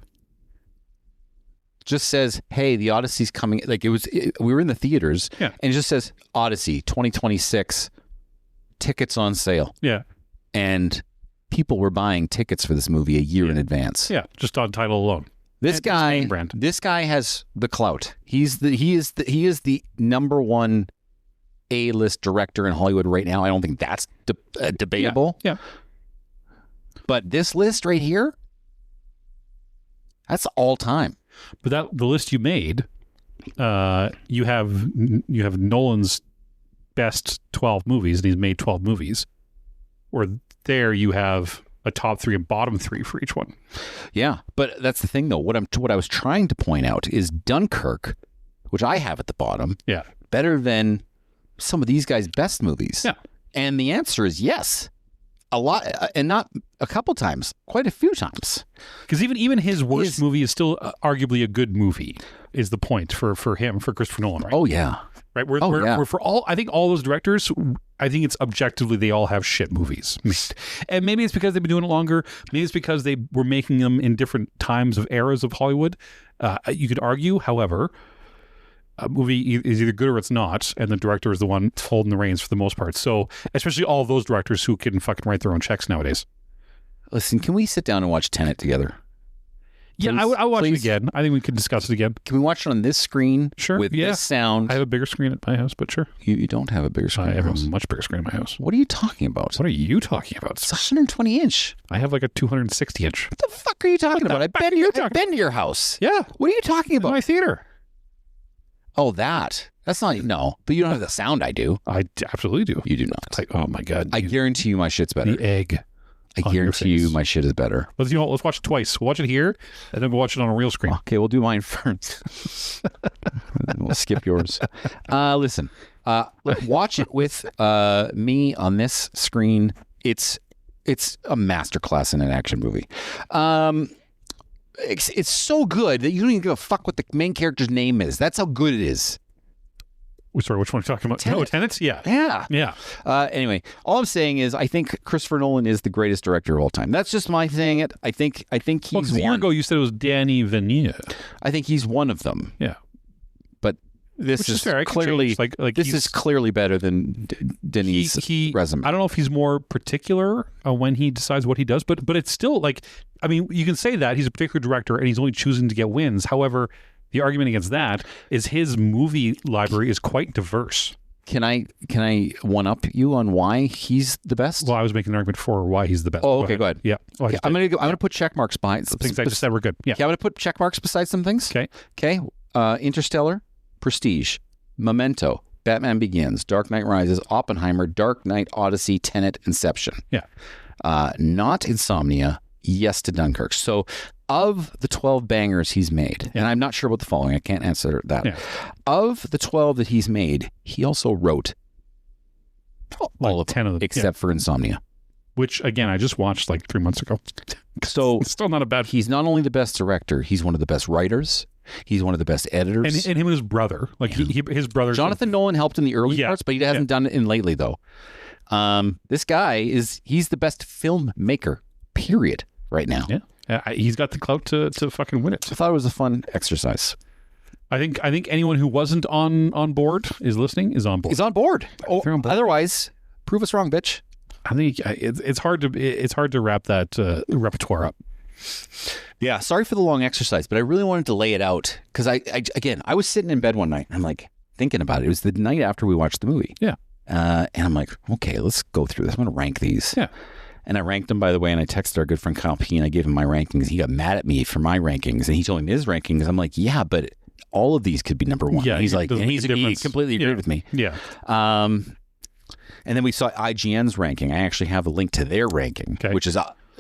just says, hey, the Odyssey's coming. Like we were in the theaters, and it just says, Odyssey 2026, tickets on sale. Yeah. And people were buying tickets for this movie a year in advance. Yeah, just on title alone. This guy has the clout. He is the number one A-list director in Hollywood right now. I don't think that's debatable. Yeah. But this list right here, that's all time. But the list you made, you have Nolan's best 12 movies, and he's made 12 movies. Or there you have a top 3 and bottom 3 for each one. Yeah, but that's the thing, though. What I was trying to point out is Dunkirk, which I have at the bottom, better than some of these guys' best movies. Yeah, and the answer is yes, a lot, and not a couple times, quite a few times. Because even his worst movie is still arguably a good movie. Is the point for him, for Christopher Nolan? Right? Oh yeah. Right. We're for all. I think all those directors. I think it's objectively they all have shit movies, and maybe it's because they've been doing it longer. Maybe it's because they were making them in different times of eras of Hollywood, You could argue, however, a movie is either good or it's not, and the director is the one holding the reins for the most part. So, especially all of those directors who can fucking write their own checks nowadays. Listen, can we sit down and watch Tenet together? Yeah, Please, I'll watch it please. again. I think we can discuss it again. Can we watch it on this screen? Sure, With yeah. this sound? I have a bigger screen at my house, but sure. You don't have a bigger screen. I in your have house. a much bigger screen in my house. What are you talking about? What are you talking about? It's 120 inch. I have like a 260 inch. What the fuck are you talking about? I've been to your house. Yeah. What are you talking about? My theater. Oh, that. That's not, no. But you don't have the sound I do. I absolutely do. You do not. It's like, oh my God. I guarantee you my shit's better. The egg. I on your guarantee you face. my shit is better. Let's watch it twice. We'll watch it here, and then we'll watch it on a real screen. Okay, we'll do mine first. We'll skip yours. Listen, watch it with me on this screen. It's a masterclass in an action movie. It's so good that you don't even give a fuck what the main character's name is. That's how good it is. Sorry, which one are you talking about? Tenet. No, Tenets? Yeah. Yeah. Yeah. Anyway, all I'm saying is I think Christopher Nolan is the greatest director of all time. That's just my saying it. I think Well, he's 'cause a year one. ago you said it was Danny Villeneuve. I think he's one of them. Yeah. But this Which is is fair. I can clearly change. Like this he's- is clearly better than Denis' resume. I don't know if he's more particular when he decides what he does, but it's still like, I mean, you can say that he's a particular director and he's only choosing to get wins. However, the argument against that is his movie library is quite diverse. Can I one up you on why he's the best? Well, I was making an argument for why he's the best. Oh, okay, go ahead. Yeah. Well, Okay, I'm gonna put check marks behind the things I just said were good. Yeah. Okay, I'm gonna put check marks beside some things. Okay. Interstellar, Prestige, Memento, Batman Begins, Dark Knight Rises, Oppenheimer, Dark Knight Odyssey, Tenet, Inception. Yeah. Not Insomnia. Yes to Dunkirk. So, of the 12 bangers he's made, and I'm not sure about the following. I can't answer that. Yeah. Of the 12 that he's made, he also wrote all of 10 of them, except for Insomnia. Which again, I just watched like 3 months ago. So It's still not a bad. he's not only the best director, he's one of the best writers. He's one of the best editors. And him and his brother, like his brother, Jonathan Nolan helped in the early Yeah. parts, but he hasn't done it in lately though. This guy he's the best filmmaker, period, right now. Yeah, he's got the clout to fucking win it. I thought it was a fun exercise. I think anyone who wasn't on board is listening is on board. He's on board. Oh, They're on board. otherwise, prove us wrong, bitch. I think it's hard to wrap that repertoire up. Yeah, sorry for the long exercise, but I really wanted to lay it out because I was sitting in bed one night and I'm like thinking about it. It was the night after we watched the movie. Yeah. And I'm like, okay, let's go through this. I'm going to rank these. Yeah. And I ranked them, by the way, and I texted our good friend Kyle P. and I gave him my rankings. He got mad at me for my rankings, and he told me his rankings. I'm like, yeah, but all of these could be number one. Yeah, he's it like, doesn't and make a he difference. completely agreed Yeah. with me. Yeah. And then we saw IGN's ranking. I actually have a link to their ranking, Okay. which is,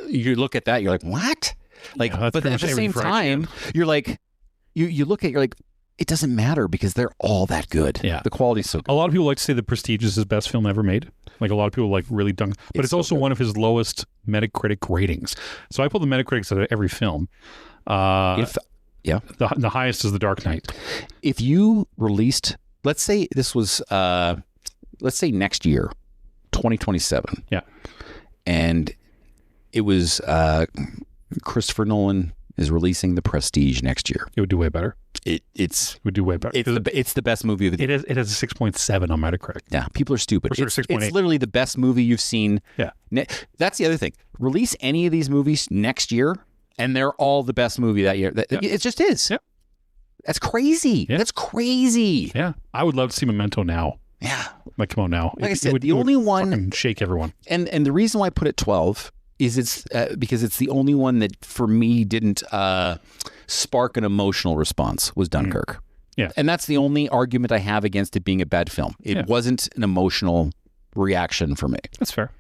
you look at that, you're like, what? Like, Yeah, that's but pretty at much the same everything for time, you're like, you look at, you're like, it doesn't matter because they're all that good. Yeah. The quality's so good. A lot of people like to say The Prestige is his best film ever made. Like a lot of people like really dunk, but it's so also good. one of his lowest Metacritic ratings. So I pull the Metacritics out of every film. The highest is The Dark Knight. If you released, let's say this was, let's say next year, 2027. Yeah. And it was Christopher Nolan is releasing The Prestige next year. It would do way better. It's It would do way better. it's the best movie of the It has a 6.7 on Metacritic. Yeah, people are stupid. Or sort of 6.8. It's literally the best movie you've seen. Yeah. That's the other thing. Release any of these movies next year, and they're all the best movie that year. It just is. Yeah. That's crazy. Yeah. That's crazy. Yeah. I would love to see Memento now. Yeah. Like, come on now. Like I said, would- the it would only one, fucking shake everyone. and the reason why I put it 12 is it's because it's the only one that for me didn't spark an emotional response was Dunkirk. Yeah. And that's the only argument I have against it being a bad film. It wasn't an emotional reaction for me. That's fair.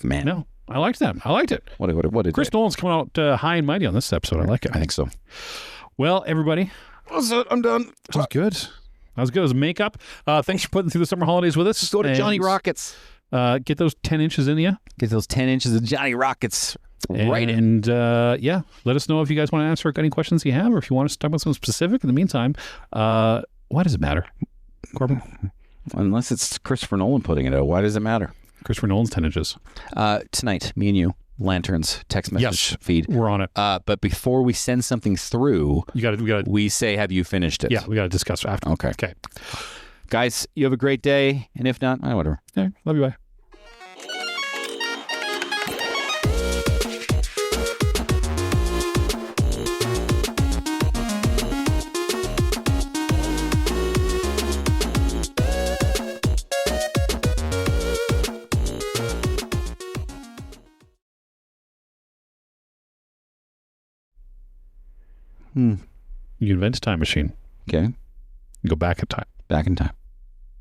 Man. No, I liked that. I liked it. What did Chris Nolan's coming out high and mighty on this episode. I like it. I think so. Well, everybody, That's it. I'm done. that was good. That was good. It was makeup. Thanks for putting through the summer holidays with us. Go to And, Johnny Rockets. Get those 10 inches in you. Get those 10 inches of Johnny Rockets right in. And yeah, let us know if you guys want to answer any questions you have or if you want us to talk about something specific. In the meantime, why does it matter, Corbyn? Unless it's Christopher Nolan putting it out. Why does it matter? Christopher Nolan's 10 inches. Tonight, me and you, Lanterns text message feed. We're on it. But before we send something through, we say, have you finished it? Yeah, we got to discuss after. Okay. Guys, you have a great day. And if not, whatever. Yeah, love you, bye. You invent a time machine. Okay. You go back in time. Back in time.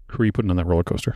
Who are you putting on that roller coaster?